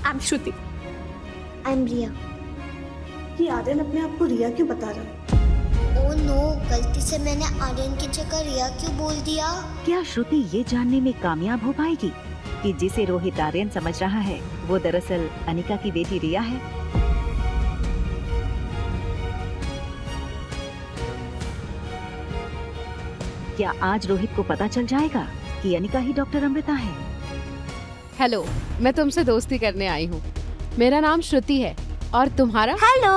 I am Shruti. I am रिया। ये आर्यन अपने आप को रिया क्यों बता रहा है? ओह नो, गलती से मैंने आर्यन की जगह रिया क्यों बोल दिया? क्या श्रुति ये जानने में कामयाब हो पाएगी कि जिसे रोहित आर्यन समझ रहा है वो दरअसल अनिका की बेटी रिया है? क्या आज रोहित को पता चल जाएगा कि अनिका ही डॉक्टर अमृता है? हेलो, मैं तुमसे दोस्ती करने आई हूँ। मेरा नाम श्रुति है और तुम्हारा? Hello,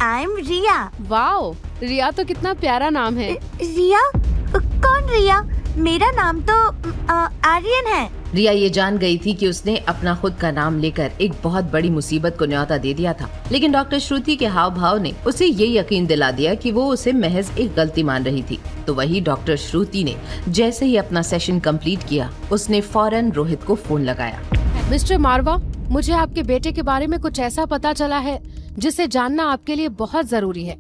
I am Riya. Wow, Riya तो कितना प्यारा नाम है। रिया? कौन रिया? मेरा नाम तो आर्यन है। रिया ये जान गई थी कि उसने अपना खुद का नाम लेकर एक बहुत बड़ी मुसीबत को न्योता दे दिया था, लेकिन डॉक्टर श्रुति के हाव भाव ने उसे ये यकीन दिला दिया कि वो उसे महज एक गलती मान रही थी। तो वही डॉक्टर श्रुति ने जैसे ही अपना सेशन कंप्लीट किया, उसने फौरन रोहित को फोन लगाया। मिस्टर मारवा, मुझे आपके बेटे के बारे में कुछ ऐसा पता चला है जिसे जानना आपके लिए बहुत जरूरी है।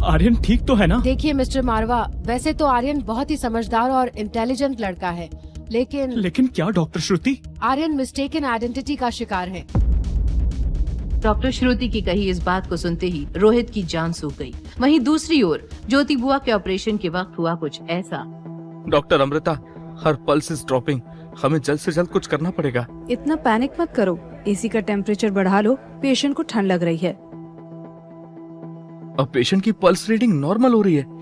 आर्यन ठीक तो है ना? देखिए मिस्टर मारवा, वैसे तो आर्यन बहुत ही समझदार और इंटेलिजेंट लड़का है, लेकिन क्या डॉक्टर श्रुति? आर्यन मिस्टेकन आइडेंटिटी का शिकार है। डॉक्टर श्रुति की कही इस बात को सुनते ही रोहित की जान सूख गई। वहीं दूसरी ओर ज्योति बुआ के ऑपरेशन के वक्त हुआ कुछ ऐसा। Doctor Amrita, her pulse is dropping, हमें जल्द से जल्द कुछ करना पड़ेगा। इतना पैनिक मत करो, एसी का टेम्परेचर बढ़ा लो, पेशेंट को ठंड लग रही है। अब पेशेंट की पल्स रीडिंग नॉर्मल हो रही है।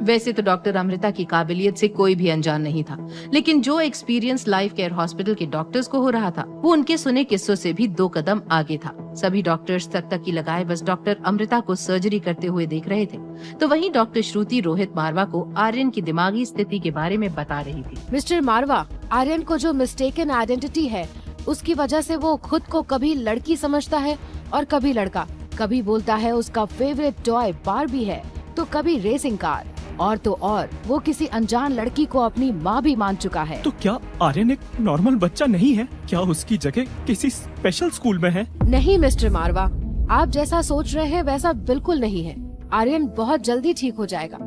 वैसे तो डॉक्टर अमृता की काबिलियत से कोई भी अनजान नहीं था, लेकिन जो एक्सपीरियंस लाइफ केयर हॉस्पिटल के डॉक्टर्स को हो रहा था, वो उनके सुने किस्सों से भी 2 कदम आगे था। सभी डॉक्टर्स तक की लगाए बस डॉक्टर अमृता को सर्जरी करते हुए देख रहे थे। तो वहीं डॉक्टर श्रुति रोहित मारवा को आर्यन की दिमागी स्थिति के बारे में बता रही थी। मिस्टर मारवा, आर्यन को जो मिस्टेकन आइडेंटिटी है, उसकी वजह से वो खुद को कभी लड़की समझता है और कभी लड़का। कभी बोलता है उसका फेवरेट टॉय बारबी है, तो कभी रेसिंग कार, और तो और वो किसी अनजान लड़की को अपनी माँ भी मान चुका है। तो क्या आर्यन एक नॉर्मल बच्चा नहीं है? क्या उसकी जगह किसी स्पेशल स्कूल में है? नहीं मिस्टर मारवा, आप जैसा सोच रहे हैं वैसा बिल्कुल नहीं है। आर्यन बहुत जल्दी ठीक हो जाएगा।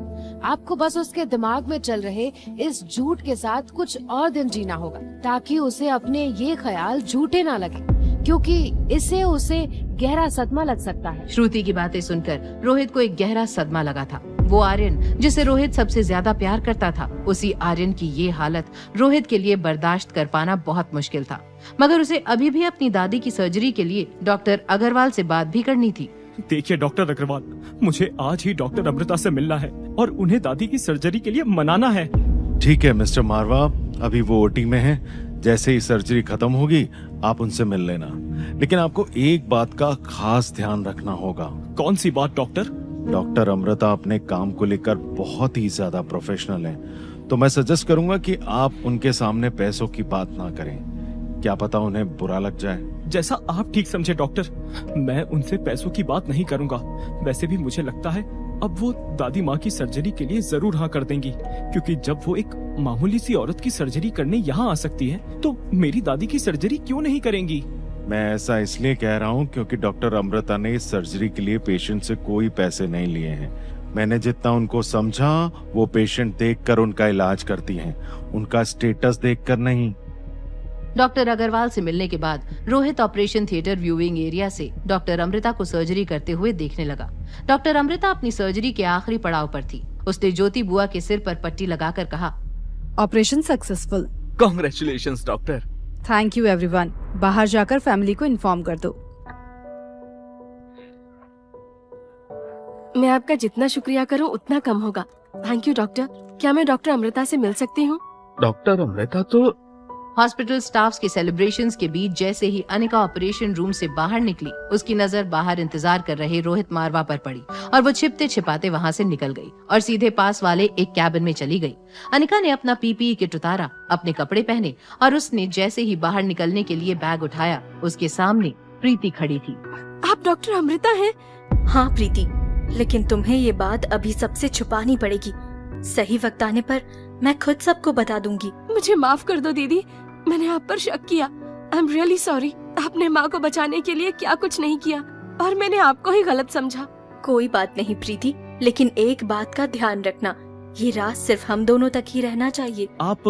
आपको बस उसके दिमाग में चल रहे इस झूठ के साथ कुछ और दिन जीना होगा, ताकि उसे अपने ये ख्याल झूठे ना लगे, क्योंकि इससे उसे गहरा सदमा लग सकता है। श्रुति की बातें सुनकर रोहित को एक गहरा सदमा लगा था। वो आर्यन जिसे रोहित सबसे ज्यादा प्यार करता था, उसी आर्यन की ये हालत रोहित के लिए बर्दाश्त कर पाना बहुत मुश्किल था। मगर उसे अभी भी अपनी दादी की सर्जरी के लिए डॉक्टर अग्रवाल से बात भी करनी थी। देखिए डॉक्टर अग्रवाल, मुझे आज ही डॉक्टर अमृता से मिलना है और उन्हें दादी की सर्जरी के लिए मनाना है। ठीक है मिस्टर मारवा, अभी वो ओटी में है। जैसे ही सर्जरी खत्म होगी आप उनसे मिल लेना, लेकिन आपको एक बात का खास ध्यान रखना होगा। कौन सी बात डॉक्टर? डॉक्टर अमृता अपने काम को लेकर बहुत ही ज्यादा प्रोफेशनल हैं, तो मैं सजेस्ट करूंगा कि आप उनके सामने पैसों की बात ना करें। क्या पता उन्हें बुरा लग जाए। जैसा आप ठीक समझे डॉक्टर, मैं उनसे पैसों की बात नहीं करूंगा। वैसे भी मुझे लगता है अब वो दादी माँ की सर्जरी के लिए जरूर हाँ कर देंगी, क्योंकि जब वो एक मामूली सी औरत की सर्जरी करने यहाँ आ सकती है, तो मेरी दादी की सर्जरी क्यों नहीं करेंगी? मैं ऐसा इसलिए कह रहा हूँ क्योंकि डॉक्टर अमृता ने इस सर्जरी के लिए पेशेंट से कोई पैसे नहीं लिए हैं। मैंने जितना उनको समझा, वो पेशेंट देखकर उनका इलाज करती हैं, उनका स्टेटस देखकर नहीं। डॉक्टर अग्रवाल से मिलने के बाद Rohit operation theatre viewing area से डॉक्टर अमृता को सर्जरी करते हुए देखने लगा। डॉक्टर अमृता अपनी सर्जरी के आखिरी पड़ाव पर थी। उसने ज्योति बुआ के सिर पर पट्टी लगाकर कहा, operation successful. Congratulations doctor. Thank you everyone. बाहर जाकर फैमिली को इन्फॉर्म कर दो। मैं आपका जितना शुक्रिया करूं उतना कम होगा। Thank you doctor. क्या मैं डॉक्टर अमृता से मिल सकती हूं? डॉक्टर अमृता तो हॉस्पिटल स्टाफ्स के सेलिब्रेशंस के बीच जैसे ही अनिका ऑपरेशन रूम से बाहर निकली, उसकी नजर बाहर इंतजार कर रहे रोहित मारवा पर पड़ी और वो छिपते छिपाते वहाँ से निकल गई और सीधे पास वाले एक कैबिन में चली गई। अनिका ने अपना पीपीई किट उतारा, अपने कपड़े पहने और उसने जैसे ही बाहर निकलने के लिए बैग उठाया, उसके सामने प्रीति खड़ी थी। आप डॉक्टर अमृता हैं? हाँ प्रीति, लेकिन तुम्हें ये बात अभी सबसे छुपानी पड़ेगी। सही वक्त आने पर मैं खुद सबको बता दूंगी। मुझे माफ कर दो दीदी, मैंने आप पर शक किया। I am really sorry. आपने माँ को बचाने के लिए क्या कुछ नहीं किया और मैंने आपको ही गलत समझा। कोई बात नहीं प्रीति, लेकिन एक बात का ध्यान रखना, ये राज सिर्फ हम दोनों तक ही रहना चाहिए। आप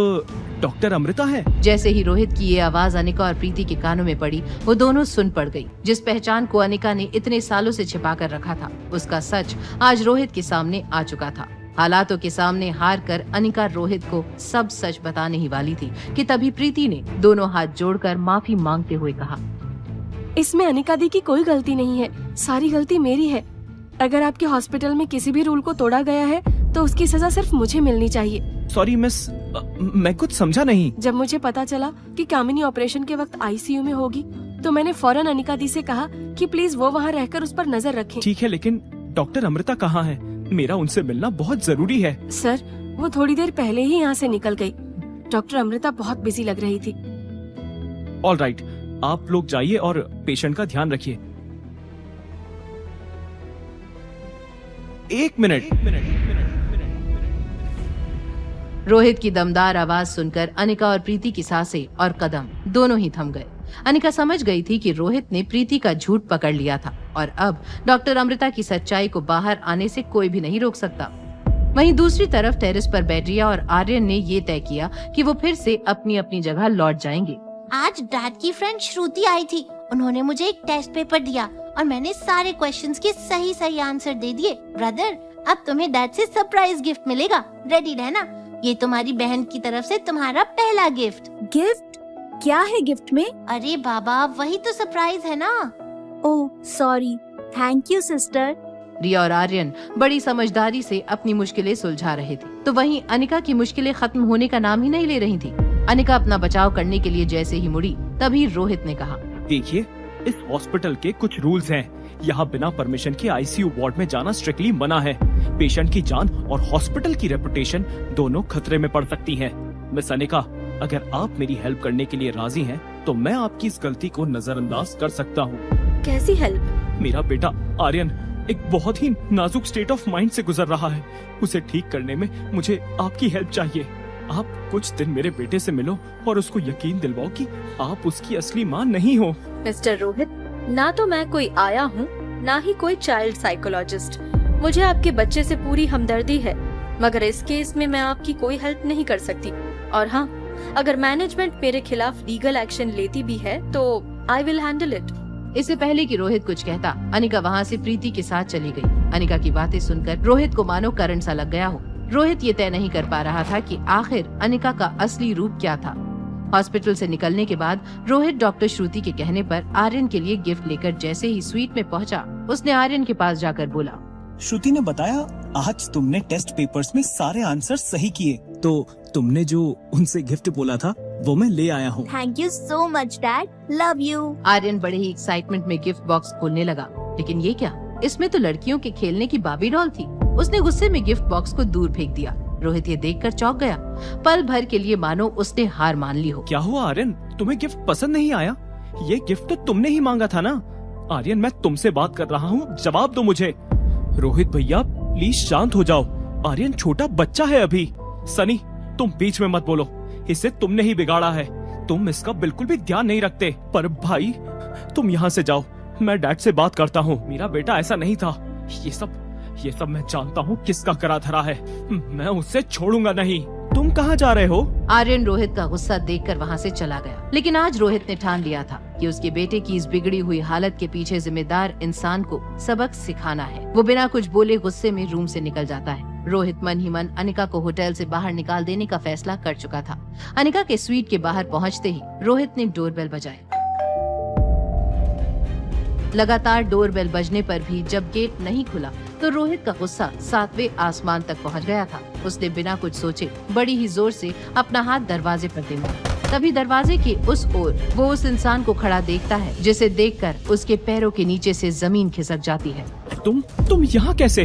डॉक्टर अमृता है। जैसे ही रोहित की ये आवाज अनिका और प्रीति के कानों में पड़ी, वो दोनों सुन पड़ गई। जिस पहचान को अनिका ने इतने सालों से छिपा कर रखा था, उसका सच आज रोहित के सामने आ चुका था। हालातों के सामने हार कर अनिका रोहित को सब सच बताने ही वाली थी कि तभी प्रीति ने दोनों हाथ जोड़कर माफी मांगते हुए कहा, इसमें अनिका दी की कोई गलती नहीं है, सारी गलती मेरी है। अगर आपके हॉस्पिटल में किसी भी रूल को तोड़ा गया है तो उसकी सजा सिर्फ मुझे मिलनी चाहिए। सॉरी मिस, मैं कुछ समझा नहीं। जब मुझे पता चला कि कामिनी ऑपरेशन के वक्त आईसीयू में होगी तो मैंने फौरन अनिका दी से कहा कि प्लीज वो वहाँ रहकर उस पर नजर रखें। ठीक है, लेकिन डॉक्टर अमृता कहाँ है? मेरा उनसे मिलना बहुत जरूरी है। सर, वो थोड़ी देर पहले ही यहाँ से निकल गई। डॉक्टर अमृता बहुत बिजी लग रही थी। ऑल राइट, आप लोग जाइए और पेशेंट का ध्यान रखिए। एक मिनट। रोहित की दमदार आवाज सुनकर अनिका और प्रीति की सांसें और कदम दोनों ही थम गए। अनिका समझ गई थी कि रोहित ने प्रीति का झूठ पकड़ लिया था और अब डॉक्टर अमृता की सच्चाई को बाहर आने से कोई भी नहीं रोक सकता। वहीं दूसरी तरफ टेरेस पर बैठ रिया और आर्यन ने ये तय किया कि वो फिर से अपनी अपनी जगह लौट जाएंगे। आज डैड की फ्रेंड श्रुति आई थी। उन्होंने मुझे एक टेस्ट पेपर दिया और मैंने सारे क्वेश्चंस के सही सही आंसर दे दिए। ब्रदर, अब तुम्हें डैड से सरप्राइज गिफ्ट मिलेगा, रेडी रहना। ये तुम्हारी बहन की तरफ से तुम्हारा पहला गिफ्ट। गिफ्ट? क्या है गिफ्ट में? अरे बाबा, वही तो सरप्राइज है ना। Oh sorry, thank you sister. Riya और आर्यन बड़ी समझदारी से अपनी मुश्किलें सुलझा रहे थे, तो वहीं अनिका की मुश्किलें खत्म होने का नाम ही नहीं ले रही थी। अनिका अपना बचाव करने के लिए जैसे ही मुड़ी, तभी रोहित ने कहा, देखिए, इस हॉस्पिटल के कुछ रूल्स हैं। यहाँ बिना परमिशन के आईसीयू वार्ड में जाना स्ट्रिक्टली मना है। पेशेंट की जान और हॉस्पिटल की रेपुटेशन दोनों खतरे में पड़ सकती हैं। मिस अनिका, अगर आप मेरी हेल्प करने के लिए राजी हैं, तो मैं आपकी इस गलती को नजरअंदाज कर सकता हूँ। कैसी हेल्प? मेरा बेटा आर्यन एक बहुत ही नाजुक स्टेट ऑफ माइंड से गुजर रहा है। उसे ठीक करने में मुझे आपकी हेल्प चाहिए। आप कुछ दिन मेरे बेटे से मिलो और उसको यकीन दिलवाओ कि आप उसकी असली माँ नहीं हो। मिस्टर रोहित, ना तो मैं कोई आया हूँ, ना ही कोई चाइल्ड साइकोलॉजिस्ट। मुझे आपके बच्चे से पूरी हमदर्दी है, मगर इस केस में मैं आपकी कोई हेल्प नहीं कर सकती। और हाँ, अगर मैनेजमेंट मेरे खिलाफ लीगल एक्शन लेती भी है तो आई विल हैंडल इट। इससे पहले कि रोहित कुछ कहता, अनिका वहाँ से प्रीति के साथ चली गई। अनिका की बातें सुनकर रोहित को मानो करंट सा लग गया हो। रोहित ये तय नहीं कर पा रहा था कि आखिर अनिका का असली रूप क्या था। हॉस्पिटल से निकलने के बाद रोहित डॉक्टर श्रुति के कहने पर आर्यन के लिए गिफ्ट लेकर जैसे ही स्वीट में पहुंचा, उसने आर्यन के पास जाकर बोला, श्रुति ने बताया आज तुमने टेस्ट पेपर्स में सारे आंसर सही किए, तो तुमने जो उनसे गिफ्ट बोला था वो मैं ले आया हूँ। Thank you so much dad, love you. Aryan बड़े ही एक्साइटमेंट में गिफ्ट बॉक्स खोलने लगा, लेकिन ये क्या, इसमें तो लड़कियों के खेलने की बाबी डॉल थी। उसने गुस्से में गिफ्ट बॉक्स को दूर फेंक दिया। रोहित ये देखकर चौंक गया। पल भर के लिए मानो उसने हार मान ली हो। क्या हुआ आर्यन, तुम्हें गिफ्ट पसंद नहीं आया? ये गिफ्ट तो तुमने ही मांगा था ना। आर्यन, मैं तुमसे बात कर रहा हूँ, जवाब दो मुझे। रोहित भैया प्लीज शांत हो जाओ, आर्यन छोटा बच्चा है अभी। सनी, तुम बीच में मत बोलो, इसे तुमने ही बिगाड़ा है। तुम इसका बिल्कुल भी ध्यान नहीं रखते। पर भाई, तुम यहाँ से जाओ, मैं डैड से बात करता हूँ। मेरा बेटा ऐसा नहीं था। ये सब मैं जानता हूँ किसका करा धरा है। मैं उसे छोड़ूंगा नहीं। तुम कहाँ जा रहे हो? आर्यन रोहित का गुस्सा देखकर वहाँ से चला गया, लेकिन आज रोहित ने ठान लिया था कि उसके बेटे की इस बिगड़ी हुई हालत के पीछे जिम्मेदार इंसान को सबक सिखाना है। वो बिना कुछ बोले गुस्से में रूम से निकल जाता है। रोहित मन ही मन अनिका को होटल से बाहर निकाल देने का फैसला कर चुका था। अनिका के स्वीट के बाहर पहुँचते ही रोहित ने डोरबेल बजाया। लगातार डोरबेल बजने पर भी जब गेट नहीं खुला तो रोहित का गुस्सा 7वें आसमान तक पहुंच गया था। उसने बिना कुछ सोचे बड़ी ही जोर से अपना हाथ दरवाजे पर दे मारा। तभी दरवाजे के उस ओर वो उस इंसान को खड़ा देखता है, जिसे देखकर उसके पैरों के नीचे से जमीन खिसक जाती है। तुम यहाँ कैसे?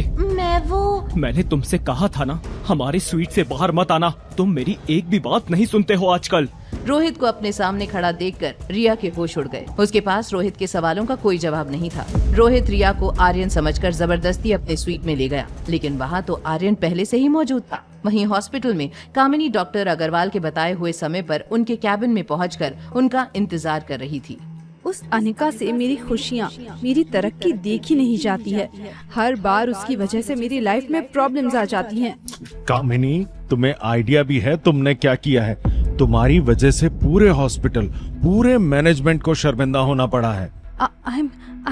मैंने तुमसे कहा था ना, हमारे स्वीट से बाहर मत आना। तुम मेरी एक भी बात नहीं सुनते हो आजकल। रोहित को अपने सामने खड़ा देखकर रिया के होश उड़ गए। उसके पास रोहित के सवालों का कोई जवाब नहीं था। रोहित रिया को आर्यन समझकर जबरदस्ती अपने स्वीट में ले गया, लेकिन वहाँ तो आर्यन पहले से ही मौजूद था। वहीं हॉस्पिटल में कामिनी डॉक्टर अग्रवाल के बताए हुए समय पर उनके कैबिन में पहुंचकर उनका इंतजार कर रही थी। उस अनिका से मेरी खुशियाँ, मेरी तरक्की देखी नहीं जाती है। हर बार उसकी वजह से मेरी लाइफ में प्रॉब्लम्स आ जाती हैं। कामिनी, तुम्हें आइडिया भी है तुमने क्या किया है? तुम्हारी वजह से पूरे हॉस्पिटल, पूरे मैनेजमेंट को शर्मिंदा होना पड़ा है। आई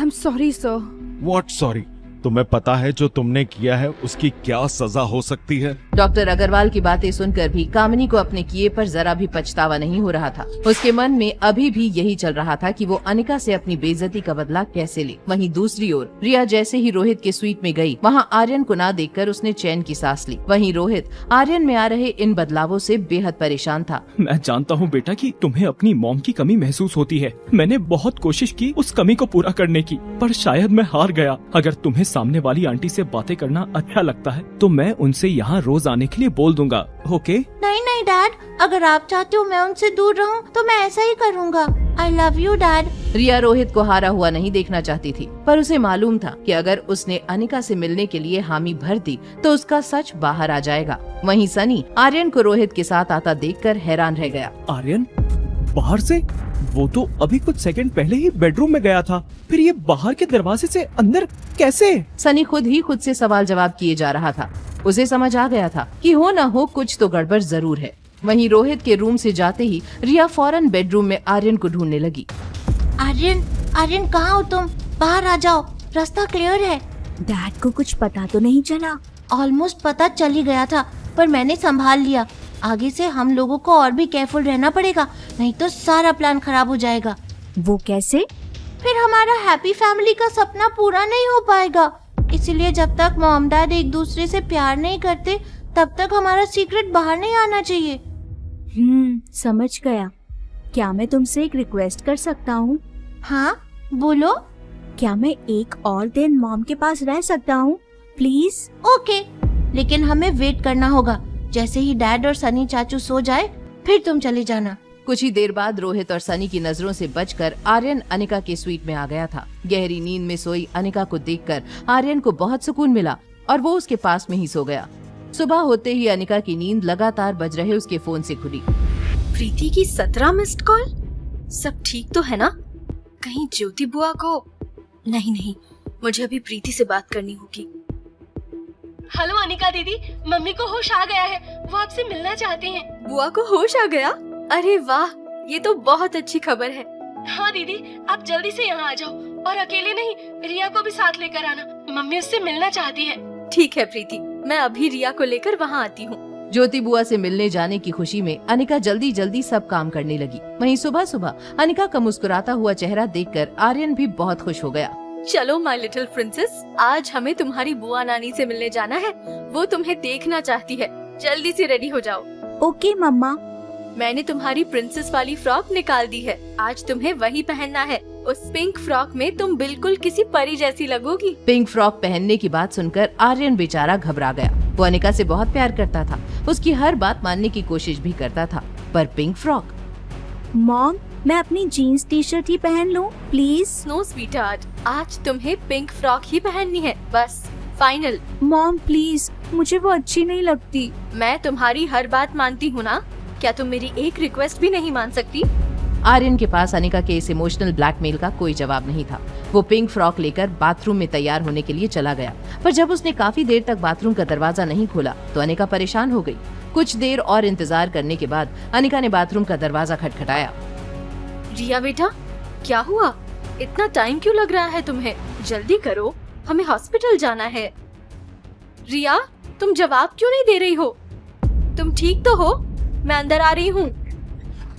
am sorry sir. What sorry? तुम्हें पता है जो तुमने किया है उसकी क्या सजा हो सकती है? डॉक्टर अग्रवाल की बातें सुनकर भी कामिनी को अपने किए पर जरा भी पछतावा नहीं हो रहा था। उसके मन में अभी भी यही चल रहा था कि वो अनिका से अपनी बेइज्जती का बदला कैसे ले। वहीं दूसरी ओर रिया जैसे ही रोहित के स्वीट में गई, वहां आर्यन को ना देखकर उसने चैन की सांस ली। वहीं रोहित आर्यन में आ रहे इन बदलावों से बेहद परेशान था। मैं जानता हूँ बेटा कि तुम्हें अपनी मॉम की कमी महसूस होती है। मैंने बहुत कोशिश की उस कमी को पूरा करने की, पर शायद मैं हार गया। अगर तुम्हें सामने वाली आंटी से बातें करना अच्छा लगता है तो मैं उनसे यहाँ रोज आने के लिए बोल दूंगा। ओके? नहीं नहीं डैड, अगर आप चाहते हो मैं उनसे दूर रहूं तो मैं ऐसा ही करूंगा। I love you dad. Riya Rohit को हारा हुआ नहीं देखना चाहती थी, पर उसे मालूम था कि अगर उसने अनिका से मिलने के लिए हामी भर दी तो उसका सच बाहर आ जाएगा। वहीं सनी आर्यन को रोहित के साथ आता देखकर हैरान रह गया। आर्यन बाहर से? वो तो अभी कुछ सेकंड पहले ही बेडरूम में गया था, फिर ये बाहर के दरवाजे से अंदर कैसे? सनी खुद ही खुद से सवाल जवाब किए जा रहा था। उसे समझ आ गया था कि हो न हो कुछ तो गड़बड़ जरूर है। वहीं रोहित के रूम से जाते ही रिया फौरन बेडरूम में आर्यन को ढूंढने लगी। आर्यन कहाँ हो तुम? बाहर आ जाओ, रास्ता क्लियर है। डैड को कुछ पता तो नहीं चला? ऑलमोस्ट पता चल ही गया था, पर मैंने संभाल लिया। आगे से हम लोगों को और भी केयरफुल रहना पड़ेगा, नहीं तो सारा प्लान खराब हो जाएगा। वो कैसे? फिर हमारा हैप्पी फैमिली का सपना पूरा नहीं हो पाएगा। इसीलिए जब तक मॉम डैड एक दूसरे से प्यार नहीं करते तब तक हमारा सीक्रेट बाहर नहीं आना चाहिए। समझ गया। क्या मैं तुमसे एक रिक्वेस्ट कर सकता हूँ? हाँ बोलो। क्या मैं एक और दिन मॉम के पास रह सकता हूँ प्लीज? ओके, लेकिन हमें वेट करना होगा। जैसे ही डैड और सनी चाचू सो जाए फिर तुम चले जाना। कुछ ही देर बाद रोहित और सनी की नजरों से बचकर आर्यन अनिका के स्वीट में आ गया था। गहरी नींद में सोई अनिका को देखकर आर्यन को बहुत सुकून मिला और वो उसके पास में ही सो गया। सुबह होते ही अनिका की नींद लगातार बज रहे उसके फोन से खुली। प्रीति की 17 मिस्ड कॉल। सब ठीक तो है ना? कहीं ज्योति बुआ को? नहीं, मुझे अभी प्रीति से बात करनी होगी। हेलो अनिका दीदी, मम्मी को होश आ गया है, वो आपसे मिलना चाहती हैं। बुआ को होश आ गया? अरे वाह, ये तो बहुत अच्छी खबर है। हाँ दीदी, आप जल्दी से यहाँ आ जाओ और अकेले नहीं, रिया को भी साथ लेकर आना। मम्मी उससे मिलना चाहती है। ठीक है प्रीति, मैं अभी रिया को लेकर वहाँ आती हूँ। ज्योति बुआ से मिलने जाने की खुशी में अनिका जल्दी जल्दी सब काम करने लगी। वहीं सुबह सुबह अनिका का मुस्कुराता हुआ चेहरा देखकर आर्यन भी बहुत खुश हो गया। चलो माय लिटिल प्रिंसेस, आज हमें तुम्हारी बुआ नानी से मिलने जाना है। वो तुम्हें देखना चाहती है। जल्दी से रेडी हो जाओ। ओके मम्मा। मैंने तुम्हारी प्रिंसेस वाली फ्रॉक निकाल दी है, आज तुम्हें वही पहनना है। उस पिंक फ्रॉक में तुम बिल्कुल किसी परी जैसी लगोगी। पिंक फ्रॉक पहनने की बात सुनकर आर्यन बेचारा घबरा गया। वो अनिका से बहुत प्यार करता था, उसकी हर बात मानने की कोशिश भी करता था, पर पिंक फ्रॉक? मॉम, मैं अपनी जीन्स टी शर्ट ही पहन लूं प्लीज? नो स्वीटहार्ट, आज तुम्हें पिंक फ्रॉक ही पहननी है, बस फाइनल। मॉम प्लीज, मुझे वो अच्छी नहीं लगती। मैं तुम्हारी हर बात मानती हूँ ना, क्या तुम मेरी एक रिक्वेस्ट भी नहीं मान सकती? आर्यन के पास अनिका के इस इमोशनल ब्लैकमेल का कोई जवाब नहीं था। वो पिंक फ्रॉक लेकर बाथरूम में तैयार होने के लिए चला गया, पर जब उसने काफी देर तक बाथरूम का दरवाजा नहीं खोला तो अनिका परेशान हो गई। कुछ देर और इंतजार करने के बाद अनिका ने बाथरूम का दरवाजा खटखटाया। रिया बेटा, क्या हुआ? इतना टाइम क्यों लग रहा है तुम्हें? जल्दी करो, हमें हॉस्पिटल जाना है। रिया, तुम जवाब क्यों नहीं दे रही हो? तुम ठीक तो हो? मैं अंदर आ रही हूँ।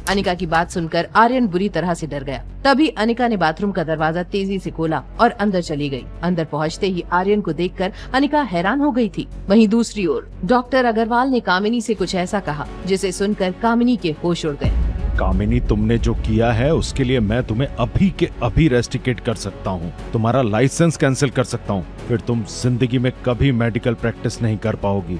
अनिका की बात सुनकर आर्यन बुरी तरह से डर गया। तभी अनिका ने बाथरूम का दरवाजा तेजी से खोला और अंदर चली गई। अंदर पहुंचते ही आर्यन को देखकर अनिका हैरान हो गई थी। वहीं दूसरी ओर डॉक्टर अग्रवाल ने कामिनी से कुछ ऐसा कहा जिसे सुनकर कामिनी के होश उड़ गए। कामिनी, तुमने जो किया है उसके लिए मैं तुम्हें अभी के अभी रेस्टिकेट कर सकता हूँ, तुम्हारा लाइसेंस कैंसिल कर सकता हूँ, फिर तुम जिंदगी में कभी मेडिकल प्रैक्टिस नहीं कर पाओगी।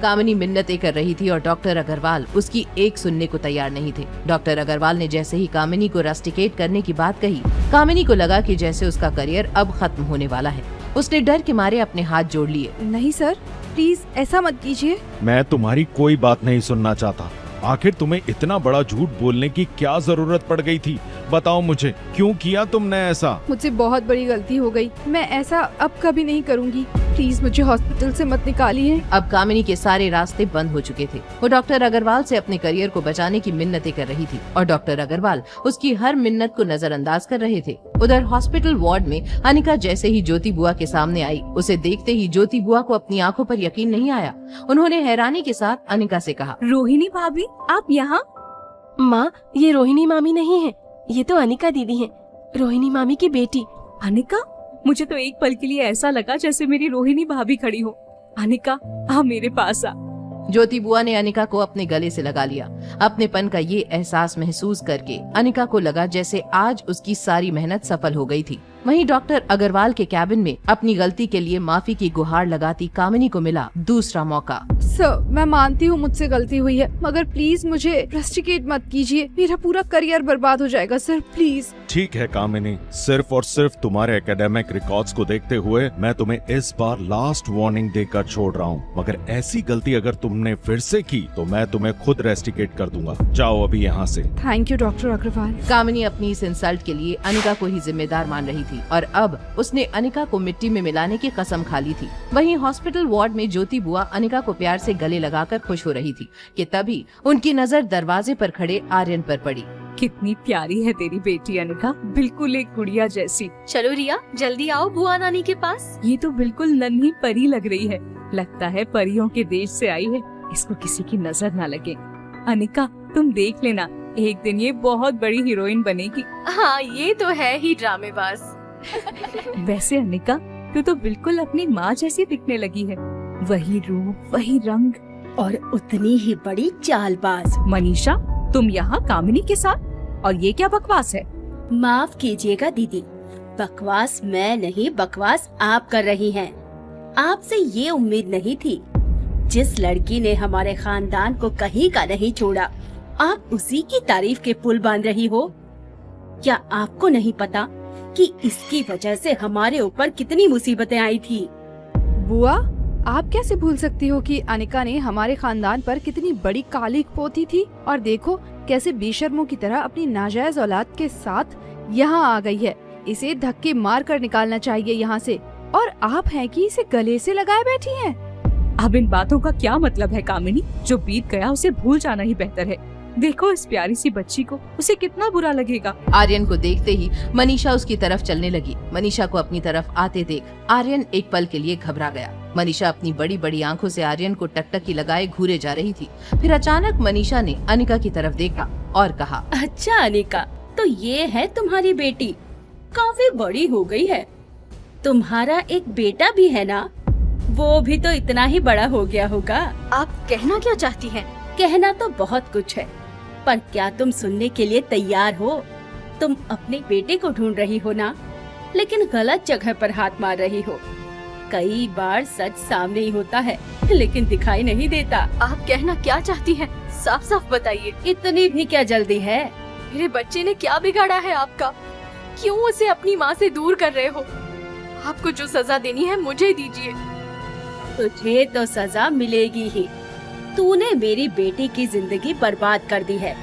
कामिनी मिन्नतें कर रही थी और डॉक्टर अग्रवाल उसकी एक सुनने को तैयार नहीं थे। डॉक्टर अग्रवाल ने जैसे ही कामिनी को रस्टिकेट करने की बात कही, कामिनी को लगा कि जैसे उसका करियर अब खत्म होने वाला है। उसने डर के मारे अपने हाथ जोड़ लिए। नहीं सर, प्लीज ऐसा मत कीजिए। मैं तुम्हारी कोई बात नहीं सुनना चाहता। आखिर तुम्हें इतना बड़ा झूठ बोलने की क्या जरूरत पड़ गई थी? बताओ मुझे, क्यों किया तुमने ऐसा? मुझसे बहुत बड़ी गलती हो गई, मैं ऐसा अब कभी नहीं करूँगी। प्लीज मुझे हॉस्पिटल से मत निकालिए। अब कामिनी के सारे रास्ते बंद हो चुके थे। वो डॉक्टर अग्रवाल से अपने करियर को बचाने की मिन्नतें कर रही थी और डॉक्टर अग्रवाल उसकी हर मिन्नत को नजरअंदाज कर रहे थे। उधर हॉस्पिटल वार्ड में अनिका जैसे ही ज्योति बुआ के सामने आई, उसे देखते ही ज्योति बुआ को अपनी आंखों पर यकीन नहीं आया। उन्होंने हैरानी के साथ अनिका से कहा, रोहिणी भाभी, आप यहाँ? माँ, ये रोहिणी मामी नहीं है, ये तो अनिका दीदी है, रोहिणी मामी की बेटी। अनिका? मुझे तो एक पल के लिए ऐसा लगा जैसे मेरी रोहिणी भाभी खड़ी हो। अनिका, आ मेरे पास आ। ज्योति बुआ ने अनिका को अपने गले से लगा लिया। अपनेपन का ये एहसास महसूस करके अनिका को लगा जैसे आज उसकी सारी मेहनत सफल हो गई थी। वहीं डॉक्टर अग्रवाल के कैबिन में अपनी गलती के लिए माफी की गुहार लगाती कामिनी को मिला दूसरा मौका। सर, मैं मानती हूँ मुझसे गलती हुई है, मगर प्लीज मुझे रस्टिकेट मत कीजिए, मेरा पूरा करियर बर्बाद हो जाएगा सर, प्लीज। ठीक है कामिनी, सिर्फ और सिर्फ तुम्हारे एकेडमिक रिकॉर्ड्स को देखते हुए मैं तुम्हें इस बार लास्ट वार्निंग देकर छोड़ रहा हूँ, मगर ऐसी गलती अगर तुमने फिर से की तो मैं तुम्हें खुद रेस्टिकेट कर दूंगा। जाओ अभी यहाँ से। Thank you doctor Agarwal. Kamini अपनी इस इंसल्ट के लिए अनिका को ही जिम्मेदार मान रही थी और अब उसने अनिका को मिट्टी में मिलाने की कसम खा ली थी। वहीं हॉस्पिटल वार्ड में ज्योति बुआ अनिका को प्यार से गले लगाकर खुश हो रही थी कि तभी उनकी नजर दरवाजे पर खड़े आर्यन पर पड़ी। कितनी प्यारी है तेरी बेटी अनिका, बिल्कुल एक गुड़िया जैसी। चलो रिया, जल्दी आओ बुआ नानी के पास। ये तो बिल्कुल नन्ही परी लग रही है, लगता है परियों के देश से आई है, इसको किसी की नजर ना लगे। अनिका, तुम देख लेना, एक दिन ये बहुत बड़ी हीरोइन बनेगी। हाँ, ये तो है ही ड्रामेबाज। वैसे अनिका, तू तो बिल्कुल अपनी माँ जैसी दिखने लगी है, वही रूप, वही रंग और उतनी ही बड़ी चालबाज। मनीषा, तुम यहाँ कामिनी के साथ, और ये क्या बकवास है? माफ कीजिएगा दीदी, बकवास मैं नहीं, बकवास आप कर रही हैं। आपसे ये उम्मीद नहीं थी। जिस लड़की ने हमारे खानदान को कहीं का नहीं छोड़ा, आप उसी की तारीफ के पुल बांध रही हो। क्या आपको नहीं पता कि इसकी वजह से हमारे ऊपर कितनी मुसीबतें आई थी? बुआ, आप कैसे भूल सकती हो कि अनिका ने हमारे खानदान पर कितनी बड़ी कालिक पोती थी, और देखो कैसे बेशर्मों की तरह अपनी नाजायज औलाद के साथ यहाँ आ गई है। इसे धक्के मार कर निकालना चाहिए यहाँ से, और आप हैं कि इसे गले से लगाए बैठी हैं। अब इन बातों का क्या मतलब है कामिनी? जो बीत गया उसे भूल जाना ही बेहतर है। देखो इस प्यारी सी बच्ची को, उसे कितना बुरा लगेगा। आर्यन को देखते ही मनीषा उसकी तरफ चलने लगी। मनीषा को अपनी तरफ आते देख आर्यन एक पल के लिए घबरा गया। मनीषा अपनी बड़ी बड़ी आंखों से आर्यन को टकटकी लगाए घूरे जा रही थी। फिर अचानक मनीषा ने अनिका की तरफ देखा और कहा, अच्छा अनिका, तो ये है तुम्हारी बेटी, काफी बड़ी हो गई है। तुम्हारा एक बेटा भी है ना? वो भी तो इतना ही बड़ा हो गया होगा। आप कहना क्या चाहती हैं? कहना तो बहुत कुछ है, पर क्या तुम सुनने के लिए तैयार हो? तुम अपने बेटे को ढूंढ रही हो ना, लेकिन गलत जगह पर हाथ मार रही हो। कई बार सच सामने ही होता है, लेकिन दिखाई नहीं देता। आप कहना क्या चाहती हैं? साफ साफ बताइए। इतनी भी क्या जल्दी है? मेरे बच्चे ने क्या बिगाड़ा है आपका? क्यों उसे अपनी माँ से दूर कर रहे हो? आपको जो सजा देनी है मुझे दीजिए। तुझे तो सजा मिलेगी ही। तूने मेरी बेटी की जिंदगी बर्बाद कर दी है।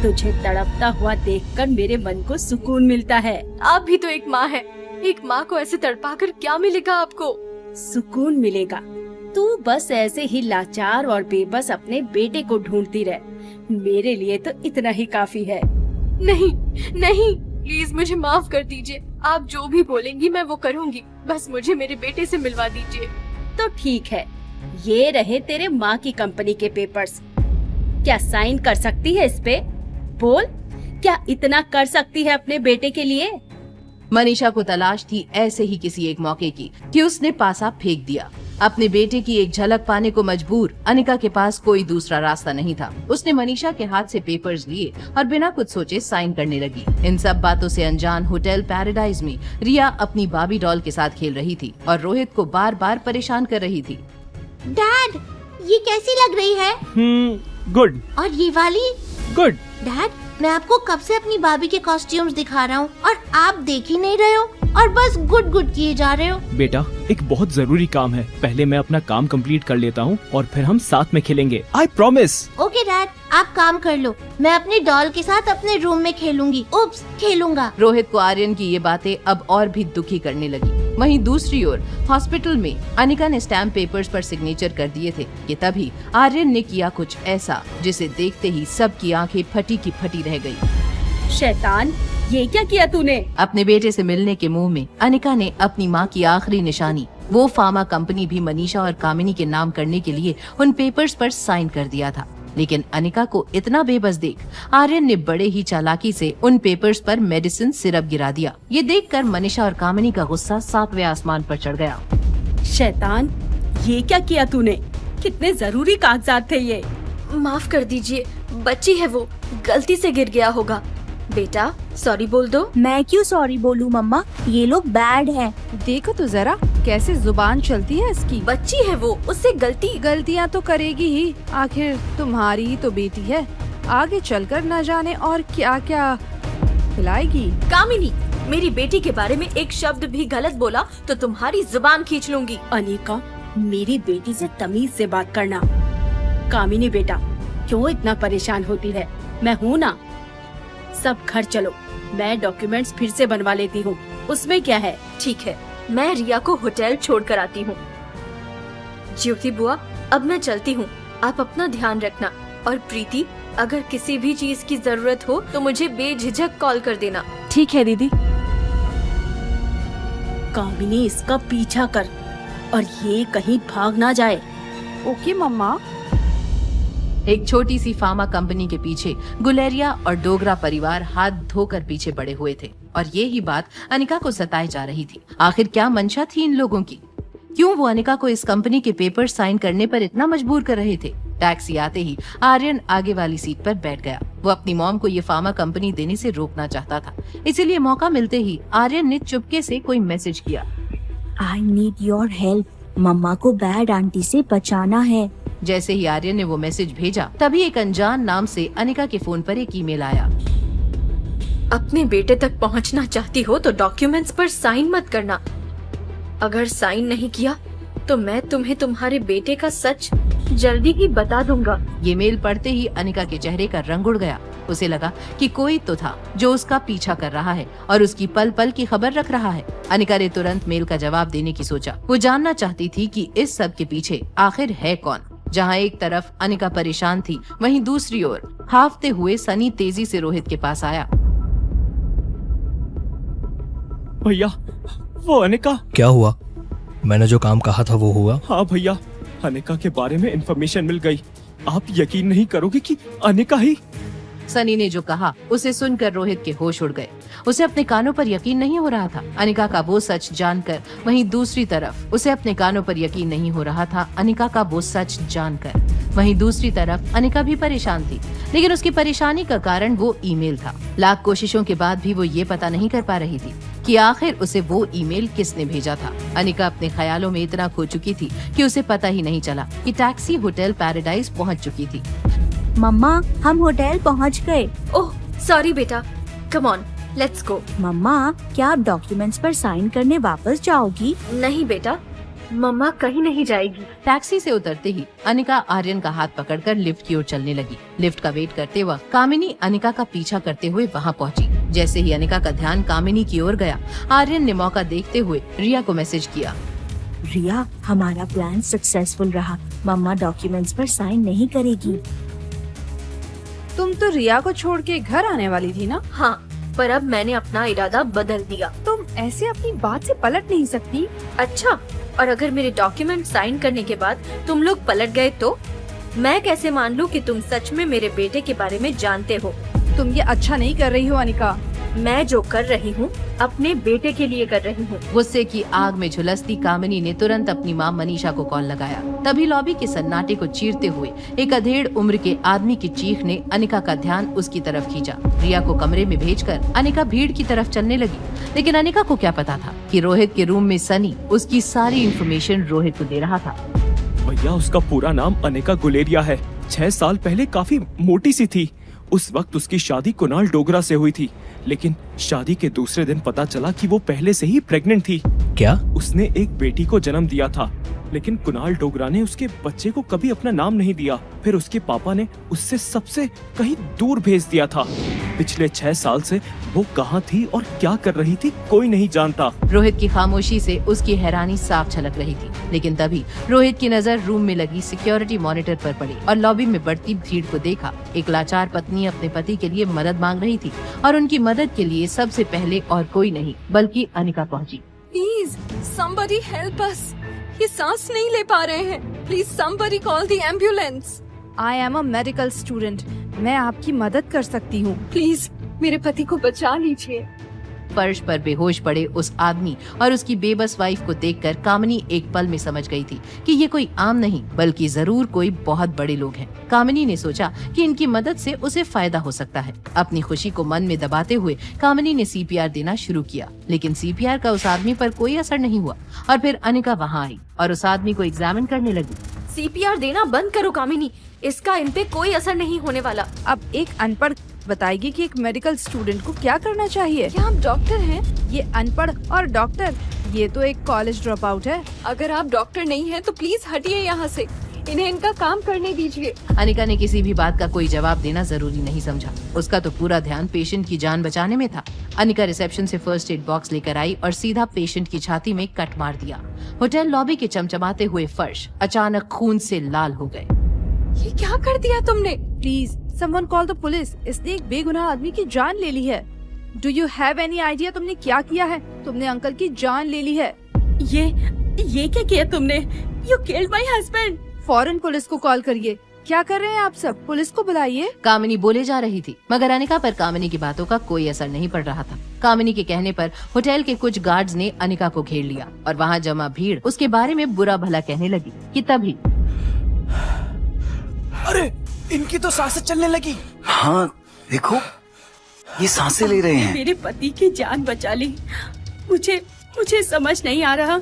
तुझे तड़पता हुआ देखकर मेरे मन को सुकून मिलता है। आप भी तो एक माँ है। एक माँ को ऐसे तड़पाकर क्या मिलेगा आपको? सुकून मिलेगा। तू बस ऐसे ही लाचार और बेबस अपने बेटे को ढूंढती रह। मेरे लिए तो इतना ही काफी है। नहीं नहीं, प्लीज मुझे माफ कर दीजिए। आप जो भी बोलेंगी मैं वो करूँगी। बस मुझे मेरे बेटे से मिलवा दीजिए। तो ठीक है, ये रहे तेरे माँ की कंपनी के पेपर्स। क्या साइन कर सकती है इस पे? बोल, क्या इतना कर सकती है अपने बेटे के लिए? मनीषा को तलाश थी ऐसे ही किसी एक मौके की कि उसने पासा फेंक दिया। अपने बेटे की एक झलक पाने को मजबूर अनिका के पास कोई दूसरा रास्ता नहीं था। उसने मनीषा के हाथ से पेपर्स लिए और बिना कुछ सोचे साइन करने लगी। इन सब बातों से अनजान होटल पैराडाइज में रिया अपनी बाबी डॉल के साथ खेल रही थी और रोहित को बार बार परेशान कर रही थी। डैड, ये कैसी लग रही है? गुड। और ये वाली? गुड। डैड, मैं आपको कब से अपनी बाबी के कॉस्ट्यूम्स दिखा रहा हूँ और आप देख ही नहीं रहे हो और बस गुड गुड किए जा रहे हो। बेटा, एक बहुत जरूरी काम है, पहले मैं अपना काम कंप्लीट कर लेता हूँ और फिर हम साथ में खेलेंगे। I promise. ओके डैड, आप काम कर लो, मैं अपनी डॉल के साथ अपने रूम में खेलूंगी। उप्स, खेलूंगा। रोहित को आर्यन की ये बातें अब और भी दुखी करने लगी। वहीं दूसरी ओर हॉस्पिटल में अनिका ने स्टैम्प पेपर्स पर सिग्नेचर कर दिए थे कि तभी आर्यन ने किया कुछ ऐसा जिसे देखते ही सबकी आंखें फटी की फटी रह गई। शैतान, ये क्या किया तूने? अपने बेटे से मिलने के मुंह में अनिका ने अपनी मां की आखिरी निशानी, वो फार्मा कंपनी भी मनीषा और कामिनी के नाम करने के लिए उन पेपर्स पर साइन कर दिया था। लेकिन अनिका को इतना बेबस देख आर्यन ने बड़े ही चालाकी से उन पेपर्स पर मेडिसिन सिरप गिरा दिया। ये देखकर मनीषा और कामिनी का गुस्सा 7वें आसमान पर चढ़ गया। शैतान, ये क्या किया तूने? कितने जरूरी कागजात थे ये। माफ कर दीजिए, बच्ची है वो, गलती से गिर गया होगा। बेटा सॉरी बोल दो। मैं क्यों सॉरी बोलूं मम्मा, ये लोग बैड हैं। देखो तो जरा कैसे जुबान चलती है इसकी। बच्ची है वो, उससे गलतियाँ तो करेगी ही, आखिर तुम्हारी ही तो बेटी है। आगे चलकर न जाने और क्या क्या खिलाएगी। कामिनी, मेरी बेटी के बारे में एक शब्द भी गलत बोला तो तुम्हारी जुबान खींच लूंगी। अनिका, मेरी बेटी से तमीज से बात करना। कामिनी बेटा, क्यों इतना परेशान होती है? मैं हूँ ना। सब घर चलो, मैं डॉक्यूमेंट्स फिर से बनवा लेती हूँ, उसमें क्या है। ठीक है, मैं रिया को होटल छोड़ कर आती हूँ। ज्योति बुआ, अब मैं चलती हूँ, आप अपना ध्यान रखना। और प्रीति, अगर किसी भी चीज की जरूरत हो तो मुझे बेझिझक कॉल कर देना। ठीक है दीदी। कामिनी, इसका पीछा कर और ये कहीं भाग ना जाए। ओके मम्मा। एक छोटी सी फार्मा कंपनी के पीछे गुलेरिया और डोगरा परिवार हाथ धोकर पीछे पड़े हुए थे और ये ही बात अनिका को सताई जा रही थी। आखिर क्या मंशा थी इन लोगों की? क्यों वो अनिका को इस कंपनी के पेपर साइन करने पर इतना मजबूर कर रहे थे? टैक्सी आते ही आर्यन आगे वाली सीट पर बैठ गया। वो अपनी मॉम को ये फार्मा कंपनी देने से रोकना चाहता था, इसीलिए मौका मिलते ही आर्यन ने चुपके से कोई मैसेज किया। आई नीड योर हेल्प, मम्मा को बैड आंटी से बचाना है। जैसे ही आर्यन ने वो मैसेज भेजा, तभी एक अनजान नाम से अनिका के फोन पर एक ईमेल आया। अपने बेटे तक पहुंचना चाहती हो तो डॉक्यूमेंट्स पर साइन मत करना। अगर साइन नहीं किया तो मैं तुम्हें तुम्हारे बेटे का सच जल्दी ही बता दूंगा। ये मेल पढ़ते ही अनिका के चेहरे का रंग उड़ गया। उसे लगा कि कोई तो था जो उसका पीछा कर रहा है और उसकी पल पल की खबर रख रहा है। अनिका ने तुरंत मेल का जवाब देने की सोचा। वो जानना चाहती थी कि इस सब के पीछे आखिर है कौन। जहाँ एक तरफ अनिका परेशान थी, वहीं दूसरी ओर हाफते हुए सनी तेजी से रोहित के पास आया। भैया, वो अनिका। क्या हुआ? मैंने जो काम कहा था वो हुआ? हाँ भैया, अनिका के बारे में इंफॉर्मेशन मिल गई। आप यकीन नहीं करोगे कि अनिका ही। सनी ने जो कहा उसे सुनकर रोहित के होश उड़ गए। उसे अपने कानों पर यकीन नहीं हो रहा था। अनिका का वो सच जानकर वहीं दूसरी तरफ उसे अपने कानों पर यकीन नहीं हो रहा था। अनिका का वो सच जानकर वहीं दूसरी तरफ अनिका भी परेशान थी, लेकिन उसकी परेशानी का कारण वो ईमेल था। लाख कोशिशों के बाद भी वो ये पता नहीं कर पा रही थी कि आखिर उसे वो ईमेल किसने भेजा था। अनिका अपने ख्यालों में इतना खो चुकी थी कि उसे पता ही नहीं चला कि टैक्सी होटल पैराडाइज पहुंच चुकी थी। मम्मा, हम होटल पहुंच गए। ओह सॉरी बेटा, कम ऑन लेट्स गो। मम्मा, क्या आप डॉक्यूमेंट्स पर साइन करने वापस जाओगी? नहीं बेटा, मम्मा कहीं नहीं जाएगी। टैक्सी से उतरते ही अनिका आर्यन का हाथ पकड़कर लिफ्ट की ओर चलने लगी। लिफ्ट का वेट करते वक्त कामिनी अनिका का पीछा करते हुए वहां पहुंची। जैसे ही अनिका का ध्यान कामिनी की ओर गया, आर्यन ने मौका देखते हुए रिया को मैसेज किया। रिया, हमारा प्लान सक्सेसफुल रहा। मम्मा डॉक्यूमेंट्स पर साइन नहीं करेगी। तुम तो रिया को छोड़ के घर आने वाली थी ना? हाँ, पर अब मैंने अपना इरादा बदल दिया। तुम ऐसे अपनी बात से पलट नहीं सकती। अच्छा, और अगर मेरे डॉक्यूमेंट साइन करने के बाद तुम लोग पलट गए तो मैं कैसे मान लूं कि तुम सच में मेरे बेटे के बारे में जानते हो? तुम ये अच्छा नहीं कर रही हो अनिका। मैं जो कर रही हूँ अपने बेटे के लिए कर रही हूँ। गुस्से की आग में झुलसती कामिनी ने तुरंत अपनी मां मनीषा को कॉल लगाया। तभी लॉबी के सन्नाटे को चीरते हुए एक अधेड़ उम्र के आदमी की चीख ने अनिका का ध्यान उसकी तरफ खींचा। रिया को कमरे में भेजकर अनिका भीड़ की तरफ चलने लगी, लेकिन अनिका को क्या पता था कि रोहित के रूम में सनी उसकी सारी इन्फॉर्मेशन रोहित को दे रहा था। भैया, उसका पूरा नाम अनिका गुलेरिया है। 6 साल पहले काफी मोटी सी थी। उस वक्त उसकी शादी कुणाल डोगरा से हुई थी, लेकिन शादी के दूसरे दिन पता चला कि वो पहले से ही प्रेग्नेंट थी। क्या? उसने एक बेटी को जन्म दिया था, लेकिन कुणाल डोगरा ने उसके बच्चे को कभी अपना नाम नहीं दिया। फिर उसके पापा ने उससे सबसे कहीं दूर भेज दिया था। पिछले 6 साल से वो कहाँ थी और क्या कर रही थी कोई नहीं जानता। रोहित की खामोशी से उसकी हैरानी साफ झलक रही थी, लेकिन तभी रोहित की नजर रूम में लगी सिक्योरिटी मॉनिटर पर पड़ी और लॉबी में बढ़ती भीड़ को देखा। एक लाचार पत्नी अपने पति के लिए मदद मांग रही थी और उनकी मदद के लिए सबसे पहले और कोई नहीं बल्कि अनिका पहुंची। Please somebody help us। ये सांस नहीं ले पा रहे हैं। Please somebody call the ambulance। I am a medical student, मैं आपकी मदद कर सकती हूँ। प्लीज मेरे पति को बचा लीजिए। फर्श पर बेहोश पड़े उस आदमी और उसकी बेबस वाइफ को देखकर कामिनी एक पल में समझ गई थी कि ये कोई आम नहीं बल्कि जरूर कोई बहुत बड़े लोग हैं। कामिनी ने सोचा कि इनकी मदद से उसे फायदा हो सकता है। अपनी खुशी को मन में दबाते हुए कामिनी ने सीपीआर देना शुरू किया, लेकिन सीपीआर का उस आदमी पर कोई असर नहीं हुआ। और फिर अनिका वहाँ आई और उस आदमी को एग्जामिन करने लगी। सीपीआर देना बंद करो कामिनी, इसका इन पे कोई असर नहीं होने वाला। अब एक अनपढ़ बताएगी कि एक मेडिकल स्टूडेंट को क्या करना चाहिए। क्या आप डॉक्टर हैं? ये अनपढ़ और डॉक्टर, ये तो एक कॉलेज ड्रॉप आउट है। अगर आप डॉक्टर नहीं हैं तो प्लीज हटिए यहाँ से, इन्हें इनका काम करने दीजिए। अनिका ने किसी भी बात का कोई जवाब देना जरूरी नहीं समझा। उसका तो पूरा ध्यान पेशेंट की जान बचाने में था। अनिका रिसेप्शन से फर्स्ट एड बॉक्स लेकर आई और सीधा पेशेंट की छाती में कट मार दिया। होटल लॉबी के चमचमाते हुए फर्श अचानक खून से लाल हो गए। ये क्या कर दिया तुमने? Please someone call the police. इसने एक बेगुनाह आदमी की जान ले ली है। Do you have any idea तुमने क्या किया है? तुमने अंकल की जान ले ली है। ये क्या किया तुमने? You killed my husband. फौरन पुलिस को कॉल करिए। क्या कर रहे हैं आप सब? पुलिस को बुलाइए। कामिनी बोले जा रही थी, मगर अनिका पर कामिनी की बातों का कोई असर नहीं पड़ रहा था। कामिनी के कहने पर होटल के कुछ गार्ड्स ने अनिका को घेर लिया और वहाँ जमा भीड़ उसके बारे में बुरा भला कहने लगी कि तभी अरे इनकी तो सांसें चलने लगी। हाँ देखो, ये सांसें ले रहे हैं। मेरे पति की जान बचा ली। मुझे समझ नहीं आ रहा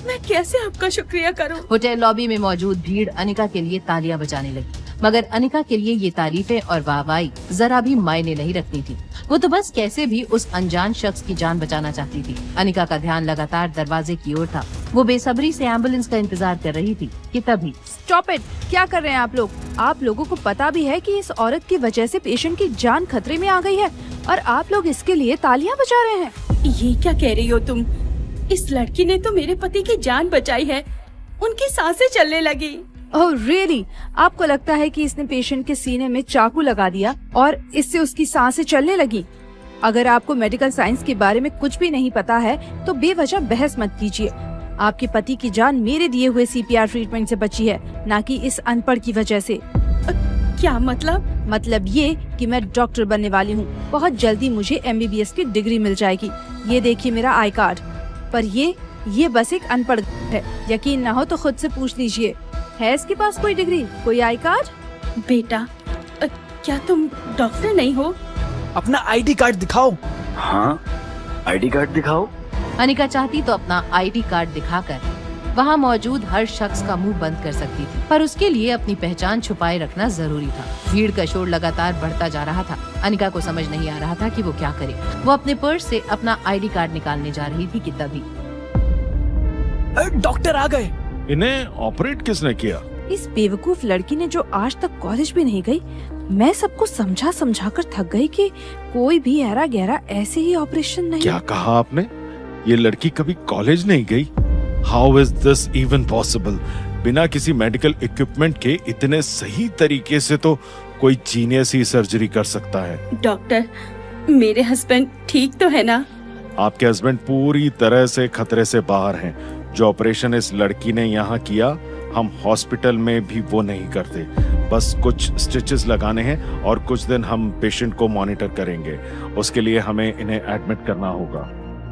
मैं कैसे आपका शुक्रिया करूं। होटल लॉबी में मौजूद भीड़ अनिका के लिए तालियां बजाने लगी, मगर अनिका के लिए ये तारीफें और वाहवाही जरा भी मायने नहीं रखती थी। वो तो बस कैसे भी उस अनजान शख्स की जान बचाना चाहती थी। अनिका का ध्यान लगातार दरवाजे की ओर था। वो बेसब्री से एम्बुलेंस का इंतजार कर रही थी कि तभी स्टॉप इट! क्या कर रहे हैं आप लोग? आप लोगों को पता भी है कि इस औरत की वजह से पेशेंट की जान खतरे में आ गई है और आप लोग इसके लिए तालियां बजा रहे हैं। ये क्या कह रही हो तुम? इस लड़की ने तो मेरे पति की जान बचाई है। उनकी सांसें चलने लगी। Oh really? आपको लगता है कि इसने पेशेंट के सीने में चाकू लगा दिया और इससे उसकी सांसें चलने लगी? अगर आपको मेडिकल साइंस के बारे में कुछ भी नहीं पता है तो बेवजह बहस मत कीजिए। आपके पति की जान मेरे दिए हुए सीपीआर ट्रीटमेंट से बची है, ना कि इस अनपढ़ की वजह से। क्या मतलब? मतलब ये कि मैं डॉक्टर बनने वाली हूँ। बहुत जल्दी मुझे MBBS की डिग्री मिल जाएगी। ये देखिए मेरा आई कार्ड। पर ये बस एक अनपढ़ है। यकीन ना हो तो खुद से पूछ लीजिए, है इसके पास कोई डिग्री, कोई आई कार्ड? बेटा, क्या तुम डॉक्टर नहीं हो? अपना आईडी कार्ड दिखाओ। हाँ, आईडी कार्ड दिखाओ। अनिका चाहती तो अपना आईडी कार्ड दिखाकर वहाँ मौजूद हर शख्स का मुंह बंद कर सकती थी, पर उसके लिए अपनी पहचान छुपाए रखना जरूरी था। भीड़ का शोर लगातार बढ़ता जा रहा था। अनिका को समझ नहीं आ रहा था कि वो क्या करे। वो अपने पर्स से अपना आईडी कार्ड निकालने जा रही थी कि तभी डॉक्टर आ गए। इन्हें ऑपरेट किसने किया? इस बेवकूफ लड़की ने जो आज तक कॉलेज भी नहीं गई। मैं सबको समझा कर थक गई कि कोई भी ऐरा गहरा ऐसे ही ऑपरेशन नहीं। क्या कहा आपने? ये लड़की कभी कॉलेज नहीं गई? How is this even possible? बिना किसी मेडिकल इक्विपमेंट के इतने सही तरीके से तो कोई जीनियस ही सर्जरी कर सकता है। डॉक्टर, मेरे हस्बैंड ठीक तो है ना? आपके हस्बैंड पूरी तरह से खतरे से बाहर हैं। जो ऑपरेशन इस लड़की ने यहाँ किया, हम हॉस्पिटल में भी वो नहीं करते। बस कुछ स्टिचेस लगाने हैं और कुछ दिन हम पेशेंट को मॉनिटर करेंगे। उसके लिए हमें इन्हें एडमिट करना होगा।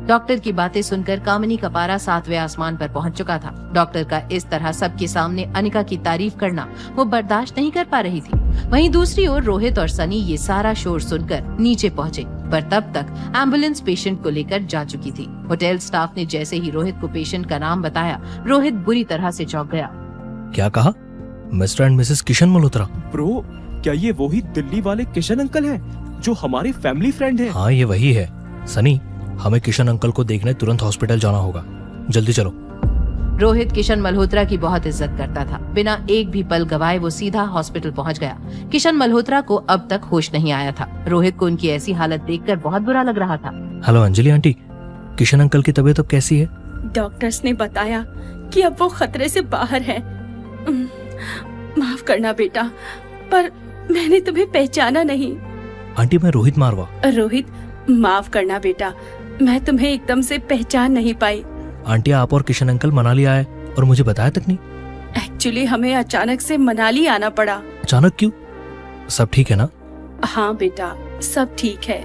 डॉक्टर की बातें सुनकर कामिनी का पारा 7वें आसमान पर पहुंच चुका था। डॉक्टर का इस तरह सबके सामने अनिका की तारीफ करना वो बर्दाश्त नहीं कर पा रही थी। वहीं दूसरी ओर रोहित और सनी ये सारा शोर सुनकर नीचे पहुंचे, पर तब तक एम्बुलेंस पेशेंट को लेकर जा चुकी थी। होटल स्टाफ ने जैसे ही रोहित को पेशेंट का नाम बताया, रोहित बुरी तरह से चौंक गया। क्या कहा? Mister and Mrs Kishan Malhotra? Bro, क्या ये वही दिल्ली वाले किशन अंकल हैं जो हमारे फैमिली फ्रेंड हैं? हाँ, ये वही है। सनी, हमें किशन अंकल को देखने तुरंत हॉस्पिटल जाना होगा। जल्दी चलो। रोहित किशन मल्होत्रा की बहुत इज्जत करता था। बिना एक भी पल गवाए वो सीधा हॉस्पिटल पहुंच गया। किशन मल्होत्रा को अब तक होश नहीं आया था। रोहित को उनकी ऐसी हालत देखकर बहुत बुरा लग रहा था। Hello Anjali aunty, Kishan uncle की तबीयत अब कैसी है? डॉक्टर्स ने बताया कि अब वो खतरे से बाहर है। माफ करना बेटा, पर मैंने तुम्हें पहचाना नहीं। आंटी, मैं रोहित मारवा। रोहित, माफ करना बेटा, मैं तुम्हें एकदम से पहचान नहीं पाई। आंटी, आप और किशन अंकल मनाली आए और मुझे बताया तक नहीं। एक्चुअली हमें अचानक से मनाली आना पड़ा। अचानक क्यों? सब ठीक है ना? हाँ बेटा, सब ठीक है।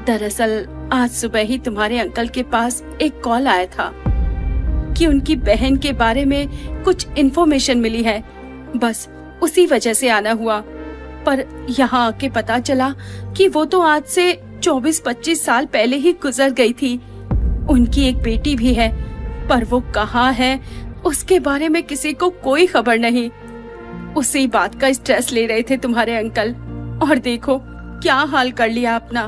दरअसल आज सुबह ही तुम्हारे अंकल के पास एक कॉल आया था कि उनकी बहन के बारे में कुछ इन्फॉर्मेशन मिली है। बस उसी वजह से आना हुआ। पर यहाँ आके पता चला कि वो तो आज से 24-25 साल पहले ही गुजर गई थी। उनकी एक बेटी भी है, पर वो कहाँ है उसके बारे में किसी को कोई खबर नहीं। उसी बात का स्ट्रेस ले रहे थे तुम्हारे अंकल, और देखो क्या हाल कर लिया अपना।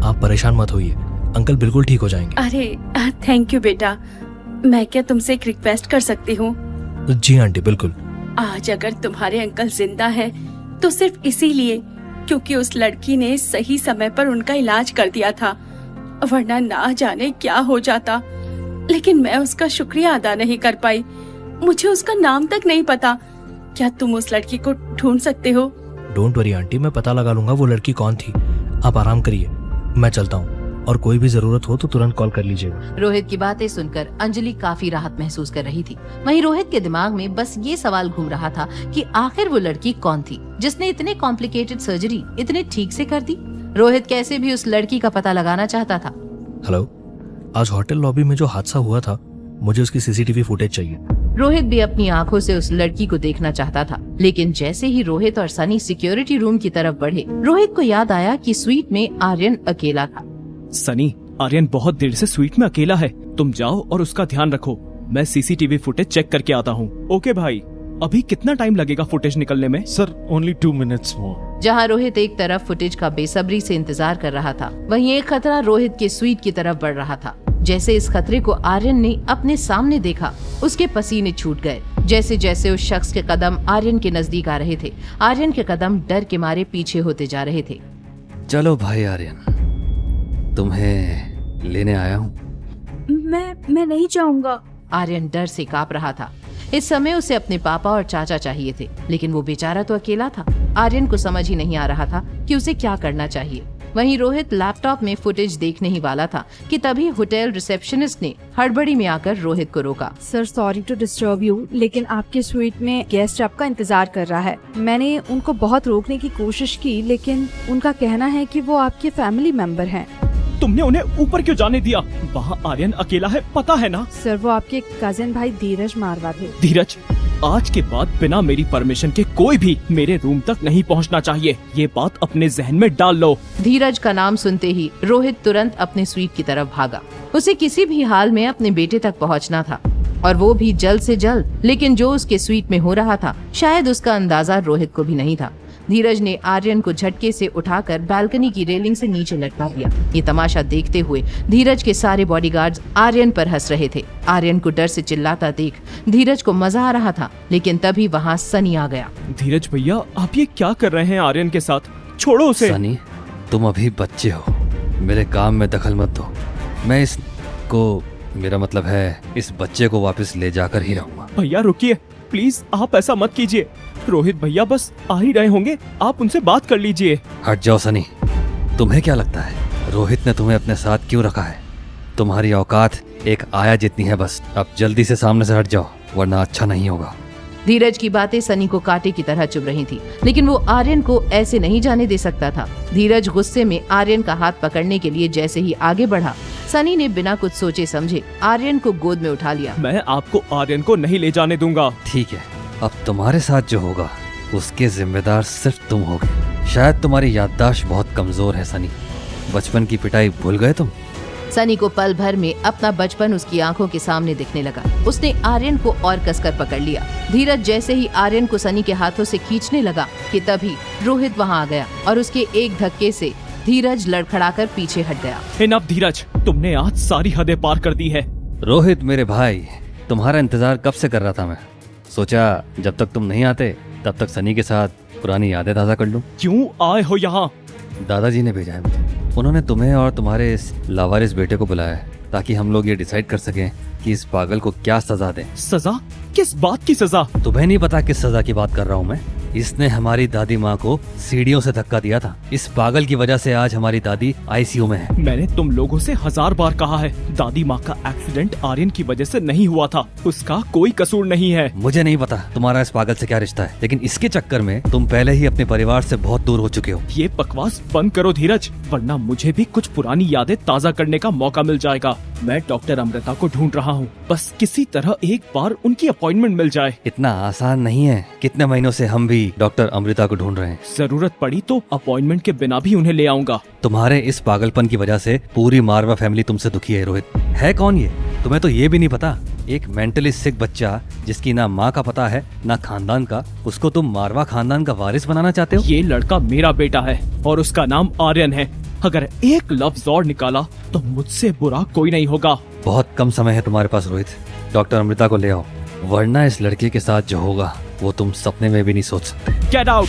आप परेशान मत होइए, अंकल बिल्कुल ठीक हो जाएंगे। अरे थैंक यू बेटा। मैं क्या तुमसे एक रिक्वेस्ट कर सकती हूँ? जी आंटी, बिल्कुल। आज अगर तुम्हारे अंकल जिंदा है तो सिर्फ इसीलिए क्योंकि उस लड़की ने सही समय पर उनका इलाज कर दिया था, वरना ना जाने क्या हो जाता। लेकिन मैं उसका शुक्रिया अदा नहीं कर पाई। मुझे उसका नाम तक नहीं पता। क्या तुम उस लड़की को ढूंढ सकते हो? डोंट वरी आंटी, मैं पता लगा लूंगा वो लड़की कौन थी। आप आराम करिए, मैं चलता हूँ, और कोई भी जरूरत हो तो तुरंत कॉल कर लीजिएगा। रोहित की बातें सुनकर अंजलि काफी राहत महसूस कर रही थी। वहीं रोहित के दिमाग में बस ये सवाल घूम रहा था कि आखिर वो लड़की कौन थी जिसने इतने कॉम्प्लिकेटेड सर्जरी इतने ठीक से कर दी। रोहित कैसे भी उस लड़की का पता लगाना चाहता था। हेलो, आज होटल लॉबी में जो हादसा हुआ था, मुझे उसकी सीसीटीवी फुटेज चाहिए। रोहित भी अपनी आंखों से उस लड़की को देखना चाहता था, लेकिन जैसे ही रोहित और सनी सिक्योरिटी रूम की तरफ बढ़े, रोहित को याद आया कि स्वीट में आर्यन अकेला था। सनी, आर्यन बहुत देर से स्वीट में अकेला है। तुम जाओ और उसका ध्यान रखो। मैं सीसीटीवी फुटेज चेक करके आता हूँ। ओके भाई, अभी कितना टाइम लगेगा फुटेज निकलने में? Sir, only 2 minutes more. जहाँ रोहित एक तरफ फुटेज का बेसब्री से इंतजार कर रहा था, वहीं एक खतरा रोहित के स्वीट की तरफ बढ़ रहा था। जैसे इस खतरे को आर्यन ने अपने सामने देखा, उसके पसीने छूट गए। जैसे जैसे उस शख्स के कदम आर्यन के नजदीक आ रहे थे, आर्यन के कदम डर के मारे पीछे होते जा रहे थे। चलो भाई आर्यन, तुम्हें लेने आया हूँ। मैं नहीं जाऊंगा। आर्यन डर से कांप रहा था। इस समय उसे अपने पापा और चाचा चाहिए थे, लेकिन वो बेचारा तो अकेला था। आर्यन को समझ ही नहीं आ रहा था कि उसे क्या करना चाहिए। वहीं रोहित लैपटॉप में फुटेज देखने ही वाला था कि तभी होटल रिसेप्शनिस्ट ने हड़बड़ी में आकर रोहित को रोका। Sir, sorry to disturb you, लेकिन आपके स्वीट में गेस्ट आपका इंतजार कर रहा है। मैंने उनको बहुत रोकने की कोशिश की, लेकिन उनका कहना है कि वो आपके फैमिली मेंबर हैं। तुमने उन्हें ऊपर क्यों जाने दिया? वहाँ आर्यन अकेला है, पता है ना? सर, वो आपके कजिन भाई धीरज मारवा थे। धीरज, आज के बाद बिना मेरी परमिशन के कोई भी मेरे रूम तक नहीं पहुंचना चाहिए। ये बात अपने जहन में डाल लो। धीरज का नाम सुनते ही रोहित तुरंत अपने स्वीट की तरफ भागा। उसे किसी भी हाल में अपने बेटे तक पहुंचना था, और वो भी जल्द से जल्द। लेकिन जो उसके स्वीट में हो रहा था, शायद उसका अंदाजा रोहित को भी नहीं था। धीरज ने आर्यन को झटके से उठाकर बालकनी की रेलिंग से नीचे लटका दिया। ये तमाशा देखते हुए धीरज के सारे बॉडीगार्ड्स आर्यन पर हंस रहे थे। आर्यन को डर से चिल्लाता देख धीरज को मजा आ रहा था, लेकिन तभी वहाँ सनी आ गया। धीरज भैया, आप ये क्या कर रहे हैं आर्यन के साथ? छोड़ो उसे। सनी, तुम अभी बच्चे हो, मेरे काम में दखल मत दो। मैं इसको, मेरा मतलब है इस बच्चे को वापस ले जाकर ही रहूंगा। भैया रुकिए, प्लीज आप ऐसा मत कीजिए। रोहित भैया बस आ ही रहे होंगे, आप उनसे बात कर लीजिए। हट जाओ सनी, तुम्हें क्या लगता है रोहित ने तुम्हें अपने साथ क्यों रखा है? तुम्हारी औकात एक आया जितनी है बस। अब जल्दी से सामने से हट जाओ, वरना अच्छा नहीं होगा। धीरज की बातें सनी को कांटे की तरह चुभ रही थी, लेकिन वो आर्यन को ऐसे नहीं जाने दे सकता था। धीरज गुस्से में आर्यन का हाथ पकड़ने के लिए जैसे ही आगे बढ़ा, सनी ने बिना कुछ सोचे समझे आर्यन को गोद में उठा लिया। मैं आपको आर्यन को नहीं ले जाने दूंगा। ठीक है, अब तुम्हारे साथ जो होगा उसके जिम्मेदार सिर्फ तुम होगे। शायद तुम्हारी याददाश्त बहुत कमजोर है सनी। बचपन की पिटाई भूल गए तुम? सनी को पल भर में अपना बचपन उसकी आंखों के सामने दिखने लगा। उसने आर्यन को और कसकर पकड़ लिया। धीरज जैसे ही आर्यन को सनी के हाथों से खींचने लगा कि तभी रोहित वहां आ गया और उसके एक धक्के से धीरज लड़खड़ाकर पीछे हट गया। इनफ धीरज, तुमने आज सारी हदें पार कर दी है। रोहित मेरे भाई, तुम्हारा इंतजार कब से कर रहा था मैं। सोचा जब तक तुम नहीं आते तब तक सनी के साथ पुरानी यादें ताज़ा कर लूं। क्यों आए हो यहाँ? दादाजी ने भेजा है मुझे। उन्होंने तुम्हें और तुम्हारे इस लावारिस बेटे को बुलाया है ताकि हम लोग ये डिसाइड कर सकें कि इस पागल को क्या सजा दें। सजा? किस बात की सजा? तुम्हें नहीं पता किस सजा की बात कर रहा हूँ मैं? इसने हमारी दादी माँ को सीढ़ियों से धक्का दिया था। इस पागल की वजह से आज हमारी दादी आईसीयू में है। मैंने तुम लोगों से 1000 बार कहा है, दादी माँ का एक्सीडेंट आर्यन की वजह से नहीं हुआ था, उसका कोई कसूर नहीं है। मुझे नहीं पता तुम्हारा इस पागल से क्या रिश्ता है, लेकिन इसके चक्कर में तुम पहले ही अपने परिवार से बहुत दूर हो चुके हो। ये बकवास बंद करो धीरज, वरना मुझे भी कुछ पुरानी यादें ताज़ा करने का मौका मिल जाएगा। मैं डॉक्टर अमृता को ढूंढ रहा हूँ, बस किसी तरह एक बार उनकी अपॉइंटमेंट मिल जाए। इतना आसान नहीं है। कितने महीनों से हम भी डॉक्टर अमृता को ढूंढ रहे हैं। जरूरत पड़ी तो अपॉइंटमेंट के बिना भी उन्हें ले आऊंगा। तुम्हारे इस पागलपन की वजह से पूरी मारवा फैमिली तुमसे दुखी है। रोहित है कौन ये? तुम्हें तो ये भी नहीं पता। एक मेंटली सिक बच्चा जिसकी ना माँ का पता है ना खानदान का, उसको तुम मारवा खानदान का वारिस बनाना चाहते हो? ये लड़का मेरा बेटा है और उसका नाम आर्यन है। अगर एक लफ्ज और निकाला तो मुझसे बुरा कोई नहीं होगा। बहुत कम समय है तुम्हारे पास रोहित। डॉक्टर अमृता को ले आओ, वरना इस लड़के के साथ जो होगा वो तुम सपने में भी नहीं सोच सकते। Get out!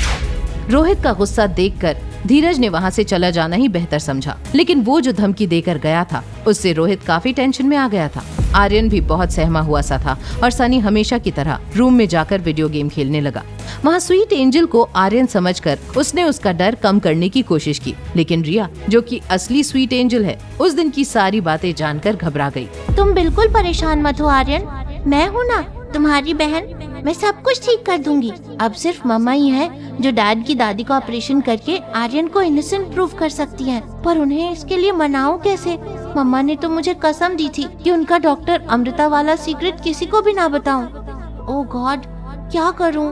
रोहित का गुस्सा देखकर धीरज ने वहाँ से चला जाना ही बेहतर समझा, लेकिन वो जो धमकी देकर गया था उससे रोहित काफी टेंशन में आ गया था। आर्यन भी बहुत सहमा हुआ सा था और सनी हमेशा की तरह रूम में जाकर वीडियो गेम खेलने लगा। वहाँ स्वीट एंजल को आर्यन समझकर उसने उसका डर कम करने की कोशिश की, लेकिन रिया जो कि असली स्वीट एंजल है उस दिन की सारी बातें जानकर घबरा गई। तुम बिल्कुल परेशान मत हो आर्यन, मैं हूँ ना तुम्हारी बहन, मैं सब कुछ ठीक कर दूंगी। अब सिर्फ मम्मा ही है जो डैड की दादी का ऑपरेशन करके आर्यन को इनोसेंट प्रूव कर सकती हैं, पर उन्हें इसके लिए मनाऊं कैसे? मम्मा ने तो मुझे कसम दी थी कि उनका डॉक्टर अमृता वाला सीक्रेट किसी को भी ना बताऊं। ओह गॉड, क्या करूं?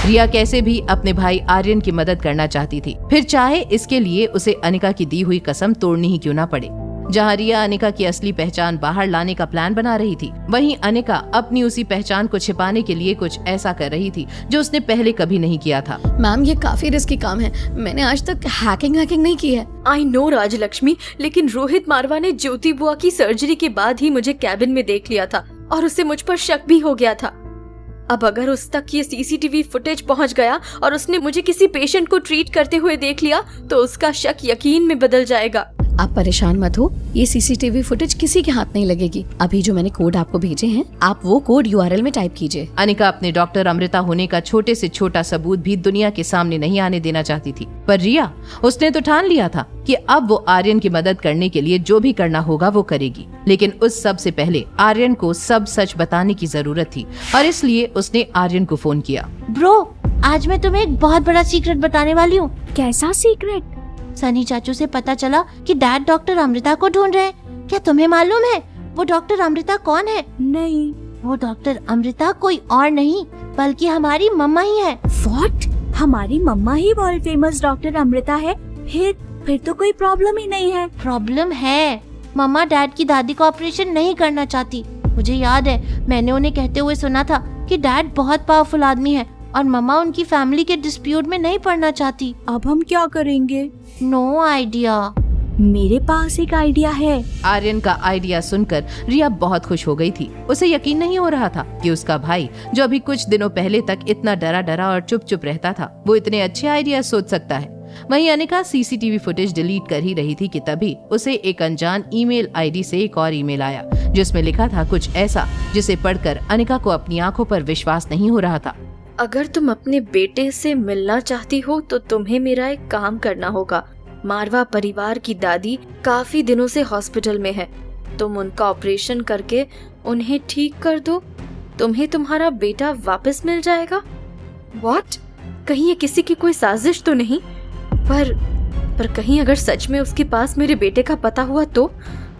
रिया कैसे भी अपने भाई आर्यन की मदद करना चाहती थी, फिर चाहे इसके लिए उसे अनिका की दी हुई कसम तोड़नी ही क्यों ना पड़े। जहाँ रिया अनिका की असली पहचान बाहर लाने का प्लान बना रही थी, वहीं अनिका अपनी उसी पहचान को छिपाने के लिए कुछ ऐसा कर रही थी जो उसने पहले कभी नहीं किया था। मैम, ये काफी रिस्की काम है, मैंने आज तक हैकिंग नहीं की है। आई नो राजलक्ष्मी, लेकिन रोहित मारवा ने ज्योति बुआ की सर्जरी के बाद ही मुझे कैबिन में देख लिया था और उससे मुझ पर शक भी हो गया था। अब अगर उस तक ये सीसीटीवी फुटेज पहुंच गया और उसने मुझे किसी पेशेंट को ट्रीट करते हुए देख लिया तो उसका शक यकीन में बदल जाएगा। आप परेशान मत हो, ये सीसीटीवी फुटेज किसी के हाथ नहीं लगेगी। अभी जो मैंने कोड आपको भेजे हैं, आप वो कोड यूआरएल में टाइप कीजिए। अनिका अपने डॉक्टर अमृता होने का छोटे से छोटा सबूत भी दुनिया के सामने नहीं आने देना चाहती थी, पर रिया उसने तो ठान लिया था कि अब वो आर्यन की मदद करने के लिए जो भी करना होगा वो करेगी। लेकिन उस सब से पहले आर्यन को सब सच बताने की जरूरत थी और इसलिए उसने आर्यन को फोन किया। ब्रो, आज मैं तुम्हें एक बहुत बड़ा सीक्रेट बताने वाली हूँ। कैसा सीक्रेट? सनी चाचू से पता चला कि डैड डॉक्टर अमृता को ढूंढ रहे हैं। क्या तुम्हें मालूम है वो डॉक्टर अमृता कौन है? नहीं। वो डॉक्टर अमृता कोई और नहीं बल्कि हमारी मम्मा ही है। व्हाट? हमारी मम्मा ही वर्ल्ड फेमस डॉक्टर अमृता है? फिर तो कोई प्रॉब्लम ही नहीं है। प्रॉब्लम है। मम्मा डैड की दादी का ऑपरेशन नहीं करना चाहती। मुझे याद है, मैंने उन्हें कहते हुए सुना था कि डैड बहुत पावरफुल आदमी है और मम्मा उनकी फैमिली के डिस्प्यूट में नहीं पड़ना चाहती। अब हम क्या करेंगे? No idea. मेरे पास एक आइडिया है। आर्यन का आइडिया सुनकर रिया बहुत खुश हो गई थी। उसे यकीन नहीं हो रहा था कि उसका भाई, जो अभी कुछ दिनों पहले तक इतना डरा डरा और चुप चुप रहता था, वो इतने अच्छे आइडिया सोच सकता है। वहीं अनिका सीसीटीवी फुटेज डिलीट कर ही रही थी कि तभी उसे एक अनजान ईमेल आईडी से एक और ईमेल आया जिसमें लिखा था कुछ ऐसा जिसे पढ़कर अनिका को अपनी आंखों पर विश्वास नहीं हो रहा था। अगर तुम अपने बेटे से मिलना चाहती हो तो तुम्हें मेरा एक काम करना होगा। मारवा परिवार की दादी काफी दिनों से हॉस्पिटल में है। तुम उनका ऑपरेशन करके उन्हें ठीक कर दो, तुम्हें तुम्हारा बेटा वापस मिल जाएगा। व्हाट? कहीं ये किसी की कोई साजिश तो नहीं? पर कहीं अगर सच में उसके पास मेरे बेटे का पता हुआ तो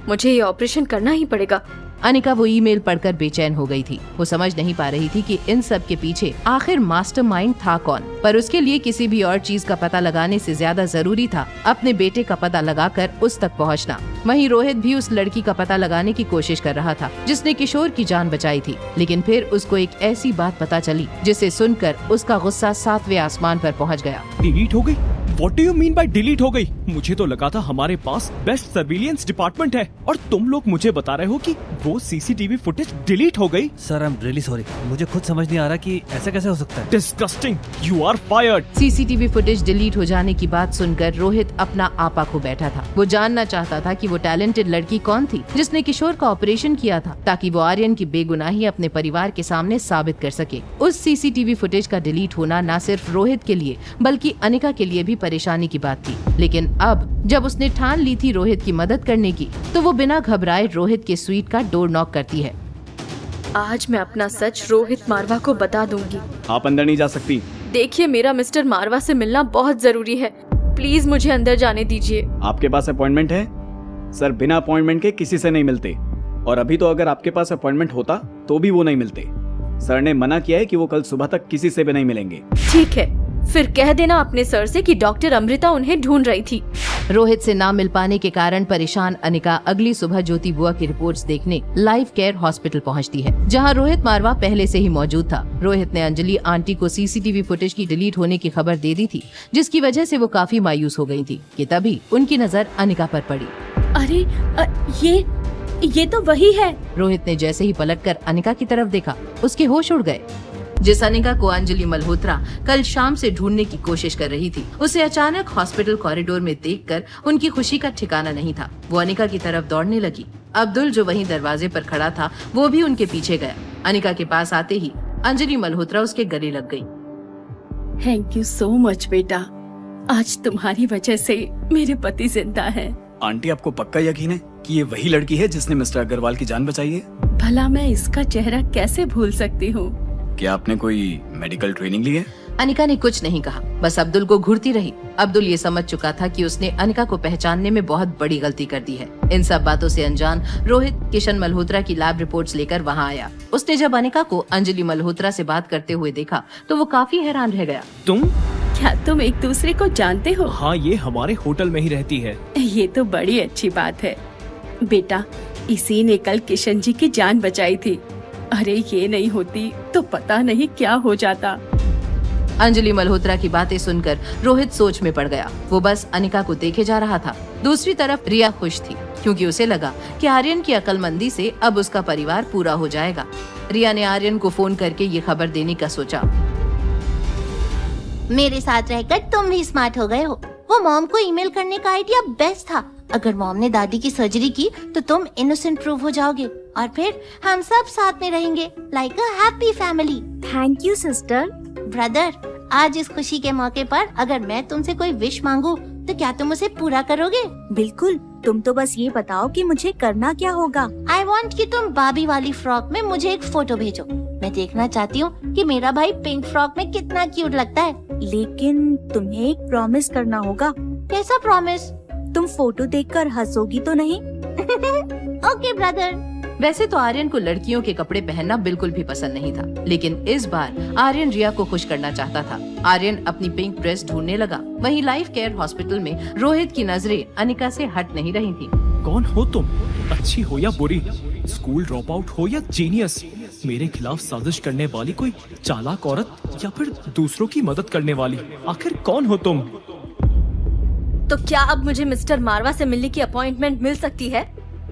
मुझे ये ऑपरेशन करना ही पड़ेगा। अनिका वो ईमेल पढ़कर बेचैन हो गई थी। वो समझ नहीं पा रही थी कि इन सब के पीछे आखिर मास्टरमाइंड था कौन, पर उसके लिए किसी भी और चीज का पता लगाने से ज्यादा जरूरी था अपने बेटे का पता लगाकर उस तक पहुंचना। वहीं रोहित भी उस लड़की का पता लगाने की कोशिश कर रहा था जिसने किशोर की जान बचाई थी, लेकिन फिर उसको एक ऐसी बात पता चली जिसे सुनकर उसका गुस्सा 7वें आसमान पर पहुँच गया। डिलीट हो गई? What do you mean by delete हो गई? मुझे तो लगा था हमारे पास बेस्ट सर्विलियंस डिपार्टमेंट है और तुम लोग मुझे बता रहे हो कि वो सीसीटीवी फुटेज डिलीट हो गई। Sir I am really sorry, मुझे खुद समझ नहीं आ रहा कि ऐसा कैसे हो सकता है। Disgusting, you are fired. CCTV footage delete हो जाने की बात सुनकर रोहित अपना आपा खो बैठा था। वो जानना चाहता था कि वो टैलेंटेड लड़की कौन थी जिसने किशोर का ऑपरेशन किया था, ताकि वो आर्यन की बेगुनाही अपने परिवार के सामने साबित कर सके। उस सीसीटीवी फुटेज का डिलीट होना न सिर्फ रोहित के लिए बल्कि अनिका के लिए भी परेशानी की बात थी। लेकिन अब जब उसने ठान ली थी रोहित की मदद करने की, तो वो बिना घबराए रोहित के स्वीट का डोर नॉक करती है। आज मैं अपना सच रोहित मारवा को बता दूंगी। आप अंदर नहीं जा सकती। देखिए, मेरा मिस्टर मारवा से मिलना बहुत जरूरी है। प्लीज मुझे अंदर जाने दीजिए। आपके पास अपॉइंटमेंट है? सर बिना अपॉइंटमेंट के किसी से नहीं मिलते, और अभी तो अगर आपके पास अपॉइंटमेंट होता तो भी वो नहीं मिलते। सर ने मना किया है कि वो कल सुबह तक किसी से भी नहीं मिलेंगे। ठीक है, फिर कह देना अपने सर से कि डॉक्टर अमृता उन्हें ढूंढ रही थी। रोहित से ना मिल पाने के कारण परेशान अनिका अगली सुबह ज्योति बुआ की रिपोर्ट्स देखने लाइफ केयर हॉस्पिटल पहुंचती है, जहां रोहित मारवा पहले से ही मौजूद था। रोहित ने अंजलि आंटी को सीसीटीवी फुटेज की डिलीट होने की खबर दे दी थी, जिसकी वजह से वो काफी मायूस हो गई थी कि तभी उनकी नजर अनिका पर पड़ी। अरे ये तो वही है। रोहित ने जैसे ही पलटकर अनिका की तरफ देखा, उसके होश उड़ गए। जिस अनिका को अंजलि मल्होत्रा कल शाम से ढूंढने की कोशिश कर रही थी, उसे अचानक हॉस्पिटल कॉरिडोर में देखकर उनकी खुशी का ठिकाना नहीं था। वो अनिका की तरफ दौड़ने लगी। अब्दुल जो वहीं दरवाजे पर खड़ा था, वो भी उनके पीछे गया। अनिका के पास आते ही अंजलि मल्होत्रा उसके गले लग गई। थैंक यू सो मच बेटा, आज तुम्हारी वजह से मेरे पति जिंदा है। आंटी, आपको पक्का यकीन है कि ये वही लड़की है जिसने मिस्टर अग्रवाल की जान बचाई है? भला मैं इसका चेहरा कैसे भूल सकती हूँ। क्या आपने कोई मेडिकल ट्रेनिंग ली है? अनिका ने कुछ नहीं कहा, बस अब्दुल को घूरती रही। अब्दुल ये समझ चुका था कि उसने अनिका को पहचानने में बहुत बड़ी गलती कर दी है। इन सब बातों से अनजान रोहित किशन मल्होत्रा की लैब रिपोर्ट्स लेकर वहां आया। उसने जब अनिका को अंजलि मल्होत्रा से बात करते हुए देखा, तो वो काफी हैरान रह गया। क्या तुम एक दूसरे को जानते हो? हाँ, ये हमारे होटल में ही रहती है। ये तो बड़ी अच्छी बात है बेटा, इसी ने कल किशन जी की जान बचाई थी। अरे ये नहीं होती तो पता नहीं क्या हो जाता। अंजलि मल्होत्रा की बातें सुनकर रोहित सोच में पड़ गया। वो बस अनिका को देखे जा रहा था। दूसरी तरफ रिया खुश थी, क्योंकि उसे लगा कि आर्यन की अक्लमंदी से अब उसका परिवार पूरा हो जाएगा। रिया ने आर्यन को फोन करके ये खबर देने का सोचा। मेरे साथ रहकर तुम भी स्मार्ट हो गए हो। वो मॉम को ईमेल करने का आइडिया बेस्ट था। अगर मॉम ने दादी की सर्जरी की तो तुम इनोसेंट प्रूव हो जाओगे और फिर हम सब साथ में रहेंगे like a happy family. Thank you sister. Brother, आज इस खुशी के मौके पर अगर मैं तुमसे कोई विश मांगू तो क्या तुम उसे पूरा करोगे? बिल्कुल, तुम तो बस ये बताओ कि मुझे करना क्या होगा। आई वॉन्ट कि तुम बाबी वाली फ्रॉक में मुझे एक फोटो भेजो। मैं देखना चाहती हूँ कि मेरा भाई पिंक फ्रॉक में कितना क्यूट लगता है। लेकिन तुम्हें एक प्रॉमिस करना होगा। कैसा प्रॉमिस? तुम फोटो देखकर हंसोगी तो नहीं? Okay brother. वैसे तो आर्यन को लड़कियों के कपड़े पहनना बिल्कुल भी पसंद नहीं था, लेकिन इस बार आर्यन रिया को खुश करना चाहता था। आर्यन अपनी पिंक ड्रेस ढूंढने लगा। वहीं लाइफ केयर हॉस्पिटल में रोहित की नजरें अनिका से हट नहीं रही थी। कौन हो तुम? अच्छी हो या बुरी, स्कूल ड्रॉप आउट हो या जीनियस, मेरे खिलाफ साजिश करने वाली कोई चालाक औरत या फिर दूसरों की मदद करने वाली, आखिर कौन हो तुम? तो क्या अब मुझे मिस्टर मारवा से मिलने की अपॉइंटमेंट मिल सकती है?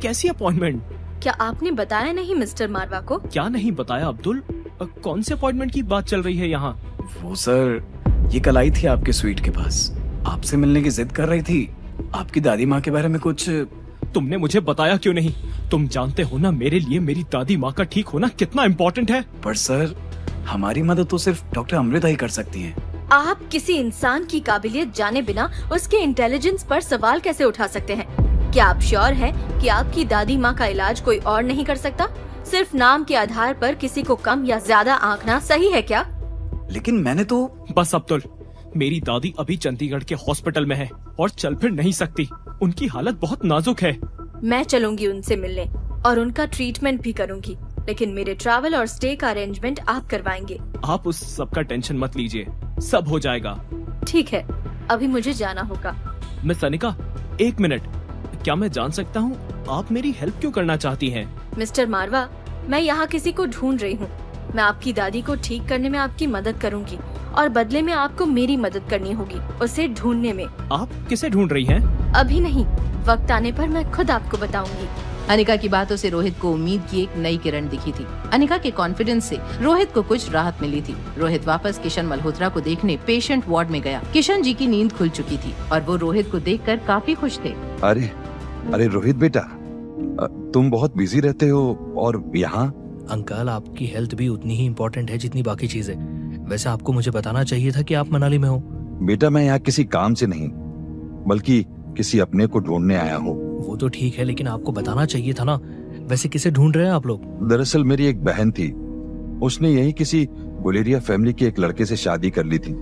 कैसी अपॉइंटमेंट? क्या आपने बताया नहीं मिस्टर मारवा को? क्या नहीं बताया अब्दुल? कौन से अपॉइंटमेंट की बात चल रही है यहाँ? वो सर, ये कल आई थी आपके स्वीट के पास, आपसे मिलने की जिद कर रही थी। आपकी दादी माँ के बारे में कुछ। तुमने मुझे बताया क्यों नहीं? तुम जानते हो ना मेरे लिए मेरी दादी माँ का ठीक होना कितना इम्पोर्टेंट है। पर सर, हमारी मदद तो सिर्फ डॉक्टर अमृता ही कर सकती है। आप किसी इंसान की काबिलियत जाने बिना उसके इंटेलिजेंस पर सवाल कैसे उठा सकते हैं? क्या आप श्योर हैं कि आपकी दादी माँ का इलाज कोई और नहीं कर सकता? सिर्फ नाम के आधार पर किसी को कम या ज्यादा आंकना सही है क्या? लेकिन मैंने तो। बस अब्दुल, मेरी दादी अभी चंडीगढ़ के हॉस्पिटल में है और चल फिर नहीं सकती। उनकी हालत बहुत नाजुक है। मैं चलूंगी उनसे मिलने और उनका ट्रीटमेंट भी करूंगी, लेकिन मेरे ट्रैवल और स्टे का अरेंजमेंट आप करवाएंगे। आप उस सब का टेंशन मत लीजिए, सब हो जाएगा। ठीक है, अभी मुझे जाना होगा। मिस अनिका, एक मिनट, क्या मैं जान सकता हूँ आप मेरी हेल्प क्यों करना चाहती हैं? मिस्टर मारवा, मैं यहाँ किसी को ढूंढ रही हूँ। मैं आपकी दादी को ठीक करने में आपकी मदद करूँगी और बदले में आपको मेरी मदद करनी होगी उसे ढूंढने में। आप किसे ढूंढ रही हैं? अभी नहीं, वक्त आने पर मैं खुद आपको बताऊंगी। अनिका की बातों से रोहित को उम्मीद की एक नई किरण दिखी थी। अनिका के कॉन्फिडेंस से रोहित को कुछ राहत मिली थी। रोहित वापस किशन मल्होत्रा को देखने पेशेंट वार्ड में गया। किशन जी की नींद खुल चुकी थी और वो रोहित को देखकर काफी खुश थे। अरे रोहित बेटा, तुम बहुत बिजी रहते हो और यहाँ? अंकल, आपकी हेल्थ भी उतनी ही इम्पोर्टेंट है जितनी बाकी चीजें। वैसे आपको मुझे बताना चाहिए था कि आप मनाली में हो। बेटा, मैं यहाँ किसी काम से नहीं बल्कि किसी अपने को ढूंढने आया हूँ। वो तो ठीक है, लेकिन आपको बताना चाहिए था ना। वैसे किसे ढूंढ रहे हैं आप लोग? दरअसल मेरी एक बहन थी, उसने यही किसी गुलेरिया फैमिली के एक लड़के से शादी कर ली थी।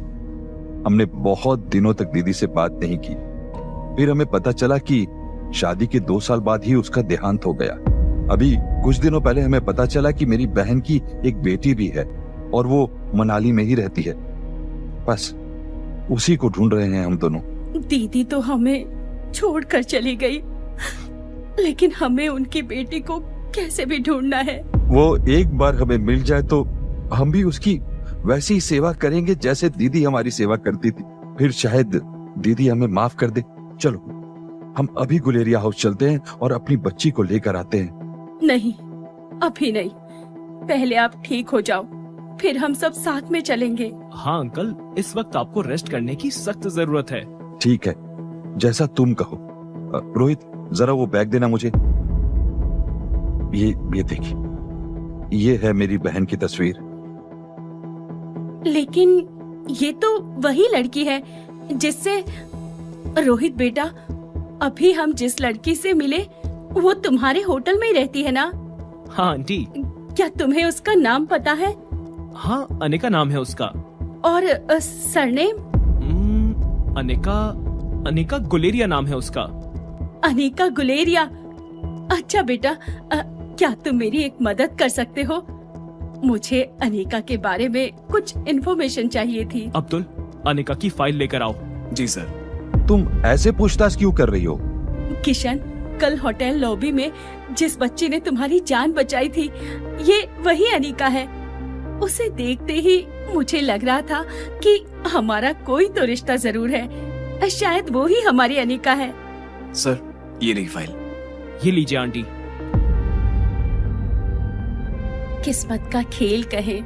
हमने बहुत दिनों तक दीदी से बात नहीं की। फिर हमें पता चला कि शादी के 2 साल बाद ही उसका देहांत हो गया। अभी कुछ दिनों पहले हमें पता चला कि मेरी बहन की एक बेटी भी है और वो मनाली में ही रहती है। बस उसी को ढूंढ रहे हैं हम दोनों। दीदी तो हमें छोड़कर चली गई, लेकिन हमें उनकी बेटी को कैसे भी ढूंढना है। वो एक बार हमें मिल जाए तो हम भी उसकी वैसी ही सेवा करेंगे जैसे दीदी हमारी सेवा करती थी। फिर शायद दीदी हमें माफ कर दे। चलो हम अभी गुलेरिया हाउस चलते हैं और अपनी बच्ची को लेकर आते हैं। नहीं, अभी नहीं, पहले आप ठीक हो जाओ, फिर हम सब साथ में चलेंगे। हाँ अंकल, इस वक्त आपको रेस्ट करने की सख्त जरूरत है। ठीक है, जैसा तुम कहो। रोहित, जरा वो बैग देना मुझे। ये देखिए, ये है मेरी बहन की तस्वीर। लेकिन ये तो वही लड़की है जिससे... रोहित बेटा, अभी हम जिस लड़की से मिले वो तुम्हारे होटल में ही रहती है ना? हाँ आंटी। क्या तुम्हें उसका नाम पता है? हाँ, अनिका नाम है उसका। और सरनेम? अनिका गुलेरिया नाम है उसका। अनिका गुलेरिया? अच्छा बेटा, क्या तुम मेरी एक मदद कर सकते हो? मुझे अनिका के बारे में कुछ इन्फॉर्मेशन चाहिए थी। अब्दुल, अनिका की फाइल लेकर आओ। जी सर। तुम ऐसे पूछताछ क्यों कर रही हो? किशन, कल होटल लॉबी में जिस बच्चे ने तुम्हारी जान बचाई थी, ये वही अनिका है। उसे देखते ही मुझे लग रहा था कि हमारा कोई तो रिश्ता जरूर है। शायद वो ही हमारी अनिका है। सर, ये रही फाइल। ये लीजिए आंटी। किस्मत का खेल कहे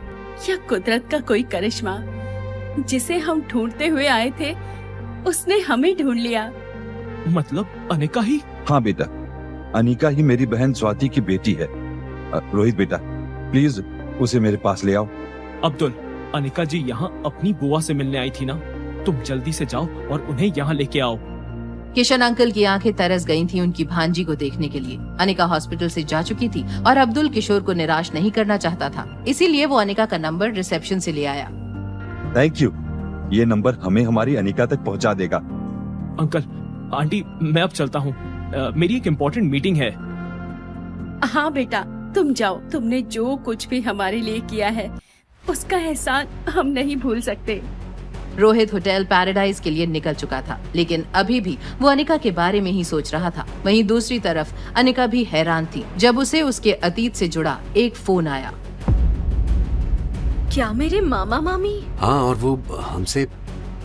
या कुदरत का कोई करिश्मा, जिसे हम ढूंढते हुए आए थे उसने हमें ढूंढ लिया। मतलब अनिका ही? हाँ बेटा, अनिका ही मेरी बहन स्वाति की बेटी है। रोहित बेटा, प्लीज उसे मेरे पास ले आओ। अब्दुल, अनिका जी यहाँ अपनी बुआ से मिलने आई थी ना, तुम जल्दी से जाओ और उन्हें यहाँ लेके आओ। किशन अंकल की आंखें तरस गई थी उनकी भांजी को देखने के लिए। अनिका हॉस्पिटल से जा चुकी थी और अब्दुल किशोर को निराश नहीं करना चाहता था, इसीलिए वो अनिका का नंबर रिसेप्शन से ले आया। थैंक यू, ये नंबर हमें हमारी अनिका तक पहुंचा देगा। अंकल, आंटी, मैं अब चलता हूँ, मेरी एक इम्पोर्टेंट मीटिंग है। हाँ बेटा, तुम जाओ। तुमने जो कुछ भी हमारे लिए किया है उसका एहसान हम नहीं भूल सकते। रोहित होटल पैराडाइज के लिए निकल चुका था, लेकिन अभी भी वो अनिका के बारे में ही सोच रहा था। वहीं दूसरी तरफ अनिका भी हैरान थी जब उसे उसके अतीत से जुड़ा एक फोन आया। क्या मेरे मामा मामी? हाँ, और वो हमसे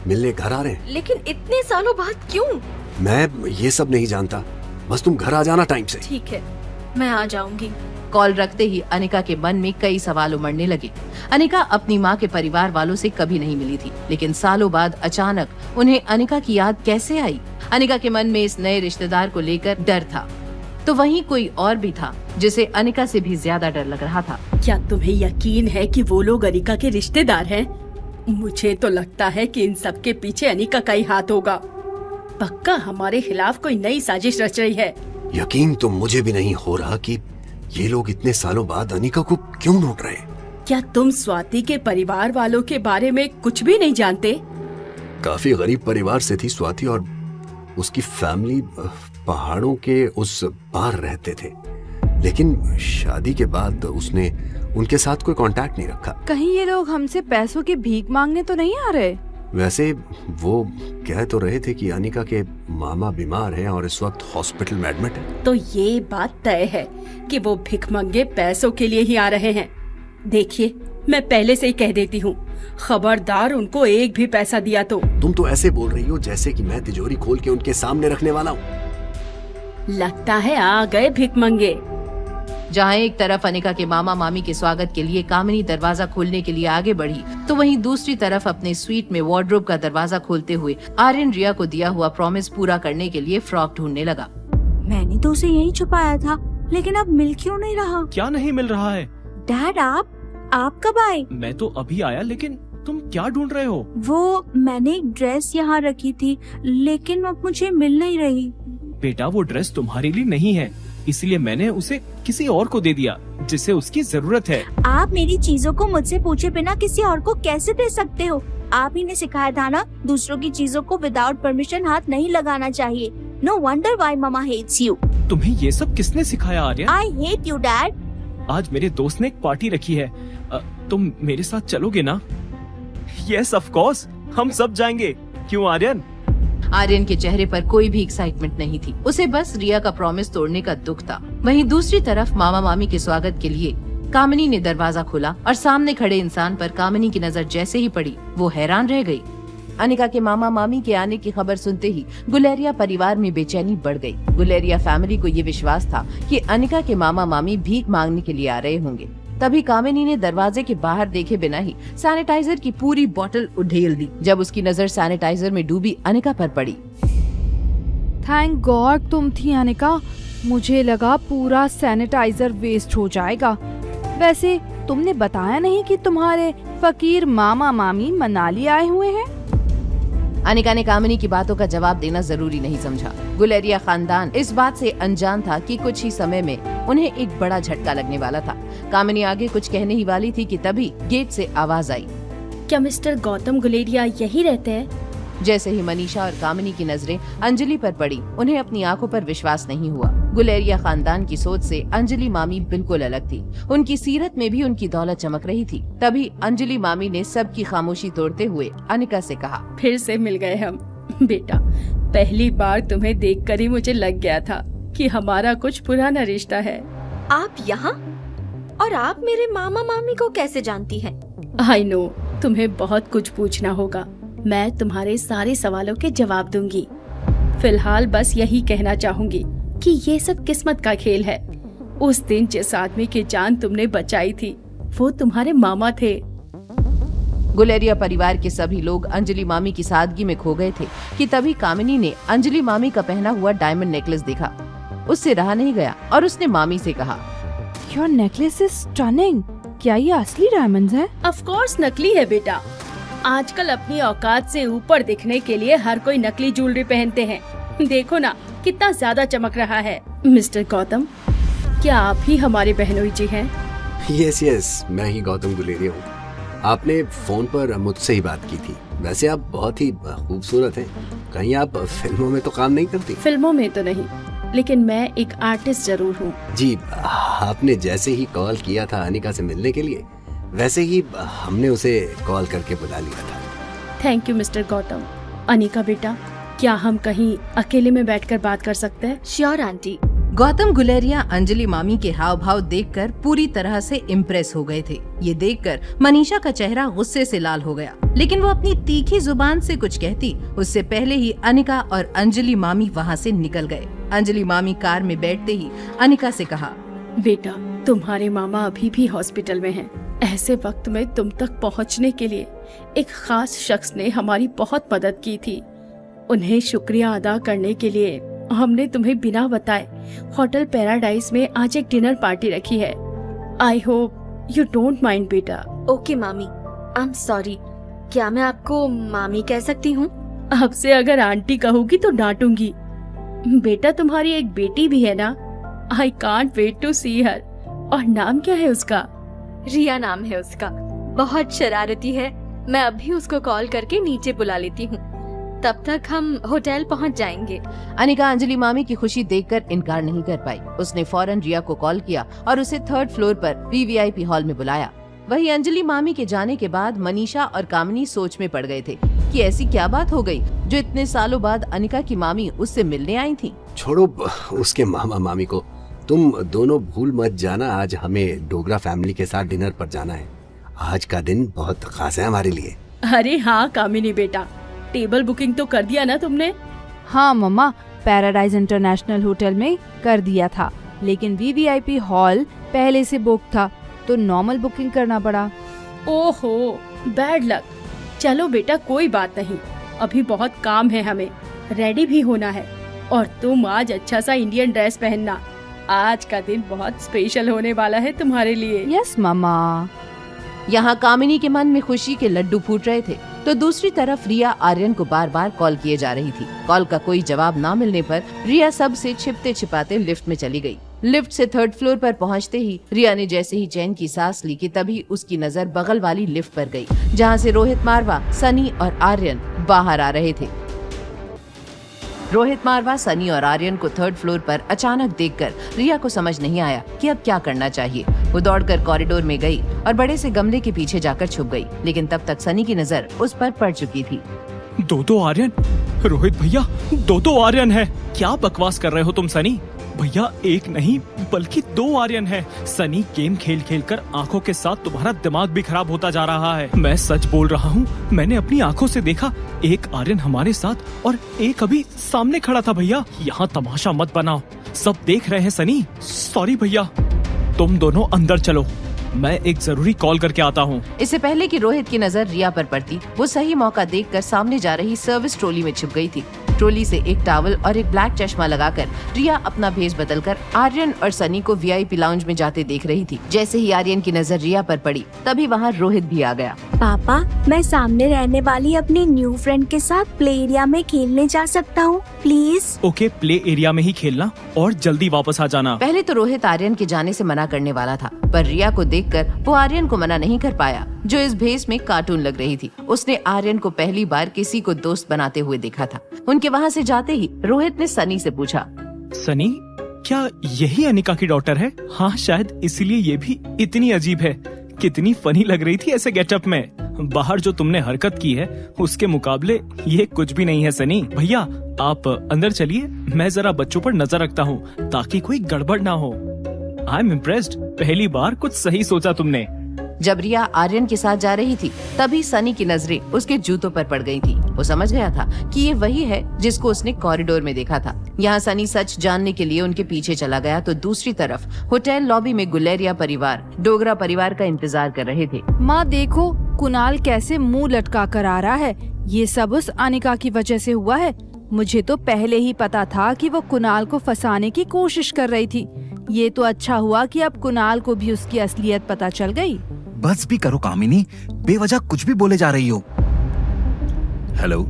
मिलने घर आ रहे हैं। लेकिन इतने सालों बाद क्यों? मैं ये सब नहीं जानता, बस तुम घर आ जाना टाइम से। ठीक है, मैं आ जाऊंगी। कॉल रखते ही अनिका के मन में कई सवाल उमड़ने लगे। अनिका अपनी माँ के परिवार वालों से कभी नहीं मिली थी, लेकिन सालों बाद अचानक उन्हें अनिका की याद कैसे आई? अनिका के मन में इस नए रिश्तेदार को लेकर डर था, तो वहीं कोई और भी था जिसे अनिका से भी ज्यादा डर लग रहा था। क्या तुम्हें यकीन है कि वो लोग अनिका के रिश्तेदार हैं? मुझे तो लगता है कि इन सब के पीछे अनिका का ही हाथ होगा। पक्का हमारे खिलाफ कोई नई साजिश रच रही है। यकीन तो मुझे भी नहीं हो रहा कि ये लोग इतने सालों बाद अनिका को क्यों ढूंढ रहे हैं। क्या तुम स्वाति के परिवार वालों के बारे में कुछ भी नहीं जानते? काफी गरीब परिवार से थी स्वाति, और उसकी फैमिली पहाड़ों के उस पार रहते थे, लेकिन शादी के बाद उसने उनके साथ कोई कांटेक्ट नहीं रखा। कहीं ये लोग हमसे पैसों की भीख मांगने तो नहीं आ रहे? वैसे वो कह तो रहे थे कि अनिका के मामा बीमार हैं और इस वक्त हॉस्पिटल में एडमिट है। तो ये बात तय है कि वो भिखमंगे पैसों के लिए ही आ रहे हैं। देखिए, मैं पहले से ही कह देती हूँ, खबरदार उनको एक भी पैसा दिया तो। तुम तो ऐसे बोल रही हो जैसे कि मैं तिजोरी खोल के उनके सामने रखने वाला हूँ। लगता है आ गए भिखमंगे। जहाँ एक तरफ अनिका के मामा मामी के स्वागत के लिए कामिनी दरवाजा खोलने के लिए आगे बढ़ी, तो वहीं दूसरी तरफ अपने स्वीट में वार्डरोब का दरवाजा खोलते हुए आर्यन रिया को दिया हुआ प्रॉमिस पूरा करने के लिए फ्रॉक ढूंढने लगा। मैंने तो उसे यहीं छुपाया था, लेकिन अब मिल क्यों नहीं रहा? क्या नहीं मिल रहा है? डैड आप कब आए? मैं तो अभी आया, लेकिन तुम क्या ढूंढ रहे हो? वो मैंने एक ड्रेस यहाँ रखी थी, लेकिन अब मुझे मिल नहीं रही। बेटा, वो ड्रेस तुम्हारे लिए नहीं है, इसलिए मैंने उसे किसी और को दे दिया जिसे उसकी जरूरत है। आप मेरी चीजों को मुझसे पूछे बिना किसी और को कैसे दे सकते हो? आप ही ने सिखाया था ना, दूसरों की चीजों को विदाउट परमिशन हाथ नहीं लगाना चाहिए। No wonder why mama hates you. तुम्हें ये सब किसने सिखाया Aryan? I hate you dad. आज मेरे दोस्त ने एक पार्टी रखी है, तुम मेरे साथ चलोगे ना? यस ऑफ कोर्स, हम सब जाएंगे। क्यों आर्यन? आर्यन के चेहरे पर कोई भी एक्साइटमेंट नहीं थी, उसे बस रिया का प्रॉमिस तोड़ने का दुख था। वहीं दूसरी तरफ मामा मामी के स्वागत के लिए कामिनी ने दरवाजा खोला और सामने खड़े इंसान पर कामिनी की नजर जैसे ही पड़ी, वो हैरान रह गई। अनिका के मामा मामी के आने की खबर सुनते ही गुलेरिया परिवार में बेचैनी बढ़ गई। गुलेरिया फैमिली को ये विश्वास था कि अनिका के मामा मामी भीख मांगने के लिए आ रहे होंगे। तभी कामिनी ने दरवाजे के बाहर देखे बिना ही सैनिटाइजर की पूरी बोतल उधेल दी। जब उसकी नजर सैनिटाइजर में डूबी अनिका पर पड़ी। थैंक गॉड तुम थी अनिका, मुझे लगा पूरा सैनिटाइजर वेस्ट हो जाएगा। वैसे तुमने बताया नहीं कि तुम्हारे फकीर मामा मामी मनाली आए हुए हैं? अनिका ने कामिनी की बातों का जवाब देना जरूरी नहीं समझा। गुलेरिया खानदान इस बात से अनजान था कि कुछ ही समय में उन्हें एक बड़ा झटका लगने वाला था। कामिनी आगे कुछ कहने ही वाली थी कि तभी गेट से आवाज आई। क्या मिस्टर गौतम गुलेरिया यही रहते हैं? जैसे ही मनीषा और कामिनी की नजरें अंजलि पर पड़ी, उन्हें अपनी आंखों पर विश्वास नहीं हुआ। गुलेरिया खानदान की सोच से अंजलि मामी बिल्कुल अलग थी। उनकी सीरत में भी उनकी दौलत चमक रही थी। तभी अंजलि मामी ने सबकी खामोशी तोड़ते हुए अनिका से कहा, फिर से मिल गए हम। बेटा, पहली बार तुम्हें देखकर ही मुझे लग गया था कि हमारा कुछ पुराना रिश्ता है। आप यहाँ? और आप मेरे मामा मामी को कैसे जानती हैं? आई नो, तुम्हें बहुत कुछ पूछना होगा। मैं तुम्हारे सारे सवालों के जवाब दूंगी। फिलहाल बस यही कहना चाहूंगी कि ये सब किस्मत का खेल है। उस दिन जिस आदमी की जान तुमने बचाई थी, वो तुम्हारे मामा थे। गुलेरिया परिवार के सभी लोग अंजलि मामी की सादगी में खो गए थे कि तभी कामिनी ने अंजलि मामी का पहना हुआ डायमंड नेकलेस देखा। उससे रहा नहीं गया और उसने मामी से कहा, योर नेकलेस इज स्टनिंग। क्या ये असली डायमंड्स हैं? ऑफ कोर्स नकली है बेटा। आजकल अपनी औकात से ऊपर दिखने के लिए हर कोई नकली ज्वेलरी पहनते हैं। देखो ना कितना ज्यादा चमक रहा है। मिस्टर गौतम, क्या आप ही हमारे बहनोई जी हैं? यस, मैं ही गौतम गुलेरिया हूँ। आपने फोन पर मुझसे ही बात की थी। वैसे आप बहुत ही खूबसूरत हैं। कहीं आप फिल्मों में तो काम नहीं करती? फिल्मों में तो नहीं, लेकिन मैं एक आर्टिस्ट जरूर हूँ। जी, आपने जैसे ही कॉल किया था अनिका से मिलने के लिए, वैसे ही हमने उसे कॉल करके बुला लिया था। Thank you mister Gautam. Anika बेटा, क्या हम कहीं अकेले में बैठकर बात कर सकते हैं? Sure aunty. गौतम गुलेरिया अंजलि मामी के हाव भाव देखकर पूरी तरह से इम्प्रेस हो गए थे। ये देखकर मनीषा का चेहरा गुस्से से लाल हो गया, लेकिन वो अपनी तीखी जुबान से कुछ कहती उससे पहले ही अनिका और अंजलि मामी वहाँ से निकल गए। अंजलि मामी कार में बैठते ही अनिका से कहा, बेटा, तुम्हारे मामा अभी भी हॉस्पिटल में हैं। ऐसे वक्त में तुम तक पहुंचने के लिए एक खास शख्स ने हमारी बहुत मदद की थी। उन्हें शुक्रिया अदा करने के लिए हमने तुम्हें बिना बताए होटल पैराडाइज में आज एक डिनर पार्टी रखी है। I hope you don't mind बेटा। ओके मामी, आई एम सॉरी। क्या मैं आपको मामी कह सकती हूँ? अब से अगर आंटी कहूँगी तो डांटूंगी। बेटा, तुम्हारी एक बेटी भी है ना? आई कांट वेट टू सी हर। और नाम क्या है उसका? रिया नाम है उसका। बहुत शरारती है। मैं अभी उसको कॉल करके नीचे बुला लेती हूँ। तब तक हम होटल पहुँच जाएंगे। अनिका अंजलि मामी की खुशी देखकर इनकार नहीं कर पाई। उसने फौरन रिया को कॉल किया और उसे 3rd फ्लोर पर VVIP हॉल में बुलाया। वहीं अंजलि मामी के जाने के बाद मनीषा और कामिनी सोच में पड़ गए थे कि ऐसी क्या बात हो गई जो इतने सालों बाद अनिका की मामी उससे मिलने आई थी। छोड़ो उसके मामा मामी को, तुम दोनों भूल मत जाना, आज हमें डोगरा फैमिली के साथ डिनर पर जाना है। आज का दिन बहुत खास है हमारे लिए। अरे हाँ कामिनी बेटा, टेबल बुकिंग तो कर दिया ना तुमने? हाँ मम्मा, पैराडाइज इंटरनेशनल होटल में कर दिया था, लेकिन VVIP हॉल पहले से बुक था तो नॉर्मल बुकिंग करना पड़ा। ओहो, बैड लक। चलो बेटा कोई बात नहीं, अभी बहुत काम है, हमें रेडी भी होना है। और तुम आज अच्छा सा इंडियन ड्रेस पहनना, आज का दिन बहुत स्पेशल होने वाला है तुम्हारे लिए। यस मामा। यहाँ कामिनी के मन में खुशी के लड्डू फूट रहे थे तो दूसरी तरफ रिया आर्यन को बार बार कॉल किए जा रही थी। कॉल का कोई जवाब ना मिलने पर रिया सबसे छिपते छिपाते लिफ्ट में चली गई। लिफ्ट से 3rd फ्लोर पर पहुंचते ही रिया ने जैसे ही चैन की सांस ली कि तभी उसकी नजर बगल वाली लिफ्ट पर गई, जहां से रोहित मारवा, सनी और आर्यन बाहर आ रहे थे। रोहित मारवा, सनी और आर्यन को 3rd फ्लोर पर अचानक देखकर रिया को समझ नहीं आया कि अब क्या करना चाहिए। वो दौड़कर कॉरिडोर में गई और बड़े से गमले के पीछे जाकर छुप गई, लेकिन तब तक सनी की नजर उस पर पड़ चुकी थी। दो आर्यन? रोहित भैया, दो आर्यन है। क्या बकवास कर रहे हो तुम सनी? भैया एक नहीं बल्कि 2 आर्यन है। सनी, गेम खेल खेल कर आंखों के साथ तुम्हारा दिमाग भी खराब होता जा रहा है। मैं सच बोल रहा हूँ, मैंने अपनी आंखों से देखा। एक आर्यन हमारे साथ और एक अभी सामने खड़ा था। भैया यहाँ तमाशा मत बनाओ, सब देख रहे हैं सनी। सॉरी भैया, तुम दोनों अंदर चलो, मैं एक जरूरी कॉल करके आता हूँ। इससे पहले कि रोहित की नजर रिया पर पड़ती, वो सही मौका देखकर सामने जा रही सर्विस ट्रॉली में छुप गई थी। ट्रॉली से एक टॉवल और एक ब्लैक चश्मा लगाकर रिया अपना भेष बदलकर आर्यन और सनी को VIP लाउंज में जाते देख रही थी। जैसे ही आर्यन की नजर रिया पर पड़ी, तभी वहाँ रोहित भी आ गया। पापा, मैं सामने रहने वाली अपनी न्यू फ्रेंड के साथ प्ले एरिया में खेलने जा सकता हूँ प्लीज? ओके, प्ले एरिया में ही खेलना और जल्दी वापस आ जाना। पहले तो रोहित आर्यन के जाने से मना करने वाला था, पर रिया को देखकर वो आर्यन को मना नहीं कर पाया, जो इस भेष में कार्टून लग रही थी। उसने आर्यन को पहली बार किसी को दोस्त बनाते हुए देखा था। उनके वहाँ से जाते ही रोहित ने सनी से पूछा, सनी, क्या यही अनिका की डॉटर है? हाँ शायद इसीलिए ये भी इतनी अजीब है। कितनी फनी लग रही थी ऐसे गेटअप में। बाहर जो तुमने हरकत की है उसके मुकाबले ये कुछ भी नहीं है सनी। भैया आप अंदर चलिए, मैं जरा बच्चों पर नजर रखता हूँ ताकि कोई गड़बड़ ना हो। आई एम इम्प्रेस्ड, पहली बार कुछ सही सोचा तुमने। जब रिया आर्यन के साथ जा रही थी, तभी सनी की नजरें उसके जूतों पर पड़ गई थी। वो समझ गया था कि ये वही है जिसको उसने कॉरिडोर में देखा था। यहाँ सनी सच जानने के लिए उनके पीछे चला गया तो दूसरी तरफ होटल लॉबी में गुलेरिया परिवार, डोगरा परिवार का इंतजार कर रहे थे। माँ देखो, कुणाल कैसे मुंह लटका कर आ रहा है। ये सब उस अनिका की वजह से हुआ है। मुझे तो पहले ही पता था कि वो कुणाल को फंसाने की कोशिश कर रही थी। ये तो अच्छा हुआ कि अब कुणाल को भी उसकी असलियत पता चल गई। बस भी करो कामिनी, बेवजह कुछ भी बोले जा रही हो। हेलो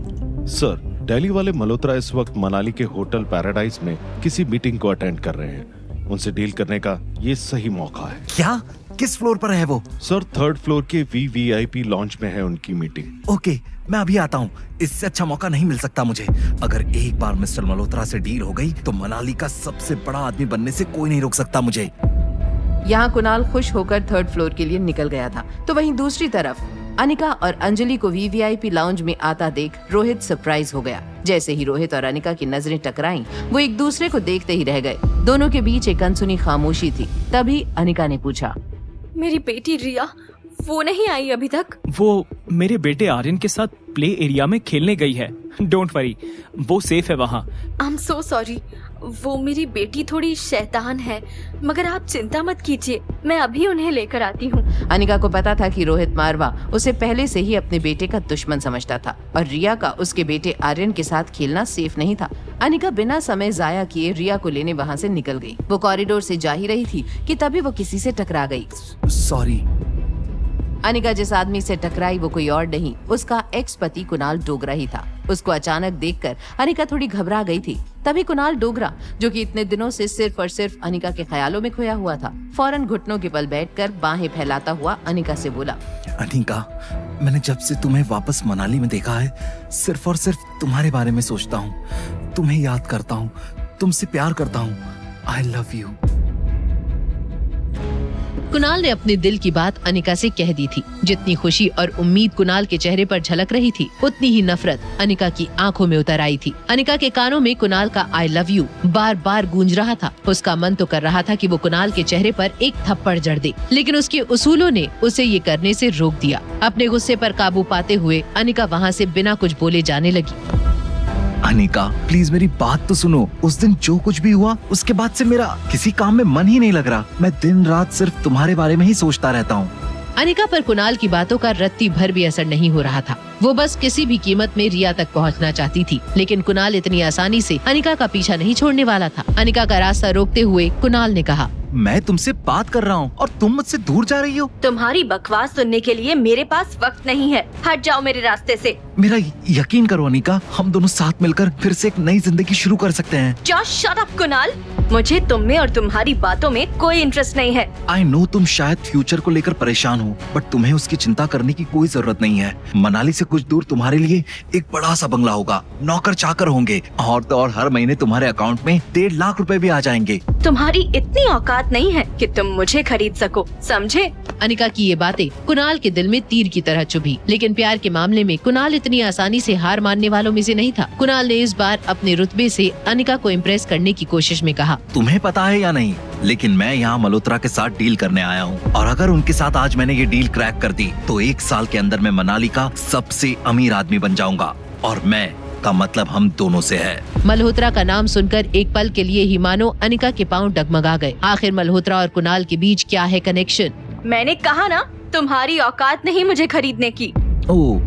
सर, दिल्ली वाले मल्होत्रा इस वक्त मनाली के होटल पैराडाइज में किसी मीटिंग को अटेंड कर रहे हैं। उनसे डील करने का ये सही मौका है। क्या? किस फ्लोर पर है वो? सर 3rd फ्लोर के VVIP लॉन्च में है उनकी मीटिंग। ओके, मैं अभी आता हूँ। इससे अच्छा मौका नहीं मिल सकता मुझे। अगर एक बार मिस्टर मल्होत्रा से डील हो गई तो मनाली का सबसे बड़ा आदमी बनने से कोई नहीं रोक सकता मुझे। यहाँ कुणाल खुश होकर 3rd फ्लोर के लिए निकल गया था, तो वहीं दूसरी तरफ अनिका और अंजलि को VVIP लाउंज में आता देख रोहित सरप्राइज हो गया। जैसे ही रोहित और अनिका की नजरें टकराईं, वो एक दूसरे को देखते ही रह गए। दोनों के बीच एक अनसुनी खामोशी थी। तभी अनिका ने पूछा, मेरी बेटी रिया वो नहीं आई अभी तक? वो मेरे बेटे आर्यन के साथ प्ले एरिया में खेलने गई है। डोंट वरी, वो सेफ है वहाँ। आई एम सो सॉरी, वो मेरी बेटी थोड़ी शैतान है, मगर आप चिंता मत कीजिए, मैं अभी उन्हें लेकर आती हूँ। अनिका को पता था कि रोहित मारवा उसे पहले से ही अपने बेटे का दुश्मन समझता था और रिया का उसके बेटे आर्यन के साथ खेलना सेफ नहीं था। अनिका बिना समय जाया किए रिया को लेने वहाँ से निकल गई। वो कॉरिडोर से जा ही रही थी कि तभी वो किसी से टकरा गई। सॉरी। अनिका जिस आदमी से टकराई वो कोई और नहीं, उसका एक्स पति कुणाल डोगरा ही था। उसको अचानक देखकर अनिका थोड़ी घबरा गई थी। तभी कुणाल डोगरा, जो कि इतने दिनों से सिर्फ और सिर्फ अनिका के ख्यालों में खोया हुआ था, फौरन घुटनों के बल बैठकर बाहें फैलाता हुआ अनिका से बोला, अनिका, मैंने जब से तुम्हें वापस मनाली में देखा है, सिर्फ और सिर्फ तुम्हारे बारे में सोचता हूँ, तुम्हें याद करता हूँ, तुमसे प्यार करता हूँ। आई लव यू। कुणाल ने अपने दिल की बात अनिका से कह दी थी। जितनी खुशी और उम्मीद कुणाल के चेहरे पर झलक रही थी, उतनी ही नफरत अनिका की आंखों में उतर आई थी। अनिका के कानों में कुणाल का आई लव यू बार बार गूंज रहा था। उसका मन तो कर रहा था कि वो कुणाल के चेहरे पर एक थप्पड़ जड़ दे, लेकिन उसके उसूलों ने उसे ये करने से रोक दिया। अपने गुस्से पर काबू पाते हुए अनिका वहाँ से बिना कुछ बोले जाने लगी। अनिका प्लीज मेरी बात तो सुनो। उस दिन जो कुछ भी हुआ उसके बाद से मेरा किसी काम में मन ही नहीं लग रहा। मैं दिन रात सिर्फ तुम्हारे बारे में ही सोचता रहता हूँ। अनिका पर कुणाल की बातों का रत्ती भर भी असर नहीं हो रहा था। वो बस किसी भी कीमत में रिया तक पहुंचना चाहती थी, लेकिन कुणाल इतनी आसानी से अनिका का पीछा नहीं छोड़ने वाला था। अनिका का रास्ता रोकते हुए कुणाल ने कहा, मैं तुमसे बात कर रहा हूँ और तुम मुझसे दूर जा रही हो। तुम्हारी बकवास सुनने के लिए मेरे पास वक्त नहीं है। हट जाओ मेरे रास्ते से। मेरा यकीन करो अनिका, हम दोनों साथ मिलकर फिर से एक नई जिंदगी शुरू कर सकते हैं। जस्ट शट अप कुणाल, मुझे तुम में और तुम्हारी बातों में कोई इंटरेस्ट नहीं है। आई नो तुम शायद फ्यूचर को लेकर परेशान हो, बट तुम्हें उसकी चिंता करने की कोई जरूरत नहीं है। मनाली से कुछ दूर तुम्हारे लिए एक बड़ा सा बंगला होगा, नौकर चाकर होंगे और तो और हर महीने तुम्हारे अकाउंट में 1.5 लाख रुपए भी आ जाएंगे। तुम्हारी इतनी औकात नहीं है कि तुम मुझे खरीद सको, समझे? अनिका की ये बातें कुणाल के दिल में तीर की तरह चुभी, लेकिन प्यार के मामले में कुणाल इतनी आसानी से हार मानने वालों में से नहीं था। कुणाल ने इस बार अपने रुतबे से अनिका को इम्प्रेस करने की कोशिश में कहा, तुम्हें पता है या नहीं, लेकिन मैं यहाँ मल्होत्रा के साथ डील करने आया हूँ और अगर उनके साथ आज मैंने ये डील क्रैक कर दी तो 1 साल के अंदर मैं मनाली का सबसे अमीर आदमी बन जाऊंगा और मैं का मतलब हम दोनों से है। मल्होत्रा का नाम सुनकर एक पल के लिए ही मानो अनिका के पांव डगमगा गए। आखिर मल्होत्रा और कुणाल के बीच क्या है कनेक्शन? मैंने कहा ना, तुम्हारी औकात नहीं मुझे खरीदने की। ओह,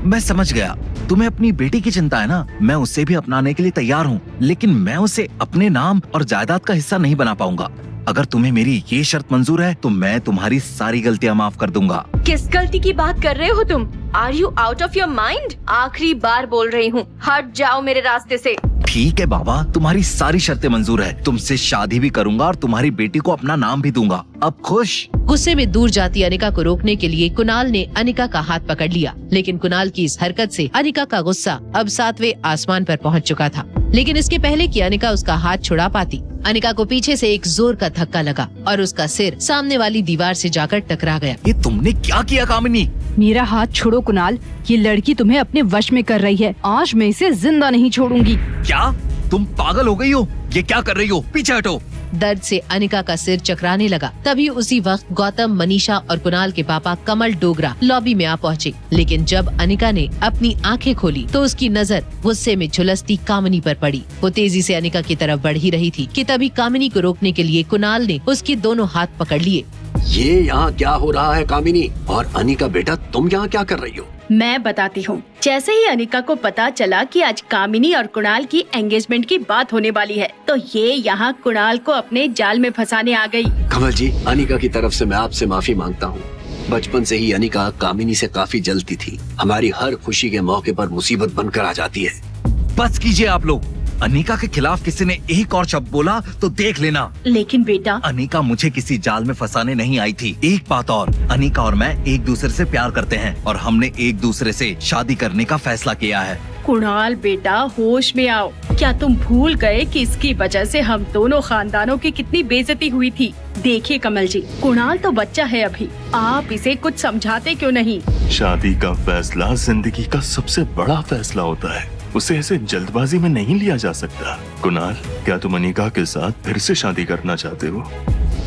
मैं समझ गया। तुम्हें अपनी बेटी की चिंता है ना, मैं उसे भी अपनाने के लिए तैयार हूँ, लेकिन मैं उसे अपने नाम और जायदाद का हिस्सा नहीं बना पाऊंगा। अगर तुम्हें मेरी ये शर्त मंजूर है तो मैं तुम्हारी सारी गलतियाँ माफ कर दूंगा। किस गलती की बात कर रहे हो तुम? Are you out of your mind? आखिरी बार बोल रही हूँ, हट जाओ मेरे रास्ते से। ठीक है बाबा, तुम्हारी सारी शर्तें मंजूर है। तुमसे शादी भी करूंगा और तुम्हारी बेटी को अपना नाम भी दूंगा। अब खुश? गुस्से में दूर जाती अनिका को रोकने के लिए कुणाल ने अनिका का हाथ पकड़ लिया, लेकिन कुणाल की इस हरकत से अनिका का गुस्सा अब 7वें आसमान पर पहुंच चुका था। लेकिन इसके पहले कि अनिका उसका हाथ छुड़ा पाती, अनिका को पीछे से एक जोर का धक्का लगा और उसका सिर सामने वाली दीवार से जाकर टकरा गया। ये तुमने क्या किया कामिनी? मेरा हाथ छोड़ो कुणाल, ये लड़की तुम्हें अपने वश में कर रही है। आज मैं इसे जिंदा नहीं छोड़ूंगी। क्या तुम पागल हो गई हो? ये क्या कर रही हो? पीछे हटो। दर्द से अनिका का सिर चकराने लगा। तभी उसी वक्त गौतम, मनीषा और कुणाल के पापा कमल डोगरा लॉबी में आ पहुँचे। लेकिन जब अनिका ने अपनी आंखें खोली तो उसकी नजर गुस्से में झुलसती कामिनी पर पड़ी। वो तेजी से अनिका की तरफ बढ़ ही रही थी कि तभी कामिनी को रोकने के लिए कुणाल ने उसके दोनों हाथ पकड़ लिए। ये यहाँ क्या हो रहा है कामिनी? और अनिका बेटा, तुम यहाँ क्या कर रही हो? मैं बताती हूँ। जैसे ही अनिका को पता चला कि आज कामिनी और कुणाल की एंगेजमेंट की बात होने वाली है, तो ये यहाँ कुणाल को अपने जाल में फंसाने आ गई। कमल जी, अनिका की तरफ से मैं आपसे माफी मांगता हूँ। बचपन से ही अनिका कामिनी से काफी जलती थी। हमारी हर खुशी के मौके पर मुसीबत बनकर आ जाती है। बस कीजिए आप लोग। अनिका के खिलाफ किसी ने एक और शब्द बोला तो देख लेना। लेकिन बेटा, अनिका मुझे किसी जाल में फंसाने नहीं आई थी। एक बात और, अनिका और मैं एक दूसरे से प्यार करते हैं और हमने एक दूसरे से शादी करने का फैसला किया है। कुणाल बेटा, होश में आओ। क्या तुम भूल गए कि इसकी वजह से हम दोनों खानदानों की कितनी बेइज्जती हुई थी? देखिए कमल जी, कुणाल तो बच्चा है अभी, आप इसे कुछ समझाते क्यों नहीं? शादी का फैसला जिंदगी का सबसे बड़ा फैसला होता है, उसे ऐसे जल्दबाजी में नहीं लिया जा सकता। कुणाल, क्या तुम अनिका के साथ फिर से शादी करना चाहते हो?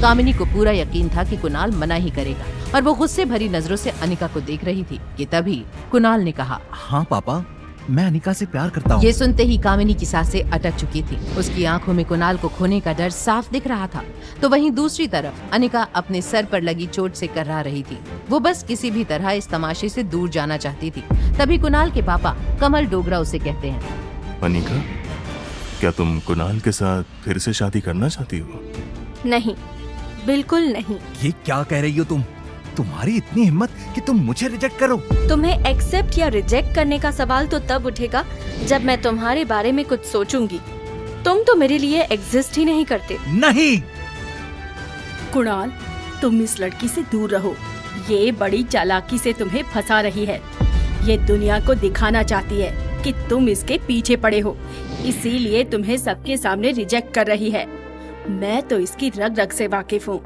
कामिनी को पूरा यकीन था कि कुणाल मना ही करेगा और वो गुस्से भरी नजरों से अनिका को देख रही थी कि तभी कुणाल ने कहा, हाँ पापा, मैं अनिका से प्यार करता हूँ। ये सुनते ही कामिनी की सांसें अटक चुकी थी। उसकी आंखों में कुणाल को खोने का डर साफ दिख रहा था। तो वहीं दूसरी तरफ अनिका अपने सर पर लगी चोट से कर्रा रही थी। वो बस किसी भी तरह इस तमाशे से दूर जाना चाहती थी। तभी कुणाल के पापा कमल डोगरा उसे कहते हैं, अनिका, क्या तुम कुणाल के साथ फिर से शादी करना चाहती हो? नहीं, बिल्कुल नहीं। ये क्या कह रही हो तुम? तुम्हारी इतनी हिम्मत कि तुम मुझे रिजेक्ट करो? तुम्हें एक्सेप्ट या रिजेक्ट करने का सवाल तो तब उठेगा जब मैं तुम्हारे बारे में कुछ सोचूंगी। तुम तो मेरे लिए एग्जिस्ट ही नहीं करते। नहीं कुणाल, तुम इस लड़की से दूर रहो। ये बड़ी चालाकी से तुम्हें फंसा रही है। ये दुनिया को दिखाना चाहती है कि तुम इसके पीछे पड़े हो, इसीलिए तुम्हें सबके सामने रिजेक्ट कर रही है। मैं तो इसकी रग रग से वाकिफ हूँ।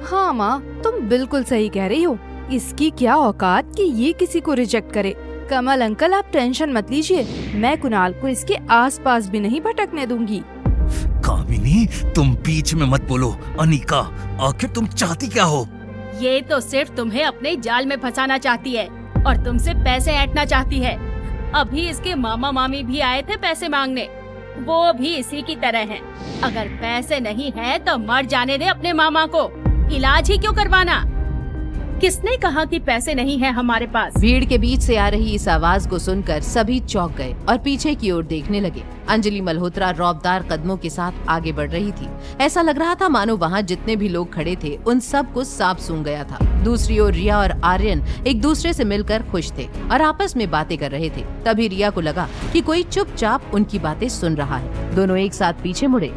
हाँ माँ, तुम बिल्कुल सही कह रही हो। इसकी क्या औकात कि ये किसी को रिजेक्ट करे। कमल अंकल, आप टेंशन मत लीजिए, मैं कुणाल को इसके आसपास भी नहीं भटकने दूंगी। कामिनी, तुम बीच में मत बोलो। अनिका, आखिर तुम चाहती क्या हो? ये तो सिर्फ तुम्हें अपने जाल में फंसाना चाहती है और तुमसे पैसे ऐंठना चाहती है। अभी इसके मामा मामी भी आए थे पैसे मांगने, वो भी इसी की तरह हैं। अगर पैसे नहीं है तो मर जाने दे अपने मामा को, इलाज ही क्यों करवाना। किसने कहा कि पैसे नहीं है हमारे पास? भीड़ के बीच से आ रही इस आवाज को सुनकर सभी चौंक गए और पीछे की ओर देखने लगे। अंजलि मल्होत्रा रौबदार कदमों के साथ आगे बढ़ रही थी। ऐसा लग रहा था मानो वहाँ जितने भी लोग खड़े थे उन सब को सांप सूंघ गया था। दूसरी ओर रिया और आर्यन एक दूसरे से मिलकर खुश थे और आपस में बातें कर रहे थे। तभी रिया को लगा कि कोई चुपचाप उनकी बातें सुन रहा है। दोनों एक साथ पीछे मुड़े।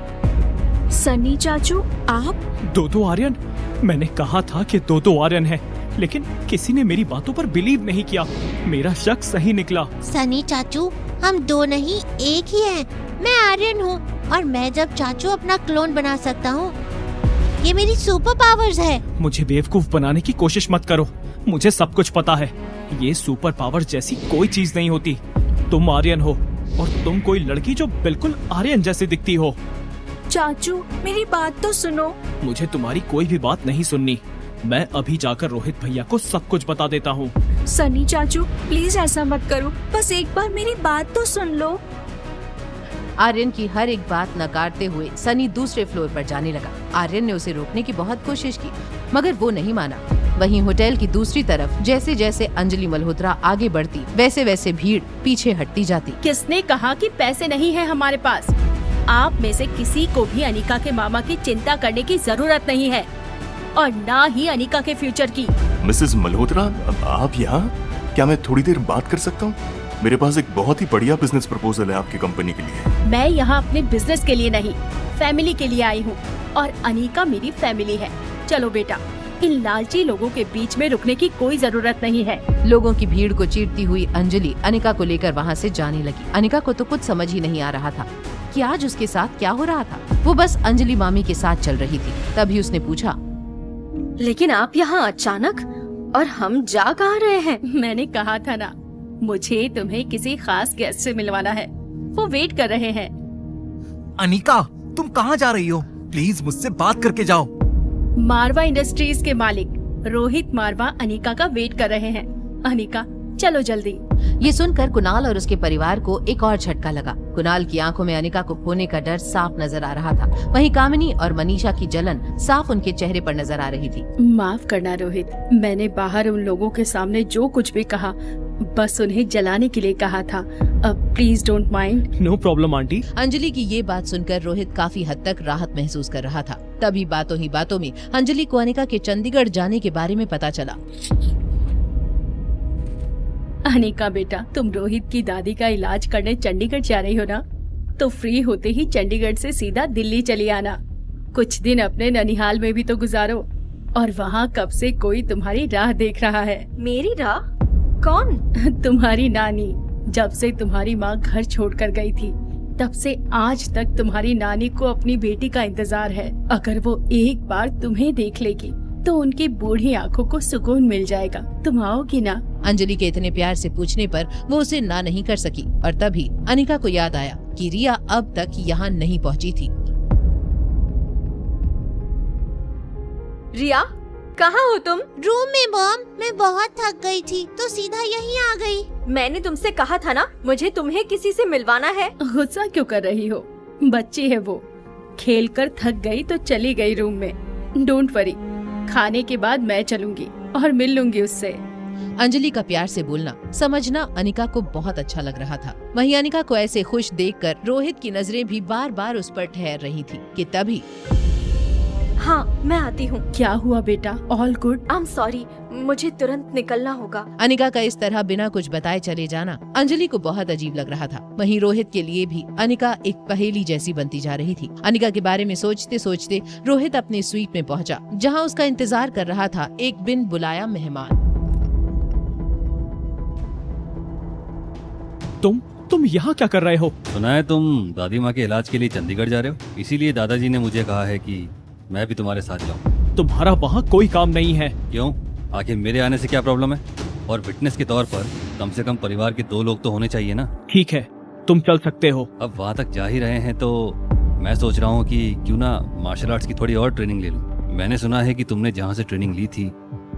सनी चाचू, आप? दो आर्यन? मैंने कहा था कि दो आर्यन है, लेकिन किसी ने मेरी बातों पर बिलीव नहीं किया। मेरा शक सही निकला। सनी चाचू, हम दो नहीं एक ही हैं। मैं आर्यन हूँ और मैं जब चाचू अपना क्लोन बना सकता हूँ, ये मेरी सुपर पावर्स है। मुझे बेवकूफ बनाने की कोशिश मत करो, मुझे सब कुछ पता है। ये सुपर पावर जैसी कोई चीज नहीं होती। तुम आर्यन हो और तुम कोई लड़की जो बिल्कुल आर्यन जैसी दिखती हो। चाचू, मेरी बात तो सुनो। मुझे तुम्हारी कोई भी बात नहीं सुननी। मैं अभी जाकर रोहित भैया को सब कुछ बता देता हूँ। सनी चाचू, प्लीज ऐसा मत करो, बस एक बार मेरी बात तो सुन लो। आर्यन की हर एक बात नकारते हुए सनी दूसरे फ्लोर पर जाने लगा। आर्यन ने उसे रोकने की बहुत कोशिश की, मगर वो नहीं माना। वहीं होटल की दूसरी तरफ जैसे जैसे अंजलि मल्होत्रा आगे बढ़ती, वैसे वैसे भीड़ पीछे हटती जाती। किसने कहा कि पैसे नहीं है हमारे पास? आप में से किसी को भी अनिका के मामा की चिंता करने की जरूरत नहीं है, और ना ही अनिका के फ्यूचर की। मिसेस मल्होत्रा, आप यहाँ? क्या मैं थोड़ी देर बात कर सकता हूँ? मेरे पास एक बहुत ही बढ़िया बिजनेस प्रपोजल है आपकी कंपनी के लिए। मैं यहाँ अपने बिजनेस के लिए नहीं, फैमिली के लिए आई हूँ, और अनिका मेरी फैमिली है। चलो बेटा, इन लालची लोगों के बीच में रुकने की कोई जरूरत नहीं है। लोगों की भीड़ को चीरती हुई अंजलि अनिका को लेकर वहाँ से जाने लगी। अनिका को तो कुछ समझ ही नहीं आ रहा था कि आज उसके साथ क्या हो रहा था। वो बस अंजलि मामी के साथ चल रही थी। तभी उसने पूछा, लेकिन आप यहाँ अचानक, और हम जा कहाँ रहे हैं? मैंने कहा था ना, मुझे तुम्हें किसी खास गेस्ट से मिलवाना है, वो वेट कर रहे हैं। अनिका, तुम कहाँ जा रही हो? प्लीज मुझसे बात करके जाओ। मारवा इंडस्ट्रीज के मालिक रोहित मारवा अनिका का वेट कर रहे हैं। अनिका, चलो जल्दी। ये सुनकर कुणाल और उसके परिवार को एक और झटका लगा। कुणाल की आंखों में अनिका को खोने का डर साफ नजर आ रहा था। वहीं कामिनी और मनीषा की जलन साफ उनके चेहरे पर नजर आ रही थी। माफ करना रोहित, मैंने बाहर उन लोगों के सामने जो कुछ भी कहा, बस उन्हें जलाने के लिए कहा था। Please don't mind. No problem aunty. Anjali की ये बात सुनकर रोहित काफी हद तक राहत महसूस कर रहा था। तभी बातों ही बातों में अंजलि को अनिका के चंडीगढ़ जाने के बारे में पता चला। अनिका बेटा, तुम रोहित की दादी का इलाज करने चंडीगढ़ जा रही हो ना? तो फ्री होते ही चंडीगढ़ से सीधा दिल्ली चली आना। कुछ दिन अपने ननिहाल में भी तो गुजारो, और वहाँ कब से कोई तुम्हारी राह देख रहा है। मेरी राह? कौन? तुम्हारी नानी। जब से तुम्हारी माँ घर छोड़कर गई थी, तब से आज तक तुम्हारी नानी को अपनी बेटी का इंतजार है। अगर वो एक बार तुम्हें देख लेगी तो उनकी बूढ़ी आंखों को सुकून मिल जाएगा। तुम आओगी ना? अंजलि के इतने प्यार से पूछने पर वो उसे ना नहीं कर सकी, और तभी अनिका को याद आया कि रिया अब तक यहाँ नहीं पहुँची थी। रिया, कहाँ हो तुम? रूम में मॉम, मैं बहुत थक गई थी तो सीधा यहीं आ गई। मैंने तुमसे कहा था ना, मुझे तुम्हें किसी से मिलवाना है। गुस्सा क्यों कर रही हो? बच्ची है वो, खेल कर थक गई तो चली गई रूम में। डोंट वरी, खाने के बाद मैं चलूंगी और मिल लूंगी उससे। अंजलि का प्यार से बोलना समझना अनिका को बहुत अच्छा लग रहा था। वहीं अनिका को ऐसे खुश देखकर रोहित की नजरें भी बार बार उस पर ठहर रही थी कि तभी हाँ, मैं आती हूँ। क्या हुआ बेटा? All good? I am sorry, मुझे तुरंत निकलना होगा। अनिका का इस तरह बिना कुछ बताए चले जाना अंजलि को बहुत अजीब लग रहा था। वहीं रोहित के लिए भी अनिका एक पहेली जैसी बनती जा रही थी। अनिका के बारे में सोचते सोचते रोहित अपने स्वीट में पहुंचा, जहां उसका इंतजार कर रहा था एक बिन बुलाया मेहमान। तुम यहाँ क्या कर रहे हो? सुना है तुम दादी माँ के इलाज के लिए चंडीगढ़ जा रहे हो, इसीलिए दादाजी ने मुझे कहा है कि मैं भी तुम्हारे साथ जाऊँ। तुम्हारा वहाँ कोई काम नहीं है। क्यों? आखिर मेरे आने से क्या प्रॉब्लम है? और विटनेस के तौर पर कम से कम परिवार के 2 लोग तो होने चाहिए ना। ठीक है, तुम चल सकते हो। अब वहाँ तक जा ही रहे हैं तो मैं सोच रहा हूँ कि क्यों ना मार्शल आर्ट्स की थोड़ी और ट्रेनिंग ले लूँ। मैंने सुना है कि तुमने जहाँ से ट्रेनिंग ली थी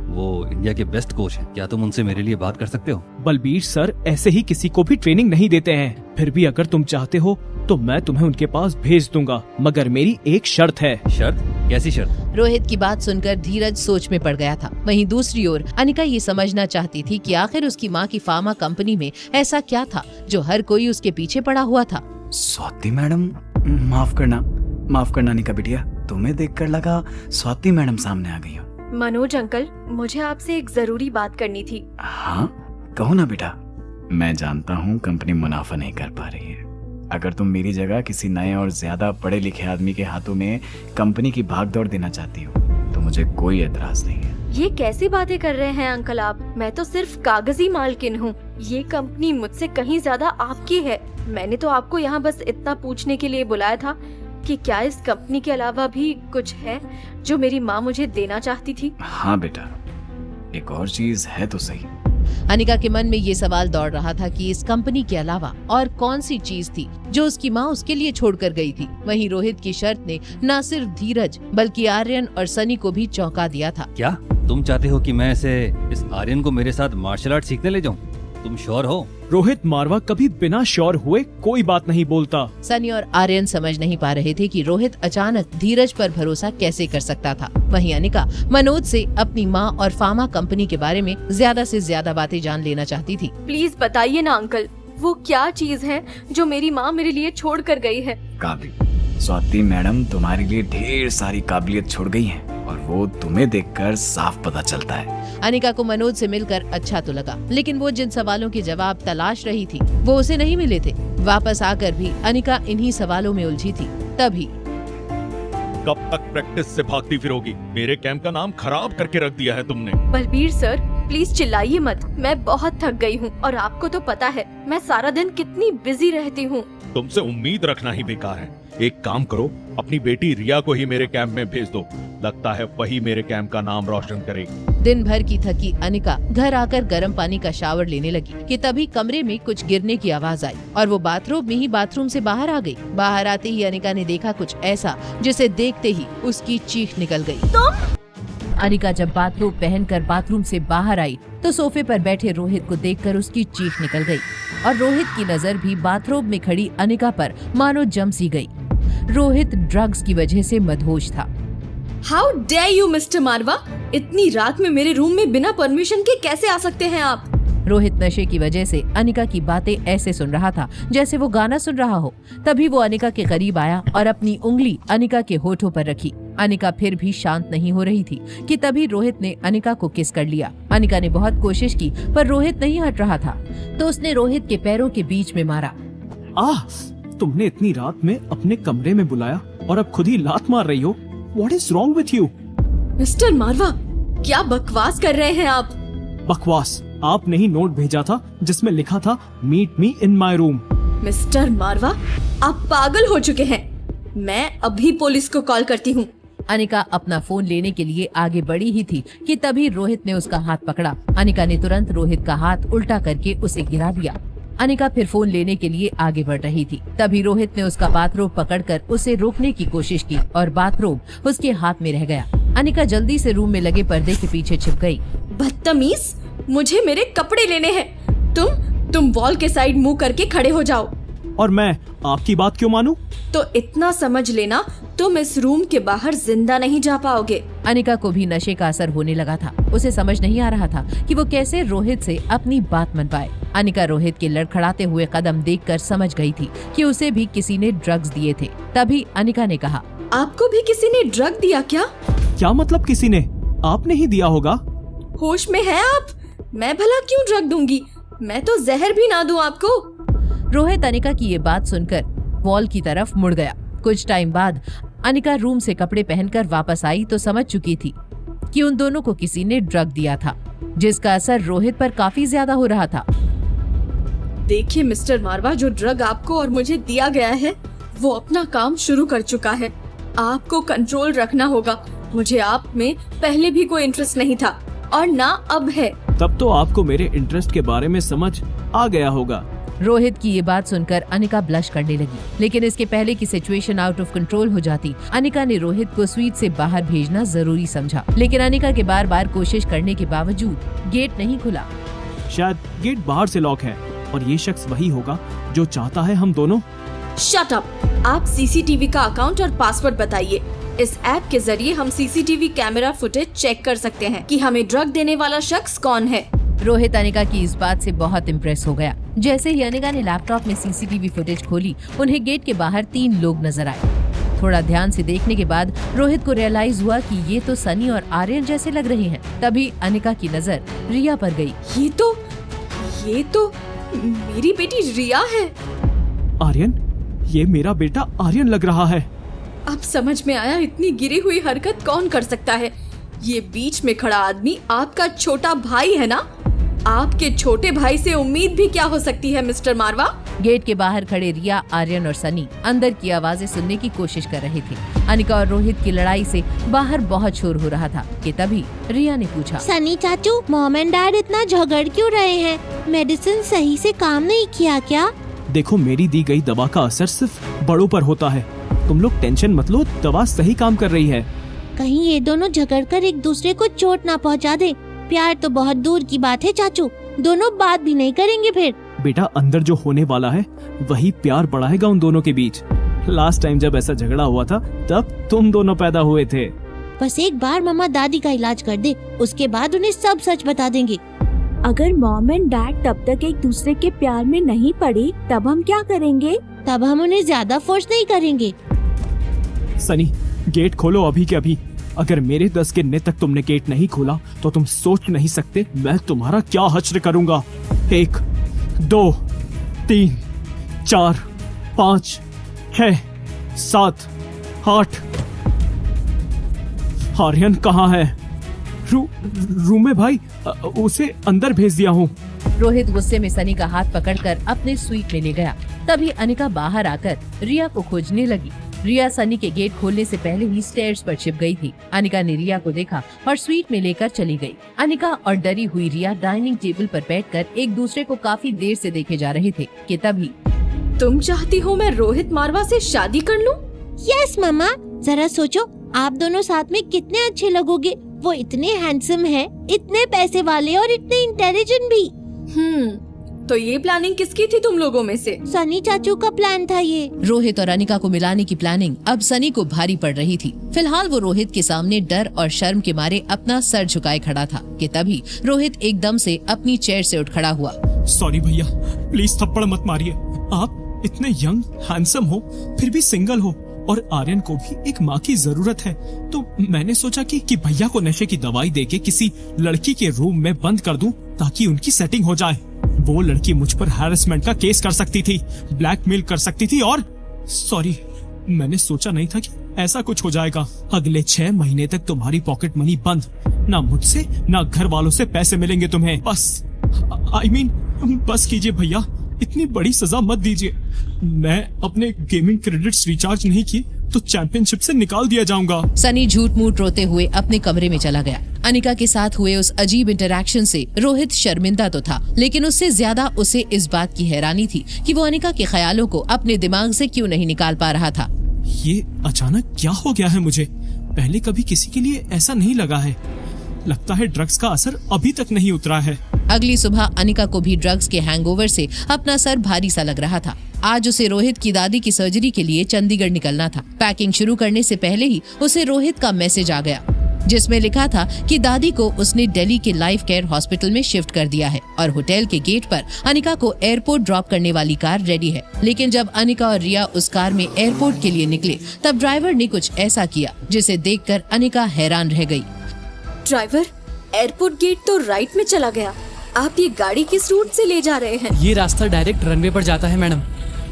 वो इंडिया के बेस्ट कोच हैं। क्या तुम उनसे मेरे लिए बात कर सकते हो? बलबीर सर ऐसे ही किसी को भी ट्रेनिंग नहीं देते हैं। फिर भी अगर तुम चाहते हो तो मैं तुम्हें उनके पास भेज दूंगा, मगर मेरी एक शर्त है। शर्त? कैसी शर्त? रोहित की बात सुनकर धीरज सोच में पड़ गया था। वहीं दूसरी ओर अनिका ये समझना चाहती थी कि आखिर उसकी माँ की फार्मा कंपनी में ऐसा क्या था जो हर कोई उसके पीछे पड़ा हुआ था। स्वाति मैडम, माफ करना अनिका बिटिया, तुम्हें देखकर लगा स्वाति मैडम सामने आ गई हो। मनोज अंकल, मुझे आपसे एक जरूरी बात करनी थी। हाँ, कहो ना बेटा। मैं जानता हूँ कंपनी मुनाफा नहीं कर पा रही है। अगर तुम मेरी जगह किसी नए और ज्यादा पढ़े लिखे आदमी के हाथों में कंपनी की भागदौड़ देना चाहती हो तो मुझे कोई एतराज नहीं है। ये कैसी बातें कर रहे हैं अंकल आप? मैं तो सिर्फ कागजी मालकिन हूँ। ये कंपनी मुझसे कहीं ज्यादा आपकी है। मैंने तो आपको यहाँ बस इतना पूछने के लिए बुलाया था कि क्या इस कंपनी के अलावा भी कुछ है जो मेरी माँ मुझे देना चाहती थी। हाँ बेटा, एक और चीज है तो सही। अनिका के मन में ये सवाल दौड़ रहा था कि इस कंपनी के अलावा और कौन सी चीज थी जो उसकी माँ उसके लिए छोड़कर गई थी। वहीं रोहित की शर्त ने न सिर्फ धीरज बल्कि आर्यन और सनी को भी चौंका दिया था। क्या तुम चाहते हो कि मैं इस आर्यन को मेरे साथ मार्शल आर्ट सीखने ले जाऊं? तुम श्योर हो? रोहित मारवा कभी बिना श्योर हुए कोई बात नहीं बोलता। सनी और आर्यन समझ नहीं पा रहे थे कि रोहित अचानक धीरज पर भरोसा कैसे कर सकता था। वहीं अनिका मनोज से अपनी माँ और फार्मा कंपनी के बारे में ज्यादा से ज्यादा बातें जान लेना चाहती थी। प्लीज बताइए ना अंकल, वो क्या चीज है जो मेरी माँ मेरे लिए छोड़ कर गई है? स्वाति मैडम तुम्हारे लिए ढेर सारी काबिलियत छोड़ गई हैं और वो तुम्हें देखकर साफ पता चलता है। अनिका को मनोज से मिलकर अच्छा तो लगा, लेकिन वो जिन सवालों के जवाब तलाश रही थी वो उसे नहीं मिले थे। वापस आकर भी अनिका इन्हीं सवालों में उलझी थी। तभी कब तक प्रैक्टिस से भागती फिरोगी? मेरे कैंप का नाम खराब करके रख दिया है तुमने। बलबीर सर, प्लीज चिल्लाइए मत। मैं बहुत थक गई हूँ और आपको तो पता है मैं सारा दिन कितनी बिजी रहती हूँ। तुमसे उम्मीद रखना ही बेकार है। एक काम करो, अपनी बेटी रिया को ही मेरे कैंप में भेज दो। लगता है वही मेरे कैंप का नाम रोशन करेगी। दिन भर की थकी अनिका घर आकर गर्म पानी का शावर लेने लगी कि तभी कमरे में कुछ गिरने की आवाज आई और वो बाथरूम में ही बाथरूम से बाहर आ गई। बाहर आते ही अनिका ने देखा कुछ ऐसा जिसे देखते ही उसकी चीख निकल गई। अनिका जब बाथरूम पहनकर बाथरूम से बाहर आई तो सोफे पर बैठे रोहित को देखकर उसकी चीख निकल गई और रोहित की नजर भी बाथरूम में खड़ी अनिका पर मानो जम सी गई। रोहित ड्रग्स की वजह से मदहोश था। हाउ डेयर यू मिस्टर मारवा, इतनी रात में मेरे रूम में बिना परमिशन के कैसे आ सकते हैं आप? रोहित नशे की वजह से अनिका की बातें ऐसे सुन रहा था जैसे वो गाना सुन रहा हो। तभी वो अनिका के करीब आया और अपनी उंगली अनिका के होठों पर रखी। अनिका फिर भी शांत नहीं हो रही थी कि तभी रोहित ने अनिका को किस कर लिया। अनिका ने बहुत कोशिश की पर रोहित नहीं हट रहा था तो उसने रोहित के पैरों के बीच में मारा। तुमने इतनी रात में अपने कमरे में बुलाया और अब खुद ही लात मार रही हो। What is wrong with you? Mister Marwah, क्या बकवास कर रहे हैं आप? बकवास? आपने ही नोट भेजा था जिसमें लिखा था meet me in my room. Mister Marwah, आप पागल हो चुके हैं। मैं अभी पुलिस को कॉल करती हूँ। अनिका अपना फोन लेने के लिए आगे बढ़ी ही थी कि तभी रोहित ने उसका हाथ पकड़ा। अनिका ने तुरंत रोहित का हाथ उल्टा करके उसे गिरा दिया। अनिका फिर फोन लेने के लिए आगे बढ़ रही थी। तभी रोहित ने उसका बाथरोब पकड़कर उसे रोकने की कोशिश की और बाथरोब उसके हाथ में रह गया। अनिका जल्दी से रूम में लगे पर्दे के पीछे छिप गई। बदतमीज, मुझे मेरे कपड़े लेने हैं। तुम वॉल के साइड मुंह करके खड़े हो जाओ। और मैं आपकी बात क्यों मानूं? तो इतना समझ लेना, तुम इस रूम के बाहर जिंदा नहीं जा पाओगे। अनिका को भी नशे का असर होने लगा था। उसे समझ नहीं आ रहा था कि वो कैसे रोहित से अपनी बात मन पाए। अनिका रोहित के लड़खड़ाते हुए कदम देखकर समझ गई थी कि उसे भी किसी ने ड्रग्स दिए थे। तभी अनिका ने कहा, आपको भी किसी ने ड्रग दिया क्या? क्या मतलब किसी ने? आपने ही दिया होगा। होश में है आप? मैं भला क्यों ड्रग दूंगी? मैं तो जहर भी ना दूं आपको। रोहित अनिका की ये बात सुनकर वॉल की तरफ मुड़ गया। कुछ टाइम बाद अनिका रूम से कपड़े पहनकर वापस आई तो समझ चुकी थी कि उन दोनों को किसी ने ड्रग दिया था जिसका असर रोहित पर काफी ज्यादा हो रहा था। देखिए मिस्टर मारवा, जो ड्रग आपको और मुझे दिया गया है वो अपना काम शुरू कर चुका है। आपको कंट्रोल रखना होगा, मुझे आप में पहले भी कोई इंटरेस्ट नहीं था और ना अब है। तब तो आपको मेरे इंटरेस्ट के बारे में समझ आ गया होगा। रोहित की ये बात सुनकर अनिका ब्लश करने लगी, लेकिन इसके पहले की सिचुएशन आउट ऑफ कंट्रोल हो जाती, अनिका ने रोहित को स्वीट से बाहर भेजना जरूरी समझा। लेकिन अनिका के बार बार कोशिश करने के बावजूद गेट नहीं खुला। शायद गेट बाहर से लॉक है और ये शख्स वही होगा जो चाहता है हम दोनों। Shut up! आप सीसीटीवी का अकाउंट और पासवर्ड बताइए। इस ऐप के जरिए हम सीसीटीवी कैमरा फुटेज चेक कर सकते हैं कि हमें ड्रग देने वाला शख्स कौन है। रोहित अनिका की इस बात से बहुत इम्प्रेस हो गया। जैसे ही अनिका ने लैपटॉप में सीसीटीवी फुटेज खोली, उन्हें गेट के बाहर 3 लोग नजर आए। थोड़ा ध्यान से देखने के बाद रोहित को रियलाइज हुआ कि ये तो सनी और आर्यन जैसे लग रहे हैं। तभी अनिका की नजर रिया पर गई। ये तो मेरी बेटी रिया है। आर्यन? ये मेरा बेटा आर्यन लग रहा है। अब समझ में आया इतनी गिरी हुई हरकत कौन कर सकता है। ये बीच में खड़ा आदमी आपका छोटा भाई है ना? आपके छोटे भाई से उम्मीद भी क्या हो सकती है मिस्टर मारवा? गेट के बाहर खड़े रिया, आर्यन और सनी अंदर की आवाजें सुनने की कोशिश कर रहे थे। अनिका और रोहित की लड़ाई से बाहर बहुत शोर हो रहा था कि तभी रिया ने पूछा, सनी चाचू, मॉम एंड डैड इतना झगड़ क्यों रहे हैं? मेडिसिन सही से काम नहीं किया क्या? देखो, मेरी दी गई दवा का असर सिर्फ बड़ों पर होता है। तुम लोग टेंशन मत लो, दवा सही काम कर रही है। कहीं ये दोनों झगड़कर एक दूसरे को चोट ना पहुंचा दे। प्यार तो बहुत दूर की बात है चाचू, दोनों बात भी नहीं करेंगे फिर। बेटा, अंदर जो होने वाला है वही प्यार बढ़ाएगा उन दोनों के बीच। लास्ट टाइम जब ऐसा झगड़ा हुआ था तब तुम दोनों पैदा हुए थे। बस एक बार मम्मा दादी का इलाज कर दे, उसके बाद उन्हें सब सच बता देंगे। अगर मॉम एंड डैड तब तक एक दूसरे के प्यार में नहीं पड़े तब हम क्या करेंगे? तब हम उन्हें ज्यादा फोर्स नहीं करेंगे। सनी, गेट खोलो अभी के अभी। अगर मेरे 10 गिनने तक तुमने गेट नहीं खोला तो तुम सोच नहीं सकते मैं तुम्हारा क्या हश्र करूंगा। 1, 2, 3, 4, 5, 6, 7, 8। आर्यन कहाँ है? रूम में भाई, उसे अंदर भेज दिया हूँ। रोहित गुस्से में सनी का हाथ पकड़कर अपने स्वीट में ले गया। तभी अनिका बाहर आकर रिया को खोजने लगी। रिया सनी के गेट खोलने से पहले ही स्टेयर्स पर छिप गई थी। अनिका ने रिया को देखा और स्वीट में लेकर चली गई। अनिका और डरी हुई रिया डाइनिंग टेबल पर बैठकर एक दूसरे को काफी देर से देखे जा रहे थे कि तभी, तुम चाहती हो मैं रोहित मारवा से शादी कर लूं? यस मम्मा, जरा सोचो आप दोनों साथ में कितने अच्छे लगोगे। वो इतने हैंडसम है, इतने पैसे वाले और इतने इंटेलिजेंट भी। तो ये प्लानिंग किसकी थी तुम लोगों में से? सनी चाचू का प्लान था ये। रोहित और अनिका को मिलाने की प्लानिंग अब सनी को भारी पड़ रही थी। फिलहाल वो रोहित के सामने डर और शर्म के मारे अपना सर झुकाए खड़ा था कि तभी रोहित एकदम से अपनी चेयर से उठ खड़ा हुआ। सॉरी भैया, प्लीज थप्पड़ मत मारिए। आप इतने यंग हैंडसम हो फिर भी सिंगल हो और आर्यन को भी एक माँ की जरूरत है, तो मैंने सोचा कि भैया को नशे की दवाई देके किसी लड़की के रूम में बंद कर दूं ताकि उनकी सेटिंग हो जाए। वो लड़की मुझ पर हैरेसमेंट का केस कर सकती थी, ब्लैकमेल कर सकती थी और सॉरी, मैंने सोचा नहीं था कि ऐसा कुछ हो जाएगा। अगले 6 महीने तक तुम्हारी पॉकेट मनी बंद, ना मुझसे ना घर वालों से पैसे मिलेंगे तुम्हें। बस I mean, बस कीजिए भैया, इतनी बड़ी सजा मत दीजिए। मैं अपने गेमिंग क्रेडिट्स रिचार्ज नहीं किए तो चैंपियनशिप से निकाल दिया जाऊंगा। सनी झूठ मूठ रोते हुए अपने कमरे में चला गया। अनिका के साथ हुए उस अजीब इंटरैक्शन से रोहित शर्मिंदा तो था, लेकिन उससे ज्यादा उसे इस बात की हैरानी थी कि वो अनिका के ख्यालों को अपने दिमाग से क्यों नहीं निकाल पा रहा था। ये अचानक क्या हो गया है मुझे? पहले कभी किसी के लिए ऐसा नहीं लगा है। लगता है ड्रग्स का असर अभी तक नहीं उतरा है। अगली सुबह अनिका को भी ड्रग्स के हैंगओवर से अपना सर भारी सा लग रहा था। आज उसे रोहित की दादी की सर्जरी के लिए चंडीगढ़ निकलना था। पैकिंग शुरू करने से पहले ही उसे रोहित का मैसेज आ गया, जिसमें लिखा था कि दादी को उसने दिल्ली के लाइफ केयर हॉस्पिटल में शिफ्ट कर दिया है और होटल के गेट पर अनिका को एयरपोर्ट ड्रॉप करने वाली कार रेडी है। लेकिन जब अनिका और रिया उस कार में एयरपोर्ट के लिए निकले तब ड्राइवर ने कुछ ऐसा किया जिसे देखकर अनिका हैरान रह गई। ड्राइवर, एयरपोर्ट गेट तो राइट में चला गया। आप ये गाड़ी किस रूट से ले जा रहे हैं? ये रास्ता डायरेक्ट रनवे पर जाता है मैडम।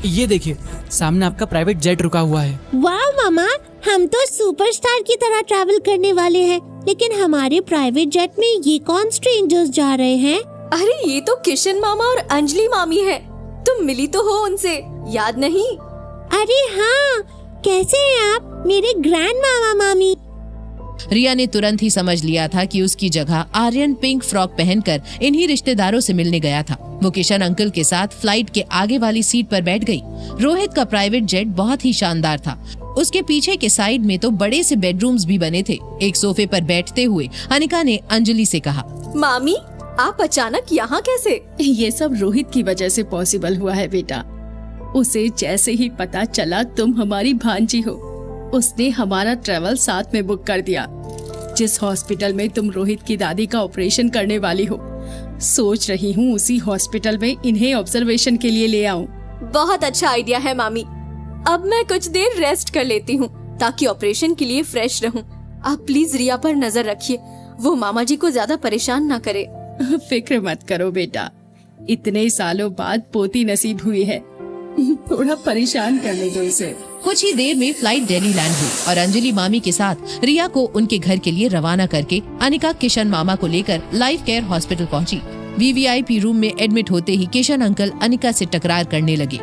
ये देखिए, सामने आपका प्राइवेट जेट रुका हुआ है। वाह मामा, हम तो सुपरस्टार की तरह ट्रैवल करने वाले हैं, लेकिन हमारे प्राइवेट जेट में ये कौन स्ट्रेंजर्स जा रहे हैं? अरे ये तो किशन मामा और अंजलि मामी है। तुम मिली तो हो उनसे, याद नहीं? अरे हाँ, कैसे हैं आप मेरे ग्रैंड मामा मामी? रिया ने तुरंत ही समझ लिया था कि उसकी जगह आर्यन पिंक फ्रॉक पहनकर इन्हीं रिश्तेदारों से मिलने गया था। वो किशन अंकल के साथ फ्लाइट के आगे वाली सीट पर बैठ गई। रोहित का प्राइवेट जेट बहुत ही शानदार था। उसके पीछे के साइड में तो बड़े से बेडरूम्स भी बने थे। एक सोफे पर बैठते हुए अनिका ने अंजलि से कहा, मामी आप अचानक यहाँ कैसे? ये सब रोहित की वजह से पॉसिबल हुआ है बेटा। उसे जैसे ही पता चला तुम हमारी भांजी हो, उसने हमारा ट्रेवल साथ में बुक कर दिया। जिस हॉस्पिटल में तुम रोहित की दादी का ऑपरेशन करने वाली हो, सोच रही हूँ उसी हॉस्पिटल में इन्हें ऑब्जर्वेशन के लिए ले आऊं। बहुत अच्छा आइडिया है मामी। अब मैं कुछ देर रेस्ट कर लेती हूँ ताकि ऑपरेशन के लिए फ्रेश रहूँ। आप प्लीज रिया पर नजर रखिए, वो मामा जी को ज्यादा परेशान ना करे। फिक्र मत करो बेटा, इतने सालों बाद पोती नसीब हुई है, थोड़ा परेशान करने दो इसे। कुछ ही देर में फ्लाइट दिल्ली लैंड हुई और अंजलि मामी के साथ रिया को उनके घर के लिए रवाना करके अनिका किशन मामा को लेकर लाइफ केयर हॉस्पिटल पहुंची। वीवीआईपी रूम में एडमिट होते ही किशन अंकल अनिका से टकरार करने लगे।